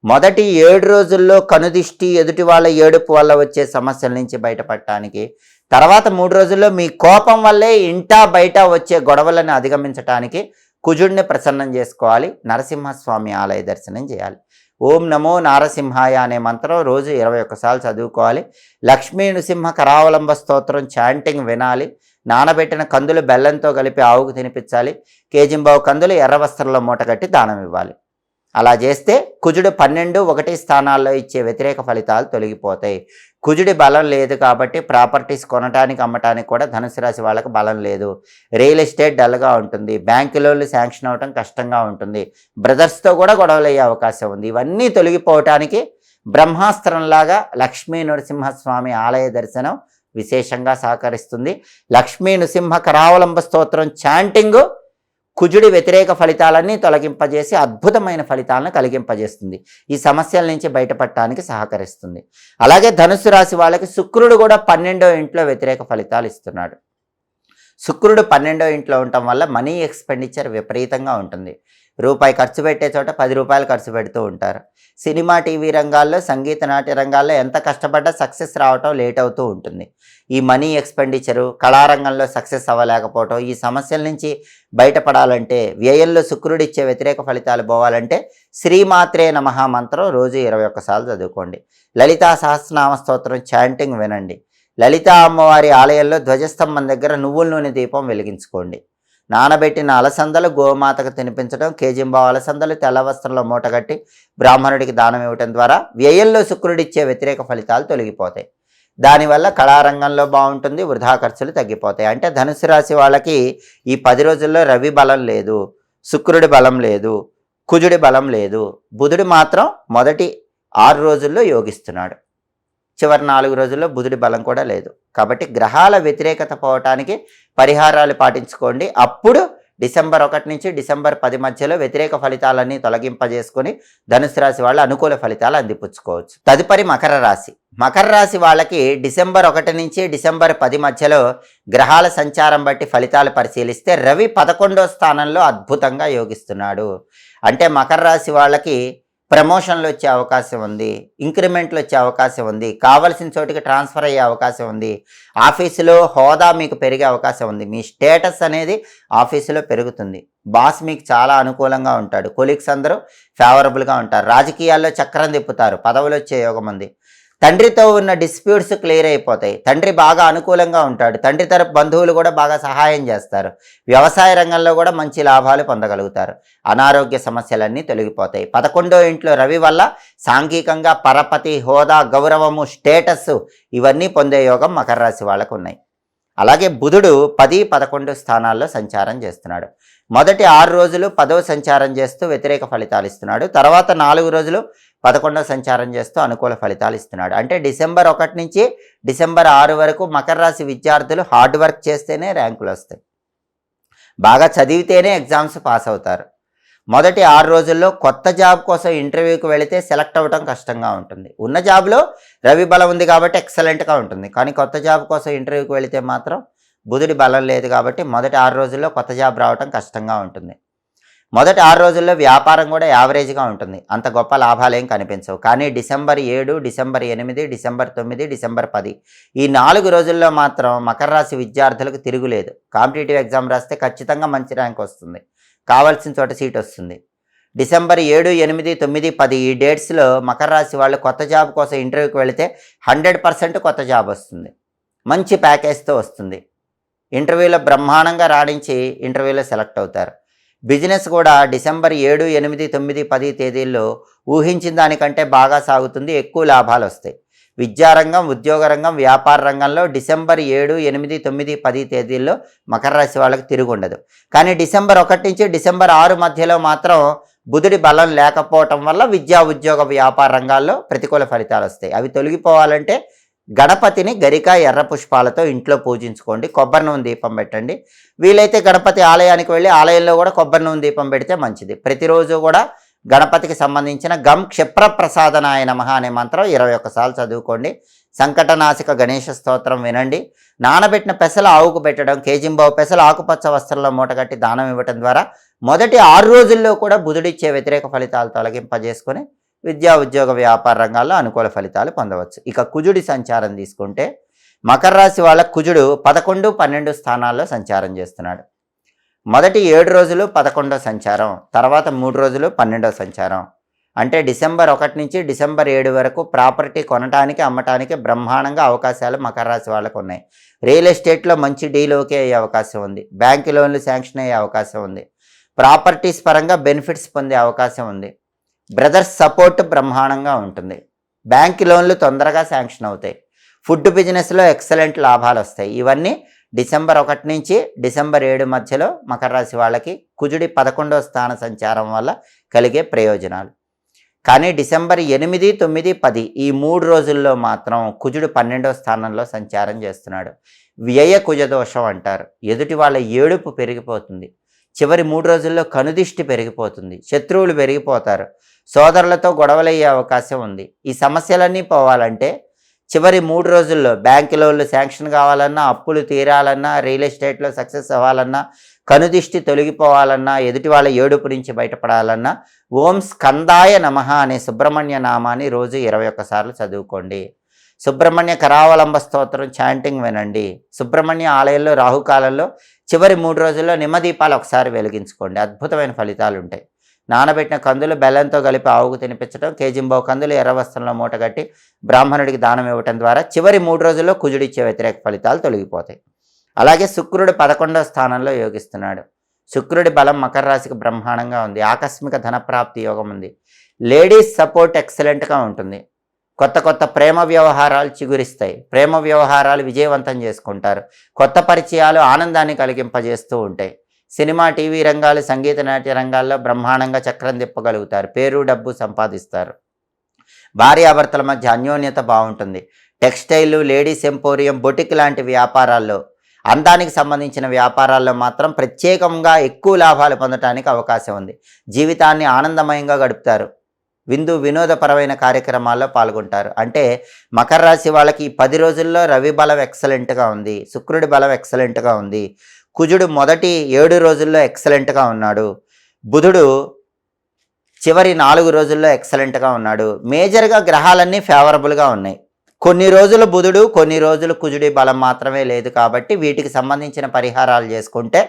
మొదటి 7 రోజుల్లో కనుదిష్టి, ఎదుటి వాళ్ళ ఏడుపు వల్ల వచ్చే సమస్యల నుంచి బయటపడటానికి, తర్వాత 3 రోజుల్లో మీ కోపం వల్లే ఇంటా బయట వచ్చే గొడవలను అధిగమించడానికి కుజుడిని ప్రసన్నం చేసుకోవాలి. నరసింహస్వామి ఆలయ దర్శనం చేయాలి. ఓం నమో నారసింహాయ అనే మంత్రం రోజు 21 సార్లు చదువుకోవాలి. లక్ష్మీ నృసింహ కరావలంబ స్తోత్రం చాంటింగ్ వినాలి. నానబెట్టిన కందులు బెల్లంతో కలిపి ఆవుకు తినిపించాలి. కేజింబావు కందులు ఎర్ర వస్త్రంలో మూటగట్టి దానం ఇవ్వాలి. అలా చేస్తే కుజుడు 12, 1 స్థానాల్లో ఇచ్చే వ్యతిరేక ఫలితాలు తొలగిపోతాయి. కుజుడి బలం లేదు కాబట్టి ప్రాపర్టీస్ కొనటానికి అమ్మటానికి కూడా ధనుసు రాశి వాళ్ళకి బలం లేదు. రియల్ ఎస్టేట్ డల్గా ఉంటుంది. బ్యాంకు లోన్లు శాంక్షన్ అవ్వటం కష్టంగా ఉంటుంది. బ్రదర్స్తో కూడా గొడవలు అయ్యే అవకాశం ఉంది. ఇవన్నీ తొలగిపోవటానికి బ్రహ్మాస్త్రంలాగా లక్ష్మీ నరసింహస్వామి ఆలయ దర్శనం విశేషంగా సహకరిస్తుంది. లక్ష్మీ నృసింహ కరావలంబ స్తోత్రం చాంటింగు కుజుడి వ్యతిరేక ఫలితాలన్నీ తొలగింపజేసి అద్భుతమైన ఫలితాలను కలిగింపజేస్తుంది. ఈ సమస్యల నుంచి బయటపడటానికి సహకరిస్తుంది. అలాగే ధనుసు రాశి వాళ్ళకి శుక్రుడు కూడా 12వ ఇంట్లో వ్యతిరేక ఫలితాలు ఇస్తున్నాడు. శుక్రుడు 12వ ఇంట్లో ఉండటం వల్ల మనీ ఎక్స్పెండిచర్ విపరీతంగా ఉంటుంది. రూపాయి ఖర్చు పెట్టే చోట 10 రూపాయలు ఖర్చు పెడుతూ ఉంటారు. సినిమా, టీవీ రంగాల్లో, సంగీత నాట్య రంగాల్లో ఎంత కష్టపడ్డా సక్సెస్ రావటం లేట్ అవుతూ ఉంటుంది. ఈ మనీ ఎక్స్పెండిచరు, కళారంగంలో సక్సెస్ అవ్వలేకపోవటం, ఈ సమస్యల నుంచి బయటపడాలంటే, వ్యయంలో శుక్రుడు ఇచ్చే వ్యతిరేక ఫలితాలు పోవాలంటే శ్రీమాత్రే నమః మంత్రం రోజు 21 సార్లు చదువుకోండి. లలితా సహస్రనామ స్తోత్రం చాంటింగ్ వినండి. లలితా అమ్మవారి ఆలయంలో ధ్వజస్తంభం దగ్గర నువ్వుల నూనె దీపం వెలిగించుకోండి. నానబెట్టిన అలసందలు గోమాతకు తినిపించడం, కేజింబావు అలసందలు తెల్ల వస్త్రంలో మూటగట్టి బ్రాహ్మణుడికి దానం ఇవ్వటం ద్వారా వ్యయంలో శుక్రుడిచ్చే వ్యతిరేక ఫలితాలు తొలగిపోతాయి. దానివల్ల కళారంగంలో బాగుంటుంది, వృధా ఖర్చులు తగ్గిపోతాయి. అంటే ధనుసు రాశి వాళ్ళకి ఈ 10 రోజుల్లో రవి బలం లేదు, శుక్రుడి బలం లేదు, కుజుడి బలం లేదు. బుధుడు మాత్రం మొదటి 6 రోజుల్లో యోగిస్తున్నాడు. చివరి 4 రోజుల్లో బుధుడి బలం కూడా లేదు. కాబట్టి గ్రహాల వ్యతిరేకత పోవటానికి పరిహారాలు పాటించుకోండి. అప్పుడు డిసెంబర్ 1 నుంచి డిసెంబర్ 10 మధ్యలో వ్యతిరేక ఫలితాలన్నీ తొలగింపజేసుకొని ధనుసు రాశి వాళ్ళు అనుకూల ఫలితాలు అందిపుచ్చుకోవచ్చు. తదుపరి మకర రాశి. మకర రాశి వాళ్ళకి డిసెంబర్ 1 నుంచి డిసెంబర్ 10 మధ్యలో గ్రహాల సంచారం బట్టి ఫలితాలు పరిశీలిస్తే రవి 11వ స్థానంలో అద్భుతంగా యోగిస్తున్నాడు. అంటే మకర రాశి వాళ్ళకి ప్రమోషన్లు వచ్చే అవకాశం ఉంది, ఇంక్రిమెంట్లు వచ్చే అవకాశం ఉంది, కావలసిన చోటికి ట్రాన్స్ఫర్ అయ్యే అవకాశం ఉంది, ఆఫీసులో హోదా మీకు పెరిగే అవకాశం ఉంది, మీ స్టేటస్ అనేది ఆఫీసులో పెరుగుతుంది, బాస్ మీకు చాలా అనుకూలంగా ఉంటాడు, కొలీగ్స్ అందరూ ఫేవరబుల్గా ఉంటారు, రాజకీయాల్లో చక్రం తిప్పుతారు, పదవులు వచ్చే యోగం ఉంది, తండ్రితో ఉన్న డిస్ప్యూట్స్ క్లియర్ అయిపోతాయి, తండ్రి బాగా అనుకూలంగా ఉంటాడు, తండ్రి తరపు బంధువులు కూడా బాగా సహాయం చేస్తారు, వ్యవసాయ రంగంలో కూడా మంచి లాభాలు పొందగలుగుతారు, అనారోగ్య సమస్యలన్నీ తొలగిపోతాయి. 11వ ఇంట్లో రవి వల్ల సాంఘికంగా పరపతి, హోదా, గౌరవము, స్టేటస్ ఇవన్నీ పొందే యోగం మకర రాశి వాళ్ళకు ఉన్నాయి. అలాగే బుధుడు 10, 11 స్థానాల్లో సంచారం చేస్తున్నాడు. మొదటి 6 రోజులు 10వ సంచారం చేస్తూ వ్యతిరేక ఫలితాలు ఇస్తున్నాడు. తర్వాత 4 రోజులు 11వ సంచారం చేస్తూ అనుకూల ఫలితాలు ఇస్తున్నాడు. అంటే డిసెంబర్ 1 నుంచి డిసెంబర్ 6 వరకు మకర రాశి విద్యార్థులు హార్డ్ వర్క్ చేస్తేనే ర్యాంకులు వస్తాయి, బాగా చదివితేనే ఎగ్జామ్స్ పాస్ అవుతారు. మొదటి 6 రోజుల్లో కొత్త జాబ్ కోసం ఇంటర్వ్యూకి వెళితే సెలెక్ట్ అవ్వడం కష్టంగా ఉంటుంది. ఉన్న జాబ్లో రవి బలం ఉంది కాబట్టి ఎక్సలెంట్గా ఉంటుంది, కానీ కొత్త జాబ్ కోసం ఇంటర్వ్యూకి వెళితే మాత్రం బుధుడి బలం లేదు కాబట్టి మొదటి 6 రోజుల్లో కొత్త జాబ్ రావడం కష్టంగా ఉంటుంది. మొదటి 6 రోజుల్లో వ్యాపారం కూడా యావరేజ్గా ఉంటుంది, అంత గొప్ప లాభాలు ఏం కనిపించవు. కానీ డిసెంబర్ 7, డిసెంబర్ 8, డిసెంబర్ 9, డిసెంబర్ 10 ఈ 4 రోజుల్లో మాత్రం మకర రాశి విద్యార్థులకు తిరుగులేదు. కాంపిటేటివ్ ఎగ్జామ్ రాస్తే ఖచ్చితంగా మంచి ర్యాంక్ వస్తుంది, కావాల్సిన చోట సీట్ వస్తుంది. డిసెంబర్ 7, 8, 9, 10 ఈ డేట్స్లో మకర రాశి వాళ్ళు కొత్త జాబ్ కోసం ఇంటర్వ్యూకి వెళితే 100% కొత్త జాబ్ వస్తుంది, మంచి ప్యాకేజ్తో వస్తుంది. ఇంటర్వ్యూలో బ్రహ్మాండంగా రాణించి ఇంటర్వ్యూలో సెలెక్ట్ అవుతారు. బిజినెస్ కూడా డిసెంబర్ 7, 8, 9, 10 తేదీల్లో ఊహించిన దానికంటే బాగా సాగుతుంది, ఎక్కువ లాభాలు వస్తాయి. విద్యారంగం, ఉద్యోగ రంగం, వ్యాపార రంగంలో డిసెంబర్ 7, 8, 9, 10 తేదీల్లో మకర రాశి వాళ్ళకి తిరుగుండదు. కానీ డిసెంబర్ 1 నుంచి డిసెంబర్ 6 మధ్యలో మాత్రం బుధుడి బలం లేకపోవటం వల్ల విద్యా, ఉద్యోగ, వ్యాపార రంగాల్లో ప్రతికూల ఫలితాలు వస్తాయి. అవి తొలగిపోవాలంటే గణపతిని గరిక, ఎర్ర పుష్పాలతో ఇంట్లో పూజించుకోండి, కొబ్బరి నూనె దీపం పెట్టండి. వీలైతే గణపతి ఆలయానికి వెళ్ళి ఆలయంలో కూడా కొబ్బరి నూనె దీపం పెడితే మంచిది. ప్రతిరోజు కూడా గణపతికి సంబంధించిన గం క్షిప్రప్రసాదనాయ నమః అనే మంత్రం 21 సార్లు చదువుకోండి. సంకటనాశక గణేష స్తోత్రం వినండి. నానబెట్టిన పెసలు ఆవుకు పెట్టడం, కేజింబావు పెసలు ఆకుపచ్చ వస్త్రంలో మూటగట్టి దానం ఇవ్వటం ద్వారా మొదటి 6 రోజుల్లో కూడా బుధుడిచ్చే వ్యతిరేక ఫలితాలు తొలగింపజేసుకొని విద్యా, ఉద్యోగ, వ్యాపార రంగాల్లో అనుకూల ఫలితాలు పొందవచ్చు. ఇక కుజుడి సంచారం తీసుకుంటే మకర రాశి వాళ్ళ కుజుడు 11, 12 స్థానాల్లో సంచారం చేస్తున్నాడు. మొదటి 7 రోజులు 11వ సంచారం, తర్వాత 3 రోజులు 12వ సంచారం. అంటే డిసెంబర్ 1 నుంచి డిసెంబర్ 7 వరకు ప్రాపర్టీ కొనటానికి, అమ్మటానికి బ్రహ్మాండంగా అవకాశాలు మకర రాశి వాళ్ళకు ఉన్నాయి. రియల్ ఎస్టేట్లో మంచి డీల్ ఓకే అయ్యే అవకాశం ఉంది, బ్యాంకు లోన్లు శాంక్షన్ అయ్యే అవకాశం ఉంది, ప్రాపర్టీస్ పరంగా బెనిఫిట్స్ పొందే అవకాశం ఉంది, బ్రదర్స్ సపోర్ట్ బ్రహ్మాండంగా ఉంటుంది, బ్యాంక్ లోన్లు తొందరగా శాంక్షన్ అవుతాయి, ఫుడ్ బిజినెస్లో ఎక్సలెంట్ లాభాలు వస్తాయి. ఇవన్నీ డిసెంబర్ 1 నుంచి డిసెంబర్ 7 మధ్యలో మకర రాశి వాళ్ళకి కుజుడి 11వ స్థాన సంచారం వల్ల కలిగే ప్రయోజనాలు. కానీ డిసెంబర్ 8, 9, 10 ఈ 3 రోజుల్లో మాత్రం కుజుడు 12వ స్థానంలో సంచారం చేస్తున్నాడు. వ్యయ కుజదోషం అంటారు. ఎదుటి వాళ్ళ ఏడుపు పెరిగిపోతుంది, చివరి 3 రోజుల్లో కనుదిష్టి పెరిగిపోతుంది, శత్రువులు పెరిగిపోతారు, సోదరులతో గొడవలయ్యే అవకాశం ఉంది. ఈ సమస్యలన్నీ పోవాలంటే చివరి 3 రోజుల్లో బ్యాంకు లోన్లు శాంక్షన్ కావాలన్నా, అప్పులు తీరాలన్నా, రియల్ ఎస్టేట్లో సక్సెస్ అవ్వాలన్నా, కనుదిష్టి తొలగిపోవాలన్నా, ఎదుటి వాళ్ళ ఏడుపు నుంచి బయటపడాలన్నా ఓం స్కందాయ నమః అనే సుబ్రహ్మణ్య నామాన్ని రోజు 21 సార్లు చదువుకోండి. సుబ్రహ్మణ్య కరావలంబ స్తోత్రం చాంటింగ్ వినండి. సుబ్రహ్మణ్య ఆలయంలో రాహుకాలంలో చివరి 3 రోజుల్లో నిమ్మదీపాలు ఒకసారి వెలిగించుకోండి, అద్భుతమైన ఫలితాలు ఉంటాయి. నానబెట్టిన కందులు బెల్లంతో కలిపి ఆవుకు తినిపించడం, కేజింబావు కందులు ఎర్ర వస్త్రంలో మూటగట్టి బ్రాహ్మణుడికి దానం ఇవ్వటం ద్వారా చివరి 3 రోజుల్లో కుజుడిచ్చే వ్యతిరేక ఫలితాలు తొలగిపోతాయి. అలాగే శుక్రుడు 11వ స్థానంలో యోగిస్తున్నాడు. శుక్రుడి బలం మకర రాశికి బ్రహ్మాండంగా ఉంది, ఆకస్మిక ధనప్రాప్తి యోగం ఉంది, లేడీస్ సపోర్ట్ ఎక్సలెంట్గా ఉంటుంది, కొత్త కొత్త ప్రేమ వ్యవహారాలు చిగురిస్తాయి, ప్రేమ వ్యవహారాలు విజయవంతం చేసుకుంటారు, కొత్త పరిచయాలు ఆనందాన్ని కలిగింపజేస్తూ ఉంటాయి. సినిమా, టీవీ రంగాలు, సంగీత, నాట్య రంగాల్లో బ్రహ్మాండంగా చక్రం తిప్పగలుగుతారు, పేరు, డబ్బు సంపాదిస్తారు, భార్యాభర్తల మధ్య అన్యోన్యత బాగుంటుంది. టెక్స్టైల్, లేడీస్ ఎంపోరియం, బొటిక్ లాంటి వ్యాపారాల్లో, అందానికి సంబంధించిన వ్యాపారాల్లో మాత్రం ప్రత్యేకంగా ఎక్కువ లాభాలు పొందడానికి అవకాశం ఉంది. జీవితాన్ని ఆనందమయంగా గడుపుతారు, వినోదపరమైన కార్యక్రమాల్లో పాల్గొంటారు. అంటే మకర రాశి వాళ్ళకి ఈ 10 రోజుల్లో రవి బలం ఎక్సలెంట్గా ఉంది, శుక్రుడి బలం ఎక్సలెంట్గా ఉంది, కుజుడు మొదటి 7 రోజుల్లో ఎక్సలెంట్గా ఉన్నాడు, బుధుడు చివరి 4 రోజుల్లో ఎక్సలెంట్గా ఉన్నాడు. మేజర్గా గ్రహాలన్నీ ఫేవరబుల్గా ఉన్నాయి. కొన్ని రోజులు బుధుడు, కొన్ని రోజులు కుజుడి బలం మాత్రమే లేదు. కాబట్టి వీటికి సంబంధించిన పరిహారాలు చేసుకుంటే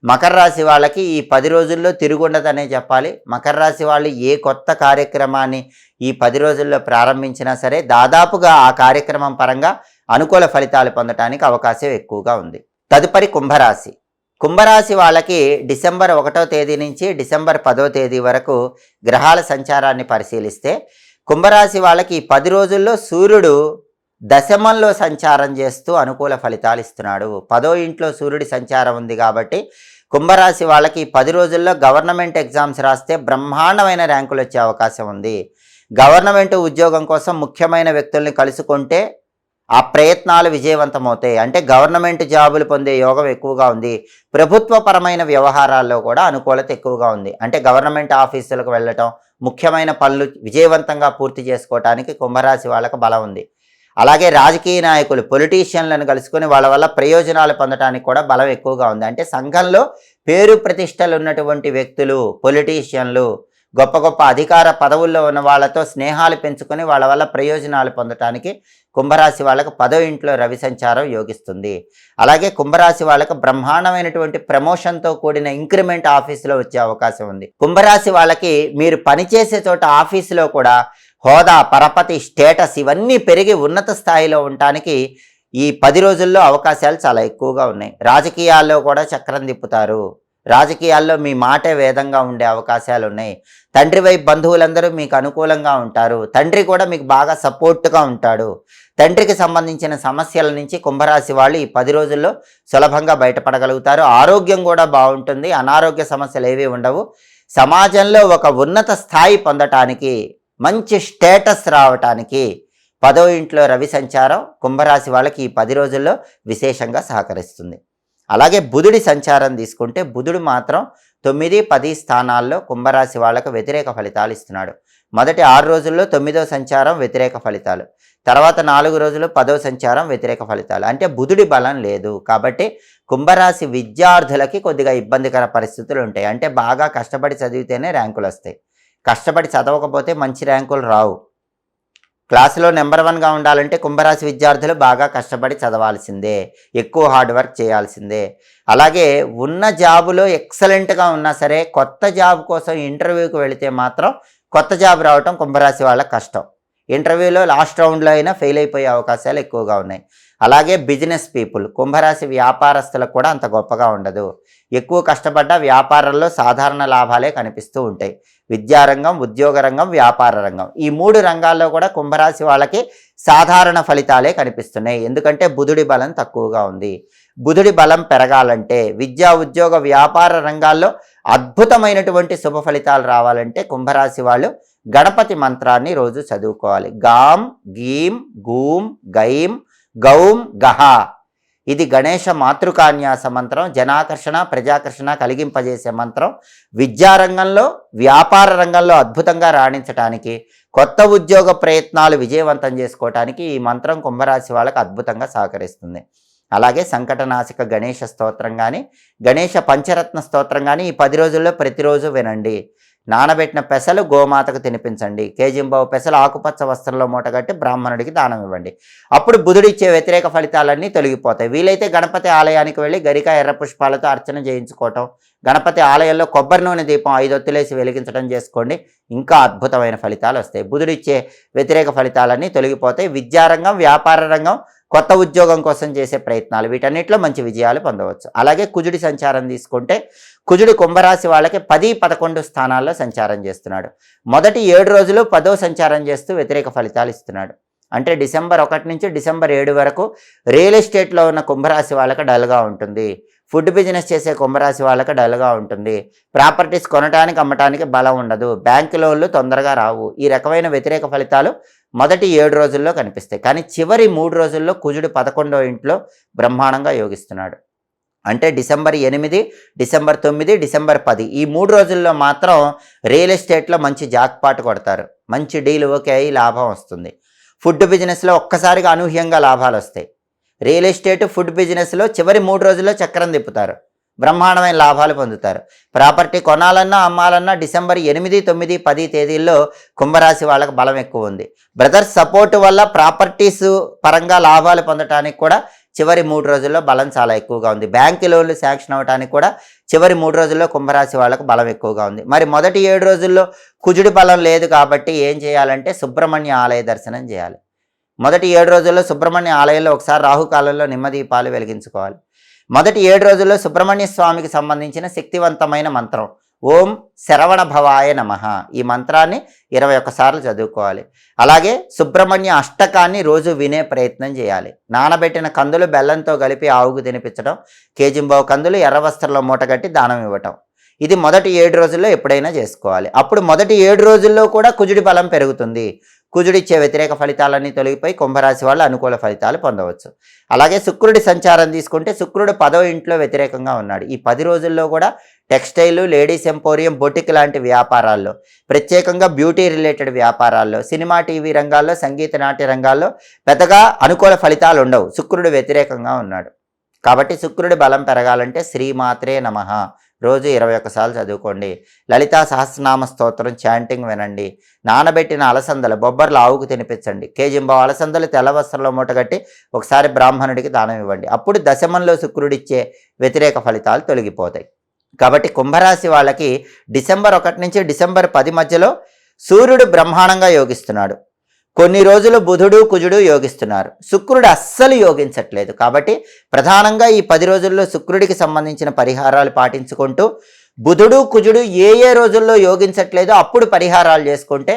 మకర రాశి వాళ్ళకి ఈ 10 రోజుల్లో తిరుగుండదనే చెప్పాలి. మకర రాశి వాళ్ళు ఏ కొత్త కార్యక్రమాన్ని ఈ 10 రోజుల్లో ప్రారంభించినా సరే దాదాపుగా ఆ కార్యక్రమం పరంగా అనుకూల ఫలితాలు పొందడానికి అవకాశం ఎక్కువగా ఉంది. తదుపరి కుంభరాశి. కుంభరాశి వాళ్ళకి డిసెంబర్ 1వ తేదీ నుంచి డిసెంబర్ 10వ తేదీ వరకు గ్రహాల సంచారాన్ని పరిశీలిస్తే కుంభరాశి వాళ్ళకి ఈ 10 రోజుల్లో సూర్యుడు దశమంలో సంచారం చేస్తూ అనుకూల ఫలితాలు ఇస్తున్నాడు. 10వ ఇంట్లో సూర్యుడి సంచారం ఉంది కాబట్టి కుంభరాశి వాళ్ళకి 10 రోజుల్లో గవర్నమెంట్ ఎగ్జామ్స్ రాస్తే బ్రహ్మాండమైన ర్యాంకులు వచ్చే అవకాశం ఉంది. గవర్నమెంట్ ఉద్యోగం కోసం ముఖ్యమైన వ్యక్తుల్ని కలుసుకుంటే ఆ ప్రయత్నాలు విజయవంతమవుతాయి. అంటే గవర్నమెంట్ జాబులు పొందే యోగం ఎక్కువగా ఉంది. ప్రభుత్వపరమైన వ్యవహారాల్లో కూడా అనుకూలత ఎక్కువగా ఉంది. అంటే గవర్నమెంట్ ఆఫీసులకు వెళ్ళటం, ముఖ్యమైన పనులు విజయవంతంగా పూర్తి చేసుకోవటానికి కుంభరాశి వాళ్ళకు బలం ఉంది. అలాగే రాజకీయ నాయకులు, పొలిటీషియన్లను కలుసుకొని వాళ్ళ వల్ల ప్రయోజనాలు పొందడానికి కూడా బలం ఎక్కువగా ఉంది. అంటే సంఘంలో పేరు ప్రతిష్టలు ఉన్నటువంటి వ్యక్తులు, పొలిటీషియన్లు, గొప్ప గొప్ప అధికార పదవుల్లో ఉన్న వాళ్ళతో స్నేహాలు పెంచుకొని వాళ్ళ వల్ల ప్రయోజనాలు పొందటానికి కుంభరాశి వాళ్ళకు 10వ ఇంట్లో రవి సంచారం యోగిస్తుంది. అలాగే కుంభరాశి వాళ్ళకు బ్రహ్మాండమైనటువంటి ప్రమోషన్తో కూడిన ఇంక్రిమెంట్ ఆఫీసులో వచ్చే అవకాశం ఉంది. కుంభరాశి వాళ్ళకి మీరు పనిచేసే చోట ఆఫీసులో కూడా హోదా, పరపతి, స్టేటస్ ఇవన్నీ పెరిగి ఉన్నత స్థాయిలో ఉండటానికి ఈ 10 రోజుల్లో అవకాశాలు చాలా ఎక్కువగా ఉన్నాయి. రాజకీయాల్లో కూడా చక్రం తిప్పుతారు. రాజకీయాల్లో మీ మాటే వేదంగా ఉండే అవకాశాలు ఉన్నాయి. తండ్రి వైపు బంధువులందరూ మీకు అనుకూలంగా ఉంటారు. తండ్రి కూడా మీకు బాగా సపోర్ట్గా ఉంటాడు. తండ్రికి సంబంధించిన సమస్యల నుంచి కుంభరాశి వాళ్ళు ఈ 10 రోజుల్లో సులభంగా బయటపడగలుగుతారు. ఆరోగ్యం కూడా బాగుంటుంది. అనారోగ్య సమస్యలు ఏవి ఉండవు. సమాజంలో ఒక ఉన్నత స్థాయి పొందటానికి, మంచి స్టేటస్ రావటానికి 10వ ఇంట్లో రవి సంచారం కుంభరాశి వాళ్ళకి ఈ 10 రోజుల్లో విశేషంగా సహకరిస్తుంది. అలాగే బుధుడి సంచారం తీసుకుంటే బుధుడు మాత్రం 9, 10 స్థానాల్లో కుంభరాశి వాళ్ళకు వ్యతిరేక ఫలితాలు ఇస్తున్నాడు. మొదటి 6 రోజుల్లో 9వ సంచారం వ్యతిరేక ఫలితాలు, తర్వాత 4 రోజులు 10వ సంచారం వ్యతిరేక ఫలితాలు. అంటే బుధుడి బలం లేదు. కాబట్టి కుంభరాశి విద్యార్థులకి కొద్దిగా ఇబ్బందికర పరిస్థితులు ఉంటాయి. అంటే బాగా కష్టపడి చదివితేనే ర్యాంకులు వస్తాయి. కష్టపడి చదవకపోతే మంచి ర్యాంకులు రావు. క్లాసులో నెంబర్ 1గా ఉండాలంటే కుంభరాశి విద్యార్థులు బాగా కష్టపడి చదవాల్సిందే, ఎక్కువ హార్డ్ వర్క్ చేయాల్సిందే. అలాగే ఉన్న జాబులో ఎక్సలెంట్గా ఉన్నా సరే కొత్త జాబ్ కోసం ఇంటర్వ్యూకి వెళితే మాత్రం కొత్త జాబ్ రావటం కుంభరాశి వాళ్ళకి కష్టం. ఇంటర్వ్యూలో లాస్ట్ రౌండ్లో అయినా ఫెయిల్ అయిపోయే అవకాశాలు ఎక్కువగా ఉన్నాయి. అలాగే బిజినెస్ పీపుల్, కుంభరాశి వ్యాపారస్తులకు కూడా అంత గొప్పగా ఉండదు. ఎక్కువ కష్టపడ్డ వ్యాపారంలో సాధారణ లాభాలే కనిపిస్తూ ఉంటాయి. విద్యారంగం, ఉద్యోగ రంగం, వ్యాపార రంగం ఈ 3 రంగాల్లో కూడా కుంభరాశి వాళ్ళకి సాధారణ ఫలితాలే కనిపిస్తున్నాయి. ఎందుకంటే బుధుడి బలం తక్కువగా ఉంది. బుధుడి బలం పెరగాలంటే విద్యా, ఉద్యోగ, వ్యాపార రంగాల్లో అద్భుతమైనటువంటి శుభ ఫలితాలు రావాలంటే కుంభరాశి వాళ్ళు గణపతి మంత్రాన్ని రోజు చదువుకోవాలి. గాం, గీం, గూం, గైం, గౌం, గహ. ఇది గణేష మాతృకాన్యాస మంత్రం. జనాకర్షణ, ప్రజాకర్షణ కలిగింపజేసే మంత్రం. విద్యారంగంలో, వ్యాపార రంగంలో అద్భుతంగా రాణించడానికి, కొత్త ఉద్యోగ ప్రయత్నాలు విజయవంతం చేసుకోవటానికి ఈ మంత్రం కుంభరాశి వాళ్ళకి అద్భుతంగా సహకరిస్తుంది. అలాగే సంకటనాశక గణేష స్తోత్రం కానీ, గణేష పంచరత్న స్తోత్రం కానీ ఈ 10 రోజుల్లో ప్రతిరోజు వినండి. నానబెట్టిన పెసలు గోమాతకు తినిపించండి. కేజింబావు పెసలు ఆకుపచ్చ వస్త్రంలో మూటగట్టి బ్రాహ్మణుడికి దానం ఇవ్వండి. అప్పుడు బుధుడిచ్చే వ్యతిరేక ఫలితాలన్నీ తొలగిపోతాయి. వీలైతే గణపతి ఆలయానికి వెళ్ళి గరిక, ఎర్ర పుష్పాలతో అర్చన చేయించుకోవటం, గణపతి ఆలయంలో కొబ్బరి నూనె దీపం 5 ఒత్తులేసి వెలిగించడం చేసుకోండి. ఇంకా అద్భుతమైన ఫలితాలు వస్తాయి. బుధుడిచ్చే వ్యతిరేక ఫలితాలన్నీ తొలగిపోతాయి. విద్యారంగం, వ్యాపార రంగం, కొత్త ఉద్యోగం కోసం చేసే ప్రయత్నాలు వీటన్నిటిలో మంచి విజయాలు పొందవచ్చు. అలాగే కుజుడి సంచారం తీసుకుంటే కుజుడు కుంభరాశి వాళ్ళకి 10, 11 స్థానాల్లో సంచారం చేస్తున్నాడు. మొదటి 7 రోజులు 10వ సంచారం చేస్తూ వ్యతిరేక ఫలితాలు ఇస్తున్నాడు. అంటే డిసెంబర్ 1 నుంచి డిసెంబర్ 7 వరకు రియల్ ఎస్టేట్లో ఉన్న కుంభరాశి వాళ్ళకి డల్గా ఉంటుంది. ఫుడ్ బిజినెస్ చేసే కుంభరాశి వాళ్ళకి డల్గా ఉంటుంది. ప్రాపర్టీస్ కొనడానికి, అమ్మటానికి బలం ఉండదు. బ్యాంకు లోన్లు తొందరగా రావు. ఈ రకమైన వ్యతిరేక ఫలితాలు మొదటి 7 రోజుల్లో కనిపిస్తాయి. కానీ చివరి 3 రోజుల్లో కుజుడు 11వ ఇంట్లో బ్రహ్మాండంగా యోగిస్తున్నాడు. అంటే డిసెంబర్ 8, డిసెంబర్ 9, డిసెంబర్ 10 ఈ 3 రోజుల్లో మాత్రం రియల్ ఎస్టేట్లో మంచి జాక్పాట్ కొడతారు. మంచి డీల్ ఓకే అయ్యి లాభం వస్తుంది. ఫుడ్ బిజినెస్లో ఒక్కసారిగా అనూహ్యంగా లాభాలు వస్తాయి. రియల్ ఎస్టేట్, ఫుడ్ బిజినెస్లో చివరి 3 రోజుల్లో చక్రం తిప్పుతారు. బ్రహ్మాండమైన లాభాలు పొందుతారు. ప్రాపర్టీ కొనాలన్నా, అమ్మాలన్నా డిసెంబర్ 8, 9, 10 తేదీల్లో కుంభరాశి వాళ్ళకి బలం ఎక్కువ ఉంది. బ్రదర్స్ సపోర్ట్ వల్ల ప్రాపర్టీస్ పరంగా లాభాలు పొందడానికి కూడా చివరి 3 రోజుల్లో బలం చాలా ఎక్కువగా ఉంది. బ్యాంకు లోన్లు శాంక్షన్ అవ్వడానికి కూడా చివరి 3 రోజుల్లో కుంభరాశి వాళ్ళకు బలం ఎక్కువగా ఉంది. మరి మొదటి 7 రోజుల్లో కుజుడి బలం లేదు కాబట్టి ఏం చేయాలంటే సుబ్రహ్మణ్య ఆలయ దర్శనం చేయాలి. మొదటి 7 రోజుల్లో సుబ్రహ్మణ్య ఆలయంలో ఒకసారి రాహుకాలంలో నిమ్మదీపాలు వెలిగించుకోవాలి. మొదటి 7 రోజుల్లో సుబ్రహ్మణ్య స్వామికి సంబంధించిన శక్తివంతమైన మంత్రం ఓం శరవణ భవాయ నమః ఈ మంత్రాన్ని 21 సార్లు చదువుకోవాలి. అలాగే సుబ్రహ్మణ్య అష్టకాన్ని రోజు వినే ప్రయత్నం చేయాలి. నానబెట్టిన కందులు బెల్లంతో కలిపి ఆవుకు తినిపించడం, కేజింబావు కందులు ఎర్ర వస్త్రంలో మూటగట్టి దానం ఇవ్వటం, ఇది మొదటి 7 రోజుల్లో ఎప్పుడైనా చేసుకోవాలి. అప్పుడు మొదటి 7 రోజుల్లో కూడా కుజుడి బలం పెరుగుతుంది. కుజుడిచ్చే వ్యతిరేక ఫలితాలన్నీ తొలగిపోయి కుంభరాశి వాళ్ళు అనుకూల ఫలితాలు పొందవచ్చు. అలాగే శుక్రుడి సంచారం తీసుకుంటే శుక్రుడు 10వ ఇంట్లో వ్యతిరేకంగా ఉన్నాడు. ఈ 10 రోజుల్లో కూడా టెక్స్టైల్, లేడీస్ ఎంపోరియం, బొటిక్ లాంటి వ్యాపారాల్లో, ప్రత్యేకంగా బ్యూటీ రిలేటెడ్ వ్యాపారాల్లో, సినిమా, టీవీ రంగాల్లో, సంగీత, నాట్య రంగాల్లో పెద్దగా అనుకూల ఫలితాలు ఉండవు. శుక్రుడు వ్యతిరేకంగా ఉన్నాడు కాబట్టి శుక్రుడి బలం పెరగాలంటే శ్రీమాత్రే నమః రోజు 21 సార్లు చదువుకోండి. లలితా సహస్రనామ స్తోత్రం చాంటింగ్ వినండి. నానబెట్టిన అలసందలు బొబ్బర్లు ఆవుకు తినిపించండి. కేజింబావు అలసందలు తెల్ల వస్త్రంలో మూటగట్టి ఒకసారి బ్రాహ్మణుడికి దానం ఇవ్వండి. అప్పుడు దశమంలో శుక్రుడిచ్చే వ్యతిరేక ఫలితాలు తొలగిపోతాయి. కాబట్టి కుంభరాశి వాళ్ళకి డిసెంబర్ 1 నుంచి డిసెంబర్ 10 మధ్యలో సూర్యుడు బ్రహ్మాండంగా యోగిస్తున్నాడు. కొన్ని రోజులు బుధుడు కుజుడు యోగిస్తున్నారు. శుక్రుడు అస్సలు యోగించట్లేదు. కాబట్టి ప్రధానంగా ఈ 10 రోజుల్లో శుక్రుడికి సంబంధించిన పరిహారాలు పాటించుకుంటూ బుధుడు కుజుడు ఏ రోజుల్లో యోగించట్లేదో అప్పుడు పరిహారాలు చేసుకుంటే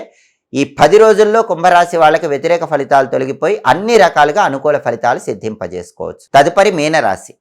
ఈ 10 రోజుల్లో కుంభరాశి వాళ్ళకి వ్యతిరేక ఫలితాలు తొలగిపోయి అన్ని రకాలుగా అనుకూల ఫలితాలు సిద్ధింపజేసుకోవచ్చు. తదుపరి మీనరాశి.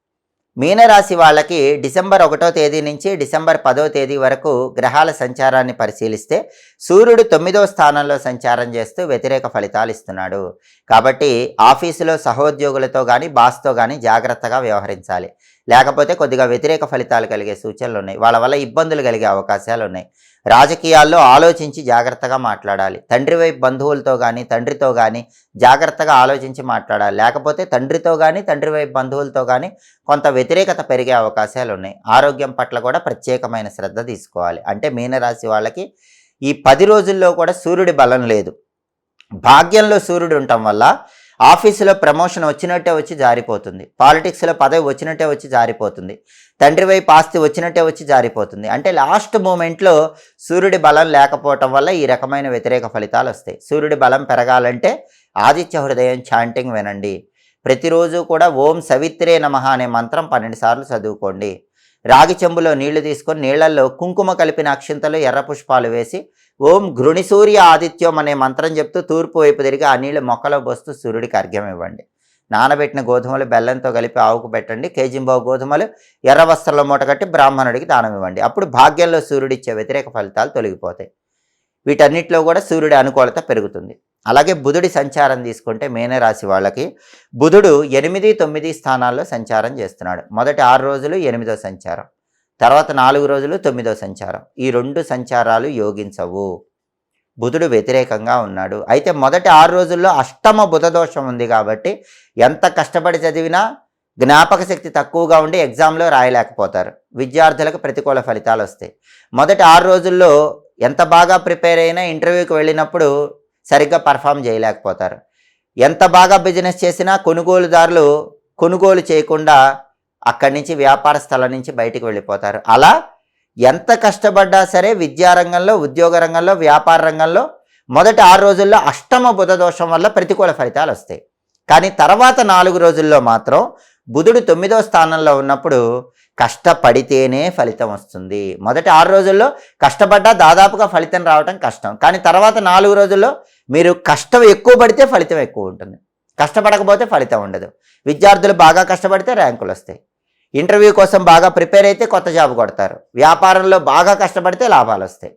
మీనరాశి వాళ్ళకి డిసెంబర్ 1వ తేదీ నుంచి డిసెంబర్ 10వ తేదీ వరకు గ్రహాల సంచారాన్ని పరిశీలిస్తే సూర్యుడు 9వ స్థానంలో సంచారం చేస్తూ వ్యతిరేక ఫలితాలు ఇస్తున్నాడు. కాబట్టి ఆఫీసులో సహోద్యోగులతో కానీ బాస్తో కానీ జాగ్రత్తగా వ్యవహరించాలి. లేకపోతే కొద్దిగా వ్యతిరేక ఫలితాలు కలిగే సూచనలు ఉన్నాయి. వాళ్ళ వల్ల ఇబ్బందులు కలిగే అవకాశాలు ఉన్నాయి. రాజకీయాల్లో ఆలోచించి జాగ్రత్తగా మాట్లాడాలి. తండ్రి వైపు బంధువులతో కానీ తండ్రితో కానీ జాగ్రత్తగా ఆలోచించి మాట్లాడాలి. లేకపోతే తండ్రితో కానీ తండ్రి వైపు బంధువులతో కానీ కొంత వ్యతిరేకత పెరిగే అవకాశాలు ఉన్నాయి. ఆరోగ్యం పట్ల కూడా ప్రత్యేకమైన శ్రద్ధ తీసుకోవాలి. అంటే మీనరాశి వాళ్ళకి ఈ 10 రోజుల్లో కూడా సూర్యుడి బలం లేదు. భాగ్యంలో సూర్యుడు ఉండటం వల్ల ఆఫీసులో ప్రమోషన్ వచ్చినట్టే వచ్చి జారిపోతుంది. పాలిటిక్స్లో పదవి వచ్చినట్టే వచ్చి జారిపోతుంది. తండ్రి వైపు ఆస్తి వచ్చినట్టే వచ్చి జారిపోతుంది. అంటే లాస్ట్ మూమెంట్లో సూర్యుడి బలం లేకపోవటం వల్ల ఈ రకమైన వ్యతిరేక ఫలితాలు వస్తాయి. సూర్యుడి బలం పెరగాలంటే ఆదిత్య హృదయం చాంటింగ్ వినండి. ప్రతిరోజు కూడా ఓం సవిత్రే నమః అనే మంత్రం 12 సార్లు చదువుకోండి. రాగి చెంబులో నీళ్లు తీసుకొని నీళ్లలో కుంకుమ కలిపిన అక్షింతలు ఎర్ర పుష్పాలు వేసి ఓం ఘృణిసూర్య ఆదిత్యం అనే మంత్రం చెప్తూ తూర్పు వైపు తిరిగి ఆ నీళ్లు మొక్కలో పోస్తూ సూర్యుడికి అర్ఘ్యం ఇవ్వండి. నానబెట్టిన గోధుమలు బెల్లంతో కలిపి ఆవుకు పెట్టండి. కేజింబావు గోధుమలు ఎర్ర వస్త్రంలో మూటగట్టి బ్రాహ్మణుడికి దానం ఇవ్వండి. అప్పుడు భాగ్యంలో సూర్యుడిచ్చే వ్యతిరేక ఫలితాలు తొలగిపోతాయి. వీటన్నిటిలో కూడా సూర్యుడి అనుకూలత పెరుగుతుంది. అలాగే బుధుడి సంచారం తీసుకుంటే మీనరాశి వాళ్ళకి బుధుడు 8, 9 స్థానాల్లో సంచారం చేస్తున్నాడు. మొదటి 6 రోజులు 8వ సంచారం, తర్వాత 4 రోజులు 9వ సంచారం. ఈ 2 సంచారాలు యోగించవు. బుధుడు వ్యతిరేకంగా ఉన్నాడు. అయితే మొదటి 6 రోజుల్లో అష్టమ బుధ దోషం ఉంది కాబట్టి ఎంత కష్టపడి చదివినా జ్ఞాపక శక్తి తక్కువగా ఉండి ఎగ్జామ్లో రాయలేకపోతారు. విద్యార్థులకు ప్రతికూల ఫలితాలు వస్తాయి. మొదటి 6 రోజుల్లో ఎంత బాగా ప్రిపేర్ అయినా ఇంటర్వ్యూకి వెళ్ళినప్పుడు సరిగ్గా పర్ఫామ్ చేయలేకపోతారు. ఎంత బాగా బిజినెస్ చేసినా కొనుగోలుదారులు కొనుగోలు చేయకుండా అక్కడి నుంచి వ్యాపార స్థలం నుంచి బయటికి వెళ్ళిపోతారు. అలా ఎంత కష్టపడ్డా సరే విద్యారంగంలో, ఉద్యోగ రంగంలో, వ్యాపార రంగంలో మొదటి 6 రోజుల్లో అష్టమ బుధ దోషం వల్ల ప్రతికూల ఫలితాలు వస్తాయి. కానీ తర్వాత 4 రోజుల్లో మాత్రం బుధుడు 9వ స్థానంలో ఉన్నప్పుడు కష్టపడితేనే ఫలితం వస్తుంది. మొదటి 6 రోజుల్లో కష్టపడ్డా దాదాపుగా ఫలితం రావటం కష్టం. కానీ తర్వాత 4 రోజుల్లో మీరు కష్టం ఎక్కువ పడితే ఫలితం ఎక్కువ ఉంటుంది. కష్టపడకపోతే ఫలితం ఉండదు. విద్యార్థులు బాగా కష్టపడితే ర్యాంకులు వస్తాయి. ఇంటర్వ్యూ కోసం బాగా ప్రిపేర్ అయితే కొత్త జాబ్ కొడతారు. వ్యాపారంలో బాగా కష్టపడితే లాభాలు వస్తాయి.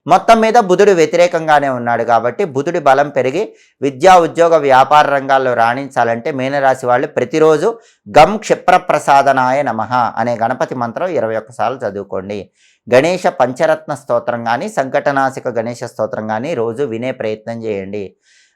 మొత్తం మీద బుధుడు వ్యతిరేకంగానే ఉన్నాడు. కాబట్టి బుధుడి బలం పెరిగి విద్యా, ఉద్యోగ, వ్యాపార రంగాల్లో రాణించాలంటే మీనరాశి వాళ్ళు ప్రతిరోజు గం క్షిప్రప్రసాదనాయ నమః అనే గణపతి మంత్రం 21 సార్లు చదువుకోండి. గణేష పంచరత్న స్తోత్రం కానీ, సంకటనాశక గణేష స్తోత్రం కానీ రోజు వినే ప్రయత్నం చేయండి.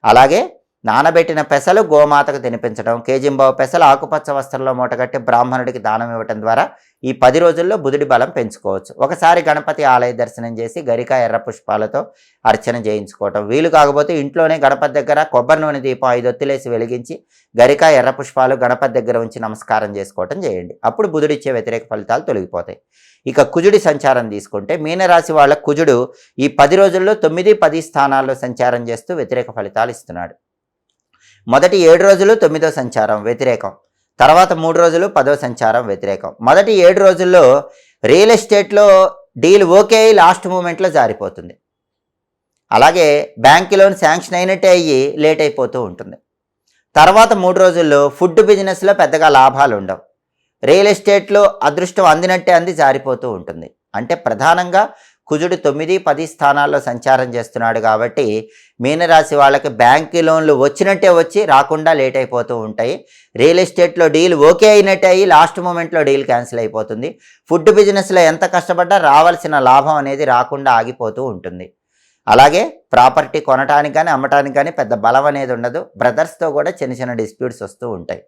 అలాగే నానబెట్టిన పెసలు గోమాతకు తినిపించడం, కేజింబావు పెసలు ఆకుపచ్చ వస్త్రంలో మూటగట్టి బ్రాహ్మణుడికి దానం ఇవ్వటం ద్వారా ఈ 10 రోజుల్లో బుధుడి బలం పెంచుకోవచ్చు. ఒకసారి గణపతి ఆలయ దర్శనం చేసి గరిక ఎర్ర పుష్పాలతో అర్చన చేయించుకోవటం. వీలు కాకపోతే ఇంట్లోనే గణపతి దగ్గర కొబ్బరి నూనె దీపం 5 ఒత్తులేసి వెలిగించి గరిక ఎర్ర పుష్పాలు గణపతి దగ్గర ఉంచి నమస్కారం చేసుకోవటం చేయండి. అప్పుడు బుధుడిచ్చే వ్యతిరేక ఫలితాలు తొలగిపోతాయి. ఇక కుజుడి సంచారం తీసుకుంటే మీనరాశి వాళ్ళ కుజుడు ఈ 10 రోజుల్లో 9, 10 స్థానాల్లో సంచారం చేస్తూ వ్యతిరేక ఫలితాలు ఇస్తున్నాడు. మొదటి 7 రోజులు 9వ సంచారం వ్యతిరేకం, తర్వాత 3 రోజులు 10వ సంచారం వ్యతిరేకం. మొదటి 7 రోజుల్లో రియల్ ఎస్టేట్లో డీల్ ఓకే అయ్యి లాస్ట్ మూమెంట్లో జారిపోతుంది. అలాగే బ్యాంక్ లోన్ శాంక్షన్ అయినట్టే అయ్యి లేట్ అయిపోతూ ఉంటుంది. తర్వాత 3 రోజుల్లో ఫుడ్ బిజినెస్లో పెద్దగా లాభాలు ఉండవు. రియల్ ఎస్టేట్లో అదృష్టం అందినట్టే అంది జారిపోతూ ఉంటుంది. అంటే ప్రధానంగా కుజుడు 9, 10 స్థానాల్లో సంచారం చేస్తున్నాడు. కాబట్టి మీనరాశి వాళ్ళకి బ్యాంక్ లోన్లు వచ్చినట్టే వచ్చి రాకుండా లేట్ అయిపోతూ ఉంటాయి. రియల్ ఎస్టేట్లో డీల్ ఓకే అయినట్టే అయ్యి లాస్ట్ మూమెంట్లో డీల్ క్యాన్సిల్ అయిపోతుంది. ఫుడ్ బిజినెస్లో ఎంత కష్టపడ్డా రావాల్సిన లాభం అనేది రాకుండా ఆగిపోతూ ఉంటుంది. అలాగే ప్రాపర్టీ కొనటానికి కానీ అమ్మటానికి కానీ పెద్ద బలం అనేది ఉండదు. బ్రదర్స్తో కూడా చిన్న చిన్న డిస్ప్యూట్స్ వస్తూ ఉంటాయి.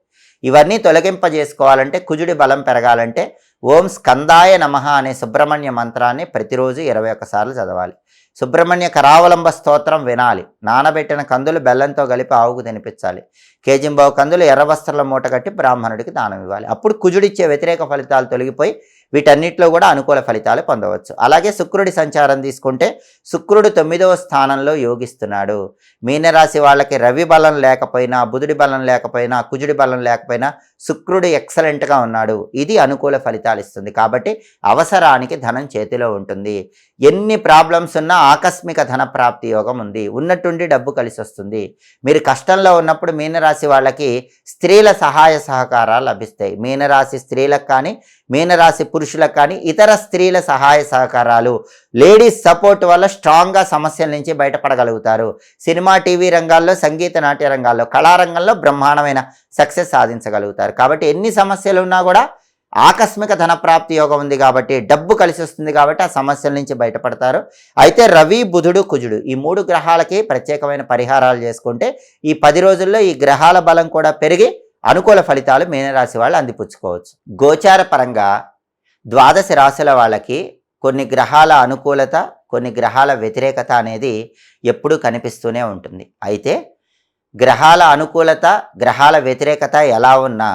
ఇవన్నీ తొలగింపజేసుకోవాలంటే కుజుడి బలం పెరగాలంటే ఓం స్కందాయ నమః అనే సుబ్రహ్మణ్య మంత్రాన్ని ప్రతిరోజు 21 సార్లు చదవాలి. సుబ్రహ్మణ్య కరావలంబ స్తోత్రం వినాలి. నానబెట్టిన కందులు బెల్లంతో కలిపి ఆవుకు తినిపించాలి. కేజింబావు కందులు ఎర్ర వస్త్రాల మూట కట్టి బ్రాహ్మణుడికి దానం ఇవ్వాలి. అప్పుడు కుజుడిచ్చే వ్యతిరేక ఫలితాలు తొలగిపోయి వీటన్నిటిలో కూడా అనుకూల ఫలితాలు పొందవచ్చు. అలాగే శుక్రుడి సంచారం తీసుకుంటే శుక్రుడు 9వ స్థానంలో యోగిస్తున్నాడు. మీనరాశి వాళ్ళకి రవి బలం లేకపోయినా, బుధుడి బలం లేకపోయినా, కుజుడి బలం లేకపోయినా శుక్రుడు ఎక్సలెంట్గా ఉన్నాడు. ఇది అనుకూల ఫలితాలు ఇస్తుంది. కాబట్టి అవసరానికి ధనం చేతిలో ఉంటుంది. ఎన్ని ప్రాబ్లమ్స్ ఉన్నా ఆకస్మిక ధన ప్రాప్తి యోగం ఉంది. ఉన్నట్టుండి డబ్బు కలిసి వస్తుంది. మీరు కష్టంలో ఉన్నప్పుడు మీనరాశి వాళ్ళకి స్త్రీల సహాయ సహకారాలు లభిస్తాయి. మీనరాశి స్త్రీలకు కానీ, మీనరాశి పురుషులకు కానీ ఇతర స్త్రీల సహాయ సహకారాలు, లేడీస్ సపోర్ట్ వల్ల స్ట్రాంగ్గా సమస్యల నుంచి బయటపడగలుగుతారు. సినిమా, టీవీ రంగాల్లో, సంగీత నాట్య రంగాల్లో, కళారంగంలో బ్రహ్మాండమైన సక్సెస్ సాధించగలుగుతారు. కాబట్టి ఎన్ని సమస్యలు ఉన్నా కూడా ఆకస్మిక ధనప్రాప్తి యోగం ఉంది కాబట్టి, డబ్బు కలిసి వస్తుంది కాబట్టి ఆ సమస్యల నుంచి బయటపడతారు. అయితే రవి, బుధుడు, కుజుడు ఈ 3 గ్రహాలకి ప్రత్యేకమైన పరిహారాలు చేసుకుంటే ఈ 10 రోజుల్లో ఈ గ్రహాల బలం కూడా పెరిగి అనుకూల ఫలితాలు మీనరాశి వాళ్ళు అందిపుచ్చుకోవచ్చు. గోచార పరంగా ద్వాదశ రాశుల వాళ్ళకి కొన్ని గ్రహాల అనుకూలత, కొన్ని గ్రహాల వ్యతిరేకత అనేది ఎప్పుడూ కనిపిస్తూనే ఉంటుంది. అయితే గ్రహాల అనుకూలత, గ్రహాల వ్యతిరేకత ఎలా ఉన్నా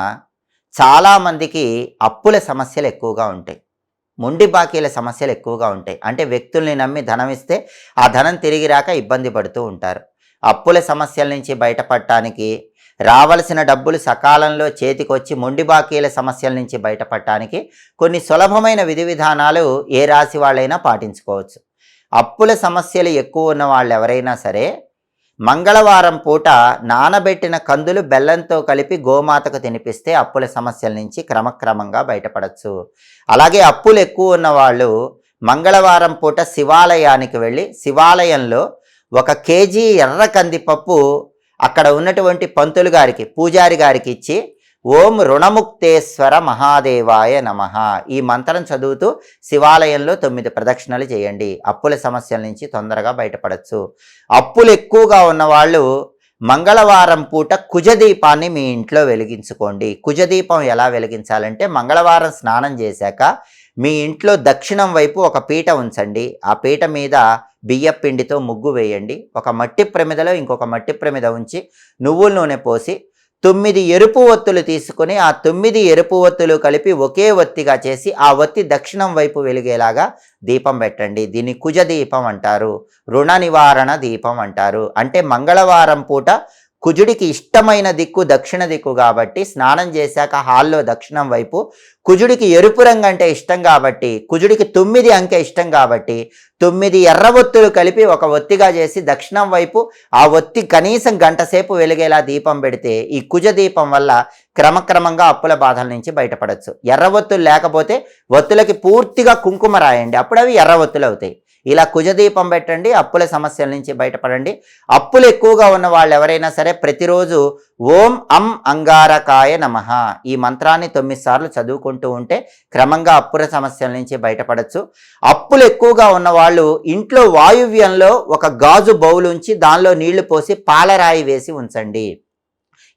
చాలామందికి అప్పుల సమస్యలు ఎక్కువగా ఉంటాయి. మొండి బాకీల సమస్యలు ఎక్కువగా ఉంటాయి. అంటే వ్యక్తుల్ని నమ్మి ధనం ఇస్తే ఆ ధనం తిరిగి రాక ఇబ్బంది పడుతూ ఉంటారు. అప్పుల సమస్యల నుంచి బయటపడటానికి, రావలసిన డబ్బులు సకాలంలో చేతికొచ్చి మొండి బాకీల సమస్యల నుంచి బయటపడటానికి కొన్ని సులభమైన విధి విధానాలు ఏ రాశి వాళ్ళైనా పాటించుకోవచ్చు. అప్పుల సమస్యలు ఎక్కువ ఉన్న వాళ్ళు ఎవరైనా సరే మంగళవారం పూట నానబెట్టిన కందులు బెల్లంతో కలిపి గోమాతకు తినిపిస్తే అప్పుల సమస్యల నుంచి క్రమక్రమంగా బయటపడవచ్చు. అలాగే అప్పులు ఎక్కువ ఉన్న వాళ్ళు మంగళవారం పూట శివాలయానికి వెళ్ళి శివాలయంలో 1 కేజీ ఎర్ర కందిపప్పు అక్కడ ఉన్నటువంటి పంతులు గారికి, పూజారి గారికి ఇచ్చి ఓం రుణముక్తేశ్వర మహాదేవాయ నమః ఈ మంత్రం చదువుతూ శివాలయంలో 9 ప్రదక్షిణలు చేయండి. అప్పుల సమస్యల నుంచి తొందరగా బయటపడచ్చు. అప్పులు ఎక్కువగా ఉన్నవాళ్ళు మంగళవారం పూట కుజదీపాన్ని మీ ఇంట్లో వెలిగించుకోండి. కుజదీపం ఎలా వెలిగించాలంటే మంగళవారం స్నానం చేశాక మీ ఇంట్లో దక్షిణం వైపు ఒక పీట ఉంచండి. ఆ పీట మీద బియ్యం పిండితో ముగ్గు వేయండి. ఒక మట్టి ప్రమిదలో ఇంకొక మట్టి ప్రమిద ఉంచి నువ్వుల నూనె పోసి 9 ఎరుపు ఒత్తులు తీసుకుని ఆ 9 ఎరుపు ఒత్తులు కలిపి ఒకే ఒత్తిగా చేసి ఆ ఒత్తి దక్షిణం వైపు వెలిగేలాగా దీపం పెట్టండి. దీన్ని కుజ దీపం అంటారు, రుణ నివారణ దీపం అంటారు. అంటే మంగళవారం పూట కుజుడికి ఇష్టమైన దిక్కు దక్షిణ దిక్కు కాబట్టి స్నానం చేశాక హాల్లో దక్షిణం వైపు, కుజుడికి ఎరుపు రంగు అంటే ఇష్టం కాబట్టి, కుజుడికి 9 అంకె ఇష్టం కాబట్టి 9 ఎర్ర ఒత్తులు కలిపి ఒక ఒత్తిగా చేసి దక్షిణం వైపు ఆ ఒత్తి కనీసం గంట సేపు వెలిగేలా దీపం పెడితే ఈ కుజ దీపం వల్ల క్రమక్రమంగా అప్పుల బాధల నుంచి బయటపడవచ్చు. ఎర్ర ఒత్తులు లేకపోతే ఒత్తులకి పూర్తిగా కుంకుమ రాయండి, అప్పుడు అవి ఎర్ర ఒత్తులు అవుతాయి. ఇలా కుజదీపం పెట్టండి, అప్పుల సమస్యల నుంచి బయటపడండి. అప్పులు ఎక్కువగా ఉన్న వాళ్ళు ఎవరైనా సరే ప్రతిరోజు ఓం అం అంగారకాయ నమః ఈ మంత్రాన్ని 9 సార్లు చదువుకుంటూ ఉంటే క్రమంగా అప్పుల సమస్యల నుంచి బయటపడచ్చు. అప్పులు ఎక్కువగా ఉన్న వాళ్ళు ఇంట్లో వాయువ్యంలో ఒక గాజు బౌల్ ఉంచి దానిలో నీళ్లు పోసి పాలరాయి వేసి ఉంచండి.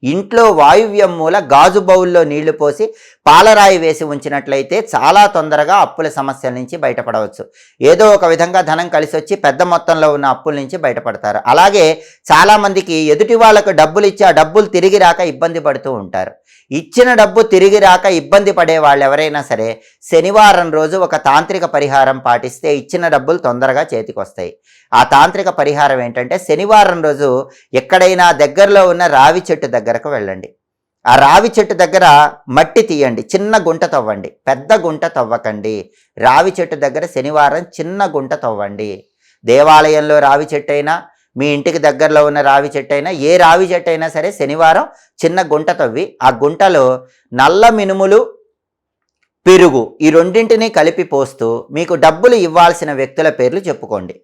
ఇంట్లో వాయువ్యం మూల గాజు బౌల్లో నీళ్లు పోసి పాలరాయి వేసి ఉంచినట్లయితే చాలా తొందరగా అప్పుల సమస్యల నుంచి బయటపడవచ్చు. ఏదో ఒక విధంగా ధనం కలిసి వచ్చి పెద్ద మొత్తంలో ఉన్న అప్పుల నుంచి బయటపడతారు. అలాగే చాలామందికి ఎదుటి వాళ్ళకు డబ్బులు ఇచ్చి ఆ డబ్బులు తిరిగి రాక ఇబ్బంది పడుతూ ఉంటారు. ఇచ్చిన డబ్బు తిరిగి రాక ఇబ్బంది పడే వాళ్ళు ఎవరైనా సరే శనివారం రోజు ఒక తాంత్రిక పరిహారం పాటిస్తే ఇచ్చిన డబ్బులు తొందరగా చేతికి వస్తాయి. ఆ తాంత్రిక పరిహారం ఏంటంటే శనివారం రోజు ఎక్కడైనా దగ్గరలో ఉన్న రావి చెట్టు దగ్గరకు వెళ్ళండి. ఆ రావి చెట్టు దగ్గర మట్టి తీయండి, చిన్న గుంట తవ్వండి, పెద్ద గుంట తవ్వకండి. రావి చెట్టు దగ్గర శనివారం చిన్న గుంట తవ్వండి. దేవాలయంలో రావి చెట్టు అయినా, మీ ఇంటికి దగ్గరలో ఉన్న రావి చెట్టు అయినా, ఏ రావి చెట్టు అయినా సరే శనివారం చిన్న గుంట తవ్వి ఆ గుంటలో నల్ల మినుములు, పెరుగు ఈ రెండింటినీ కలిపి పోస్తూ మీకు డబ్బులు ఇవ్వాల్సిన వ్యక్తుల పేర్లు చెప్పుకోండి.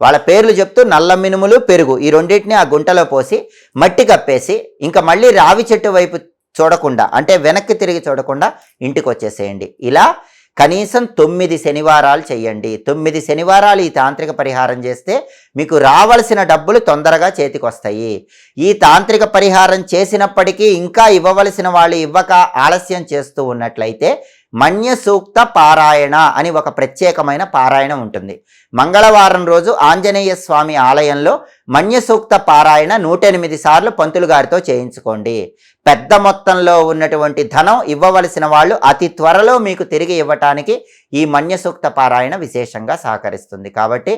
వాళ్ళ పేర్లు చెప్తూ నల్ల మినుములు, పెరుగు ఈ రెండింటిని ఆ గుంటలో పోసి మట్టి కప్పేసి ఇంకా మళ్ళీ రావి చెట్టు వైపు చూడకుండా, అంటే వెనక్కి తిరిగి చూడకుండా ఇంటికి వచ్చేసేయండి. ఇలా కనీసం 9 శనివారాలు చేయండి. 9 శనివారాలు ఈ తాంత్రిక పరిహారం చేస్తే మీకు రావలసిన డబ్బులు తొందరగా చేతికి వస్తాయి. ఈ తాంత్రిక పరిహారం చేసినప్పటికీ ఇంకా ఇవ్వవలసిన వాళ్ళు ఇవ్వక ఆలస్యం చేస్తూ ఉన్నట్లయితే మన్య సూక్త పారాయణ అని ఒక ప్రత్యేకమైన పారాయణ ఉంటుంది. మంగళవారం రోజు ఆంజనేయ స్వామి ఆలయంలో మన్య సూక్త పారాయణ 108 సార్లు పంతులు గారితో చేయించుకోండి. పెద్ద మొత్తంలో ఉన్నటువంటి ధనం ఇవ్వవలసిన వాళ్ళు అతి త్వరలో మీకు తిరిగి ఇవ్వటానికి ఈ మన్య సూక్త పారాయణ విశేషంగా సహకరిస్తుంది. కాబట్టి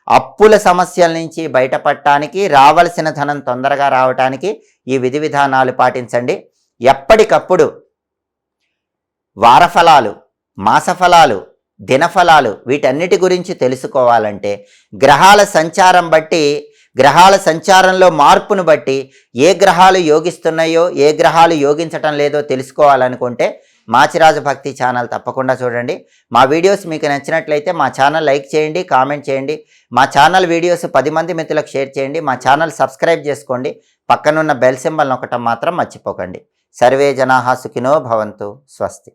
అప్పుల సమస్యల నుంచి బయటపడటానికి, రావలసిన ధనం తొందరగా రావటానికి ఈ విధి విధానాలు పాటించండి. ఎప్పటికప్పుడు వారఫలాలు, మాసఫలాలు, దినఫలాలు వీటన్నిటి గురించి తెలుసుకోవాలంటే గ్రహాల సంచారం బట్టి, గ్రహాల సంచారంలో మార్పును బట్టి ఏ గ్రహాలు యోగిస్తున్నాయో ఏ గ్రహాలు యోగించటం లేదో తెలుసుకోవాలనుకుంటే మాచిరాజు భక్తి ఛానల్ తప్పకుండా చూడండి. మా వీడియోస్ మీకు నచ్చినట్లయితే మా ఛానల్ లైక్ చేయండి, కామెంట్ చేయండి. మా ఛానల్ వీడియోస్ 10 మంది మిత్రులకు షేర్ చేయండి. మా ఛానల్ సబ్స్క్రైబ్ చేసుకోండి. పక్కనున్న బెల్ సింబల్ నొక్కటం మాత్రం మర్చిపోకండి. సర్వే జనాః సుఖినో భవంతు. స్వస్తి.